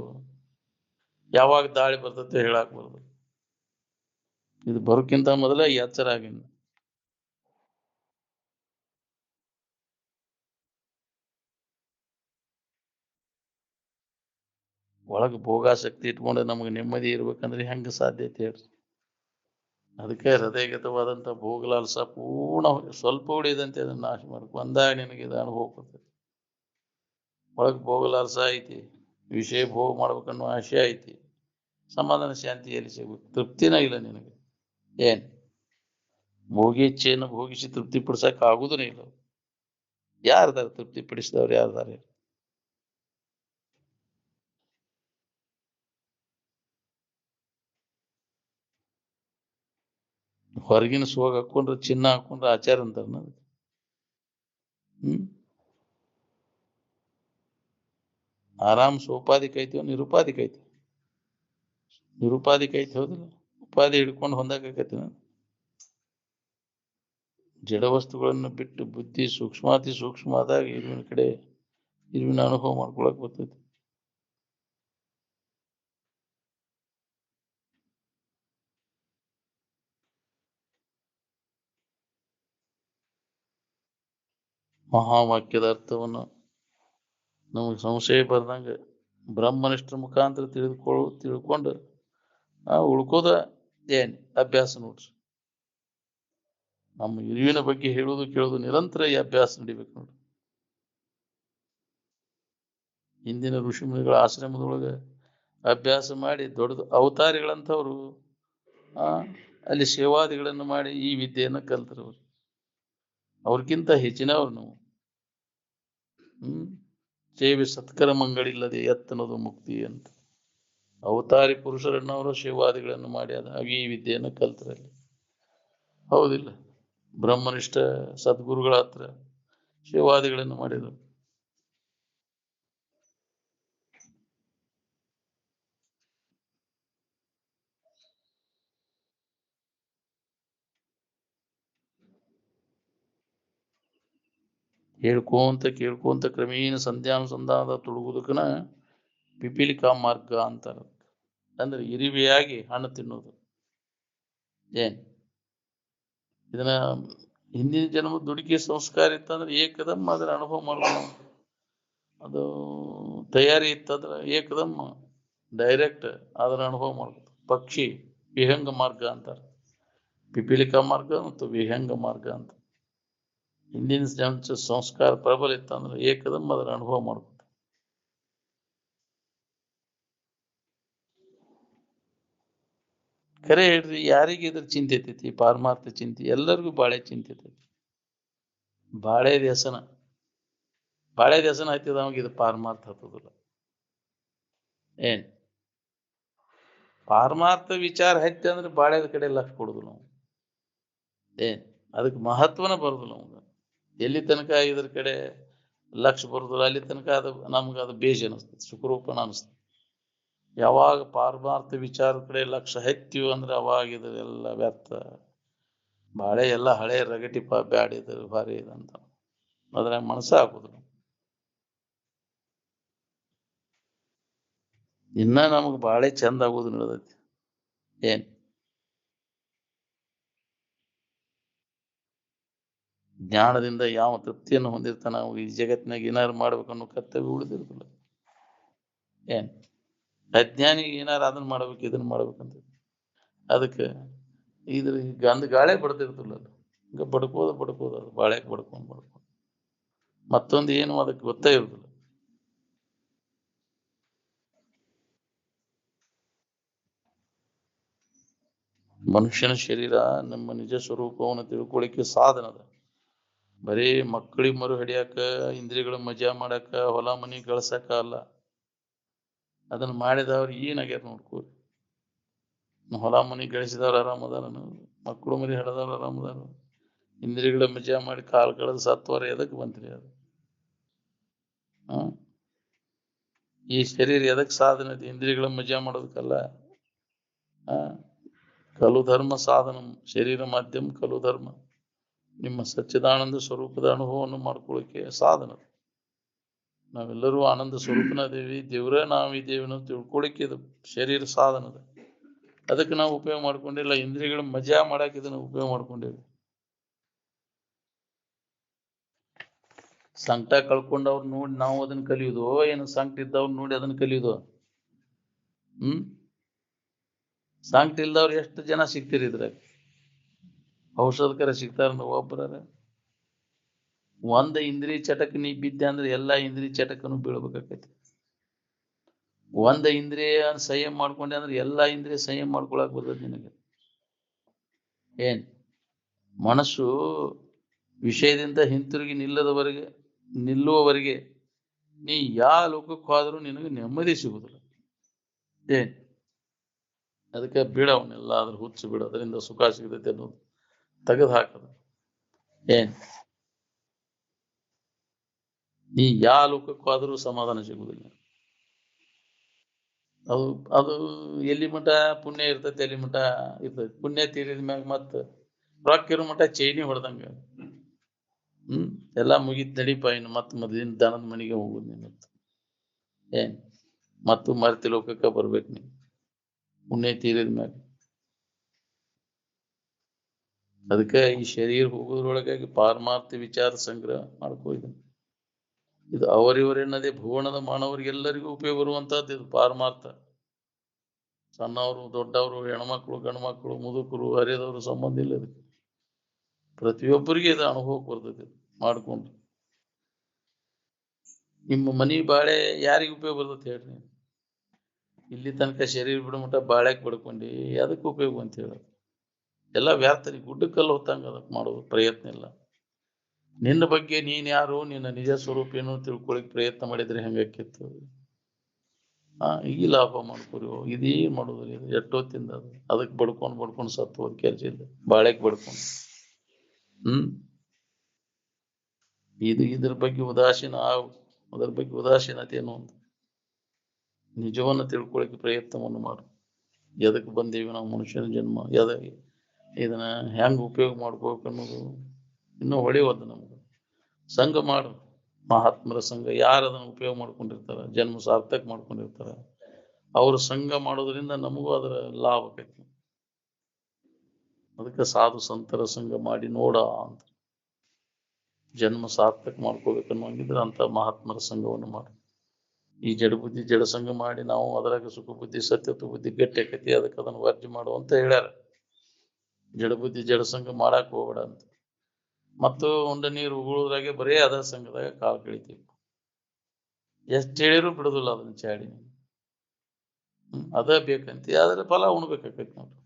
ಯಾವಾಗ ದಾಳಿ ಬರ್ತತೆ ಹೇಳಾಕ್ ಬರೋದು. ಇದು ಬರೋಕ್ಕಿಂತ ಮೊದಲ ಎಚ್ಚರ ಆಗಿನ. ಒಳಗೆ ಭೋಗಾಸಕ್ತಿ ಇಟ್ಕೊಂಡು ನಮಗೆ ನೆಮ್ಮದಿ ಇರ್ಬೇಕಂದ್ರೆ ಹೆಂಗ ಸಾಧ್ಯತೆ ಹೇಳ್ರಿ? ಅದಕ್ಕೆ ಹೃದಯಗತವಾದಂಥ ಭೋಗಲಾಲಸ ಪೂರ್ಣ ಸ್ವಲ್ಪ ಉಳಿದಂತೆ ಅದನ್ನ ನಾಶ ಮಾಡ್ಕೊ ಅಂದಾಗ ನಿನಗೆ ಇದು ಅನುಭವ ಕೊಡ್ತೈತಿ. ಒಳಗೆ ಭೋಗಲಾಲಸ ಐತಿ, ವಿಷಯ ಭೋಗ ಮಾಡ್ಬೇಕನ್ನೋ ಆಶೆ ಐತಿ, ಸಮಾಧಾನ ಶಾಂತಿ ಎಲ್ಲಿ ಸಿಗ್ಬೇಕು? ತೃಪ್ತಿನ ಇಲ್ಲ ನಿನಗೆ. ಏನ್ ಭೋಗೇಚ್ಛೆಯನ್ನು ಭೋಗಿಸಿ ತೃಪ್ತಿ ಪಡಿಸಕ್ ಆಗುದನೇ ಇಲ್ಲ. ಯಾರ್ದಾರ ತೃಪ್ತಿ ಪಡಿಸಿದವ್ರು ಯಾರ್ದಾರ? ಹೊರಗಿನ ಸೋಗ ಹಾಕೊಂಡ್ರೆ, ಚಿನ್ನ ಹಾಕೊಂಡ್ರೆ ಆಚಾರ ಅಂತಾರ. ಆರಾಮ್ ಸೋಪಾದಿಕ್ ಐತಿ, ನಿರುಪಾದಿಕ್ ಐತಿ. ನಿರುಪಾದಿಕ್ ಐತಿ, ಹೌದಿಲ್ಲ? ಉಪಾಧಿ ಹಿಡ್ಕೊಂಡು ಹೊಂದಾಕೈತಿ. ಜಡ ವಸ್ತುಗಳನ್ನು ಬಿಟ್ಟು ಬುದ್ಧಿ ಸೂಕ್ಷ್ಮಾತಿ ಸೂಕ್ಷ್ಮ ಆದಾಗ ಇರುವಿನ ಕಡೆ ಇರುವಿನ ಅನುಭವ ಮಾಡ್ಕೊಳಕ್ ಬರ್ತೈತಿ. ಮಹಾವಾಕ್ಯದ ಅರ್ಥವನ್ನು ನಮಗೆ ಸಂಶಯ ಬರ್ದಂಗ ಬ್ರಹ್ಮನಿಷ್ಠರ ಮುಖಾಂತರ ತಿಳ್ಕೊಂಡು ಉಳ್ಕೋದ ಏನ್ ಅಭ್ಯಾಸ ನೋಡ್ರಿ. ನಮ್ಮ ಇರುವಿನ ಬಗ್ಗೆ ಹೇಳುವುದು ಕೇಳುವುದು ನಿರಂತರ ಈ ಅಭ್ಯಾಸ ನಡಿಬೇಕು ನೋಡ್ರಿ. ಹಿಂದಿನ ಋಷಿ ಮುನಿಗಳ ಆಶ್ರಮದೊಳಗೆ ಅಭ್ಯಾಸ ಮಾಡಿ ದೊಡ್ಡ ಅವತಾರಿಗಳಂಥವ್ರು ಅಲ್ಲಿ ಸೇವಾದಿಗಳನ್ನು ಮಾಡಿ ಈ ವಿದ್ಯೆಯನ್ನು ಕಲ್ತರವ್ರು. ಅವ್ರಿಗಿಂತ ಹೆಚ್ಚಿನವ್ರು ನಾವು. ಸೇವೆ ಸತ್ಕರ್ಮಗಳಿಲ್ಲದೆ ಎತ್ತನದು ಮುಕ್ತಿ ಅಂತ ಅವತಾರಿ ಪುರುಷರನ್ನವರು ಸೇವಾದಿಗಳನ್ನು ಮಾಡಿ ಅದಾಗಿ ಈ ವಿದ್ಯೆಯನ್ನು ಕಲ್ತರಲ್ಲಿ. ಹೌದಿಲ್ಲ? ಬ್ರಹ್ಮನಿಷ್ಠ ಸದ್ಗುರುಗಳ ಹತ್ರ ಸೇವಾದಿಗಳನ್ನು ಮಾಡಿದರು. ಕೇಳ್ಕೊಂತ ಕ್ರಮೇಣ ಸಂಧ್ಯಾನುಸಂಧಾನದ ತೊಡಗುದಕ್ಕನ ಪಿಪೀಲಿಕಾ ಮಾರ್ಗ ಅಂತಾರ. ಅಂದ್ರೆ ಇರಿವೆಯಾಗಿ ಹಣ್ಣು ತಿನ್ನೋದು. ಏನ್ ಇದನ್ನ ಹಿಂದಿನ ಜನ್ಮ ದುಡುಕಿ ಸಂಸ್ಕಾರ ಇತ್ತಂದ್ರೆ ಏಕದಮ್ ಅದರ ಅನುಭವ ಮಾಡ್ಕೊಂಡು, ಅದು ತಯಾರಿ ಇತ್ತಂದ್ರೆ ಏಕದಮ್ ಡೈರೆಕ್ಟ್ ಅದರ ಅನುಭವ ಮಾಡ್ಬೋದು. ಪಕ್ಷಿ ವಿಹಂಗ ಮಾರ್ಗ ಅಂತಾರ. ಪಿಪೀಲಿಕಾ ಮಾರ್ಗ ಮತ್ತು ವಿಹಂಗ ಮಾರ್ಗ ಅಂತ. ಹಿಂದಿನ ಸಂಸ್ಕಾರ ಪ್ರಬಲ ಇತ್ತಂದ್ರೆ ಏಕದಮ್ ಅದರ ಅನುಭವ ಮಾಡ್ಬೋದು. ಖರೆ ಹೇಳ್ರಿ, ಯಾರಿಗೆ ಇದ್ರ ಚಿಂತೆ ಐತಿ? ಪಾರಮಾರ್ಥ ಚಿಂತೆ ಎಲ್ಲರಿಗೂ ಬಾಳೆ ಚಿಂತೆ ಐತಿ. ಬಾಳೆ ವ್ಯಸನ ಹತ್ತಿದ ಅವಾಗ ಇದು ಪಾರಮಾರ್ಥ ಹತ್ತದಿಲ್ಲ. ಏನ್ ಪಾರಮಾರ್ಥ ವಿಚಾರ ಹತ್ತಿ ಅಂದ್ರೆ ಬಾಳೆದ ಕಡೆ ಲಕ್ಷ ಕೊಡುದು ನಾವು. ಏನ್ ಅದಕ್ಕೆ ಮಹತ್ವನ ಬರುದಿಲ್ಲ ನಮ್ಗೆ. ಎಲ್ಲಿ ತನಕ ಇದ್ರ ಕಡೆ ಲಕ್ಷ ಬರುದಿಲ್ಲ ಅಲ್ಲಿ ತನಕ ಅದು ನಮ್ಗೆ ಅದು ಬೇಜ ಅನಿಸ್ತದೆ, ಸುಖರೂಪಣ ಅನಿಸ್ತದೆ. ಯಾವಾಗ ಪಾರಮಾರ್ಥ ವಿಚಾರದ ಕಡೆ ಲಕ್ಷ ಹತ್ತಿವು ಅಂದ್ರೆ ಅವಾಗ ಇದು ಎಲ್ಲ ವ್ಯರ್ಥ. ಬಾಳೆ ಎಲ್ಲ ಹಳೆ ರಗಟಿ ಬ್ಯಾಡಿದ್ರು ಭಾರಿ ಇದಂತ ಅದ್ರಾಗ ಮನಸ್ಸ ಹಾಕುದು. ಇನ್ನ ನಮಗ್ ಬಾಳೆ ಚಂದ ಆಗೋದು ನಡೆದೈತಿ. ಏನ್ ಜ್ಞಾನದಿಂದ ಯಾವ ತೃಪ್ತಿಯನ್ನು ಹೊಂದಿರ್ತಾನ ಈ ಜಗತ್ತಿನಾಗ ಏನಾರು ಮಾಡ್ಬೇಕನ್ನೋ ಕರ್ತವ್ಯ ಉಳಿದಿರುದಿಲ್ಲ. ಏನ್ ಅಜ್ಞಾನಿಗೆ ಏನಾರು ಅದನ್ನ ಮಾಡ್ಬೇಕು ಇದನ್ನ ಮಾಡ್ಬೇಕಂತ ಅದಕ್ಕೆ ಇದ್ರ ಗಂಧ ಗಾಳೆ ಬಡ್ದಿರ್ತಲ್ಲ, ಈಗ ಬಡ್ಕೋದು ಅದು ಬಾಳೆಕ್ ಬಡ್ಕೊಂಡು ಮತ್ತೊಂದು ಏನು ಅದಕ್ಕೆ ಗೊತ್ತೇ ಇರುದಿಲ್ಲ. ಮನುಷ್ಯನ ಶರೀರ ನಮ್ಮ ನಿಜ ಸ್ವರೂಪವನ್ನು ತಿಳ್ಕೊಳಿಕ್ಕೆ ಸಾಧನದ. ಬರೀ ಮಕ್ಕಳಿಗೆ ಮರು ಹಿಡಿಯಾಕ, ಇಂದ್ರಿಯಗಳ ಮಜಾ ಮಾಡಾಕ, ಹೊಲ ಮನಿ ಗಳಸಕ ಅಲ್ಲ. ಅದನ್ನ ಮಾಡಿದವ್ರು ಏನಾಗ್ಯಾರ ನೋಡ್ಕೋರಿ. ಹೊಲ ಮನಿ ಗಳಿಸಿದವ್ರು ಆರಾಮದಾರ, ಮಕ್ಕಳು ಮರಿ ಹಡದವ್ರು ಆರಾಮದಾರ, ಇಂದ್ರಿಯಗಳ ಮಜಾ ಮಾಡಿ ಕಾಲ್ ಕಳೆದ ಸತ್ವರ ಎದಕ್ ಬಂತ್ರಿ ಅದು? ಈ ಶರೀರ ಎದಕ್ ಸಾಧನ? ಇಂದ್ರಿಯಗಳ ಮಜಾ ಮಾಡೋದಕ್ಕಲ್ಲ. ಕಲು ಧರ್ಮ ಸಾಧನ, ಶರೀರ ಮಾಧ್ಯಮ ಕಲು ಧರ್ಮ. ನಿಮ್ಮ ಸಚ್ಚಿದಾನಂದ ಸ್ವರೂಪದ ಅನುಭವವನ್ನು ಮಾಡ್ಕೊಳ್ಳಿಕ್ಕೆ ಸಾಧನ. ನಾವೆಲ್ಲರೂ ಆನಂದ ಸ್ವರೂಪನಾದೇವಿ, ದೇವ್ರ ನಾವಿದ್ದೇವೆ ನಾವು ತಿಳ್ಕೊಳಿಕ್ಕೆ ಇದು ಶರೀರ ಸಾಧನದ. ಅದಕ್ಕೆ ನಾವು ಉಪಯೋಗ ಮಾಡ್ಕೊಂಡಿಲ್ಲ, ಇಂದ್ರಿಯಗಳ ಮಜಾ ಮಾಡಾಕ ಇದನ್ನ ಉಪಯೋಗ ಮಾಡ್ಕೊಂಡೇವಿ. ಸಂಕಟ ಕಳ್ಕೊಂಡವ್ರು ನೋಡಿ ನಾವು ಅದನ್ನ ಕಲಿಯುವುದು, ಏನು ಸಂಕಟ ಇದ್ದವ್ರು ನೋಡಿ ಅದನ್ನ ಕಲಿಯುವುದು? ಸಂಕಟ ಇಲ್ದವ್ರು ಎಷ್ಟು ಜನ ಸಿಗ್ತೀರಿ ಇದ್ರಾಗ? ಔಷಧಕರ ಸಿಗ್ತಾರ ಒಬ್ಬರ. ಒಂದ ಇಂದ್ರಿಯ ಚಟಕ ನೀ ಬಿದ್ದೆ ಅಂದ್ರೆ ಎಲ್ಲಾ ಇಂದ್ರಿಯ ಚಟಕನು ಬೀಳ್ಬೇಕಾಕೈತಿ. ಒಂದ ಇಂದ್ರಿಯ ಸಂಯಮ ಮಾಡ್ಕೊಂಡೆ ಅಂದ್ರೆ ಎಲ್ಲಾ ಇಂದ್ರಿಯ ಸಂಯಮ ಮಾಡ್ಕೊಳಕ್ ಬರ್ತದೆ ನಿನಗೆ. ಏನ್ ಮನಸ್ಸು ವಿಷಯದಿಂದ ಹಿಂತಿರುಗಿ ನಿಲ್ಲುವವರೆಗೆ ನೀ ಯಾವ ಲೋಕಕ್ಕೆ ಹೋದ್ರೂ ನಿನಗೆ ನೆಮ್ಮದಿ ಸಿಗುದಿಲ್ಲ. ಏನ್ ಅದಕ್ಕೆ ಬಿಡವನ್ನೆಲ್ಲಾದ್ರೂ ಹುಚ್ಚು ಬಿಡು, ಅದರಿಂದ ಸುಖ ಸಿಗತೈತೆ ಅನ್ನೋದು ತೆಗೆದು ಹಾಕದು. ಏನ್ ನೀ ಯಾವ ಲೋಕಕ್ಕೆ ಹೋದ್ರೂ ಸಮಾಧಾನ ಸಿಗುದಿಲ್ಲ. ಅದು ಎಲ್ಲಿ ಮಠ ಪುಣ್ಯ ಇರ್ತೈತಿ ಎಲ್ಲಿ ಮಠ ಇರ್ತೈತಿ. ಪುಣ್ಯ ತೀರಿದ ಮ್ಯಾಗ ಮತ್ತ ರೊಕ್ಕ ಇರೋ ಮಠ ಚೈನಿ ಹೊಡೆದಂಗ. ಎಲ್ಲಾ ಮುಗಿತ್ ನಡಿಪ ಇನ್ನು ಮತ್ ಮೊದ್ಲಿನ ದನದ ಮನೆಗೆ ಹೋಗುದು ನೀನು. ಏನ್ ಮತ್ತು ಮರ್ತಿ ಲೋಕಕ್ಕೆ ಬರ್ಬೇಕು ನೀನು ಪುಣ್ಯ ತೀರಿದ ಮ್ಯಾಗ. ಅದಕ್ಕೆ ಈ ಶರೀರ ಹೋಗೋದ್ರೊಳಗಾಗಿ ಪಾರಮಾರ್ಥ ವಿಚಾರ ಸಂಗ್ರಹ ಮಾಡ್ಕೊ. ಇದು ಅವರಿವರೆನ್ನದೇ ಭುವನದ ಮಾನವರಿಗೆಲ್ಲರಿಗೂ ಉಪಯೋಗ ಬರುವಂತಹದ್ದು. ಇದು ಪಾರಮಾರ್ಥ. ಸಣ್ಣವರು, ದೊಡ್ಡವರು, ಹೆಣ್ಮಕ್ಳು, ಗಂಡ್ಮಕ್ಳು, ಮುದುಕರು, ಹರಿಯದವರು ಸಂಬಂಧ ಇಲ್ಲ ಇದಕ್ಕೆ. ಪ್ರತಿಯೊಬ್ಬರಿಗೆ ಇದು ಅನುಭವಕ್ಕೆ ಬರ್ತೈತಿ ಮಾಡ್ಕೊಂಡು. ನಿಮ್ಮ ಮನಿ ಬಾಳೆ ಯಾರಿಗೆ ಉಪಯೋಗ ಬರ್ತೈತಿ ಹೇಳ್ರಿ? ಇಲ್ಲಿ ತನಕ ಶರೀರ ಬಿಡಮಟ ಬಾಳ್ಯಾಕ್ ಬಡ್ಕೊಂಡಿ ಅದಕ್ಕೆ ಉಪಯೋಗ ಅಂತ ಹೇಳೋದು. ಎಲ್ಲ ವ್ಯಾರ್ಥರಿ, ಗುಡ್ಡಕ್ಕಲ್ಲಿ ಹೊತ್ತಂಗ ಅದಕ್ಕೆ ಮಾಡೋದು ಪ್ರಯತ್ನ ಇಲ್ಲ. ನಿನ್ನ ಬಗ್ಗೆ ನೀನ್ ಯಾರು, ನಿನ್ನ ನಿಜ ಸ್ವರೂಪ ಏನು ತಿಳ್ಕೊಳಿಕ್ ಪ್ರಯತ್ನ ಮಾಡಿದ್ರೆ ಹೆಂಗಾಕಿತ್ತು? ಈ ಲಾಭ ಮಾಡ್ಕೊರಿ, ಇದೇ ಮಾಡೋದ್ರಿ. ಇದು ಎಷ್ಟೊತ್ತಿಂದ ಅದಕ್ಕೆ ಬಡ್ಕೊಂಡು ಸತ್ತು ಹೋದ್ ಕೆಲಸ ಇಲ್ಲ. ಬಾಳ್ಯಾಕ್ ಬಡ್ಕೊಂಡು ಇದ್ರ ಬಗ್ಗೆ ಉದಾಸೀನ ಅದ್ರ ಬಗ್ಗೆ ಉದಾಸೀನತೆ ಏನು ಅಂತ ನಿಜವನ್ನ ತಿಳ್ಕೊಳಕ್ಕೆ ಪ್ರಯತ್ನವನ್ನು ಮಾಡು. ಎದಕ್ಕೆ ಬಂದೀವಿ ನಾವು ಮನುಷ್ಯನ ಜನ್ಮ, ಇದನ್ನ ಹೆಂಗ್ ಉಪಯೋಗ ಮಾಡ್ಕೋಬೇಕು ಅನ್ನೋದು ಇನ್ನೂ ಹೊಳೆಯೋದು ನಮ್ಗೆ. ಸಂಘ ಮಾಡು, ಮಹಾತ್ಮರ ಸಂಘ. ಯಾರು ಅದನ್ನ ಉಪಯೋಗ ಮಾಡ್ಕೊಂಡಿರ್ತಾರ, ಜನ್ಮ ಸಾರ್ಥಕ ಮಾಡ್ಕೊಂಡಿರ್ತಾರ, ಅವ್ರ ಸಂಘ ಮಾಡೋದ್ರಿಂದ ನಮಗೂ ಅದರ ಲಾಭ ಆಕೈತಿ. ಅದಕ್ಕೆ ಸಾಧು ಸಂತರ ಸಂಘ ಮಾಡಿ ನೋಡ ಅಂತ. ಜನ್ಮ ಸಾರ್ಥಕ ಮಾಡ್ಕೋಬೇಕನ್ನೋಂಗಿದ್ರೆ ಅಂತ ಮಹಾತ್ಮರ ಸಂಘವನ್ನು ಮಾಡಿ. ಈ ಜಡ ಬುದ್ಧಿ ಜಡ ಸಂಘ ಮಾಡಿ ನಾವು ಅದರಾಗ ಸುಖ ಬುದ್ಧಿ ಸತ್ಯತ್ವ ಬುದ್ಧಿ ಗಟ್ಟಿ ಆಕೈತಿ, ಅದಕ್ಕೆ ಅದನ್ನು ವರ್ಜಿ ಮಾಡು ಅಂತ ಹೇಳ್ಯಾರ. ಜಡ ಬುದ್ಧಿ ಜಡ ಸಂಘ ಮಾಡಾಕ್ ಹೋಗ್ಬೇಡ ಅಂತ. ಮತ್ತು ಉಂಡ ನೀರು ಉಗುಳೋದ್ರಾಗೆ ಬರೇ ಅದ ಸಂಘದಾಗ ಕಾಲ್ ಕಳಿತೀವಿ. ಎಷ್ಟ್ ಹೇಳಿದ್ರು ಬಿಡುದಿಲ್ಲ ಅದನ್ನ ಚಾಡಿ. ಅದ ಬೇಕಂತ ಅದ್ರ ಫಲ ಉಣ್ಬೇಕಾಕೈತಿ ನೋಡ್ರಿ.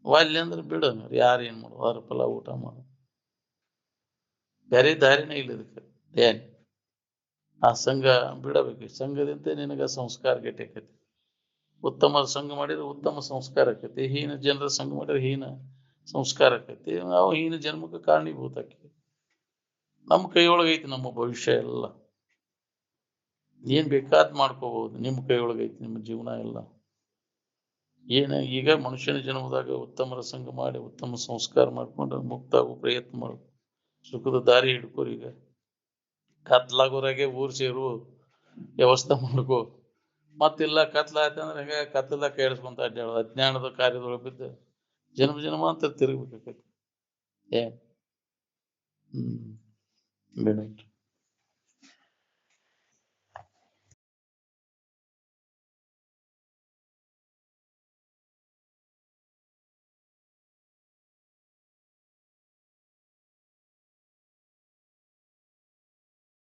ವಾಲ್ಯ ಅಂದ್ರೆ ಬಿಡ, ಯಾರು ಏನ್ ಮಾಡೋದು, ಅದ್ರ ಫಲ ಊಟ ಮಾಡು. ಬೇರೆ ದಾರಿನೇ ಇಲ್ಲ ಇದಕ್ಕೆ. ಏನ್ ಆ ಸಂಘ ಬಿಡಬೇಕು. ಸಂಘದಿಂದ ನಿನಗ ಸಂಸ್ಕಾರ ಗಟ್ಟಿ ಆಕೈತಿ. ಉತ್ತಮ ಸಂಘ ಮಾಡಿದ್ರೆ ಉತ್ತಮ ಸಂಸ್ಕಾರ ಆಕೈತಿ. ಹೀನ ಜನರ ಸಂಘ ಮಾಡಿದ್ರೆ ಹೀನ ಸಂಸ್ಕಾರ ಆಕೈತಿ. ನಾವು ಹೀನ ಜನ್ಮಕ್ಕೆ ಕಾರಣೀಭೂತ ಆಕೈತಿ. ನಮ್ಮ ಕೈಯೊಳಗೈತಿ ನಮ್ಮ ಭವಿಷ್ಯ ಎಲ್ಲ. ಏನ್ ಬೇಕಾದ್ ಮಾಡ್ಕೋಬಹುದು, ನಿಮ್ಮ ಕೈಯೊಳಗೈತಿ ನಿಮ್ಮ ಜೀವನ ಎಲ್ಲ. ಏನ ಈಗ ಮನುಷ್ಯನ ಜನ್ಮದಾಗ ಉತ್ತಮರ ಸಂಘ ಮಾಡಿ ಉತ್ತಮ ಸಂಸ್ಕಾರ ಮಾಡ್ಕೊಂಡು ಮುಕ್ತ ಆಗೋ ಪ್ರಯತ್ನ ಮಾಡು. ಸುಖದ ದಾರಿ ಹಿಡ್ಕೋರಿ. ಈಗ ಕತ್ಲಾಗೋರಾಗೆ ಊರ್ ಸೇರು ವ್ಯವಸ್ಥೆ ಮಾಡ್ಕೋ. ಮತ್ತಿಲ್ಲ ಕತ್ಲಾಯ್ತಂದ್ರೆ ಹೆಂಗ ಕತ್ತಲ್ದಾಗ ಕೈ ಹಿಡಿಸ್ಕೊಂತ ಅಡ್ಡಾಡೋದು, ಅಜ್ಞಾನದ ಕಾರ್ಯದೊಳಗೆ ಬಿದ್ದು ಜನ್ಮ ಅಂತ ತಿರುಗ್ಬೇಕಾಕೈತಿ. ಬೇಡ.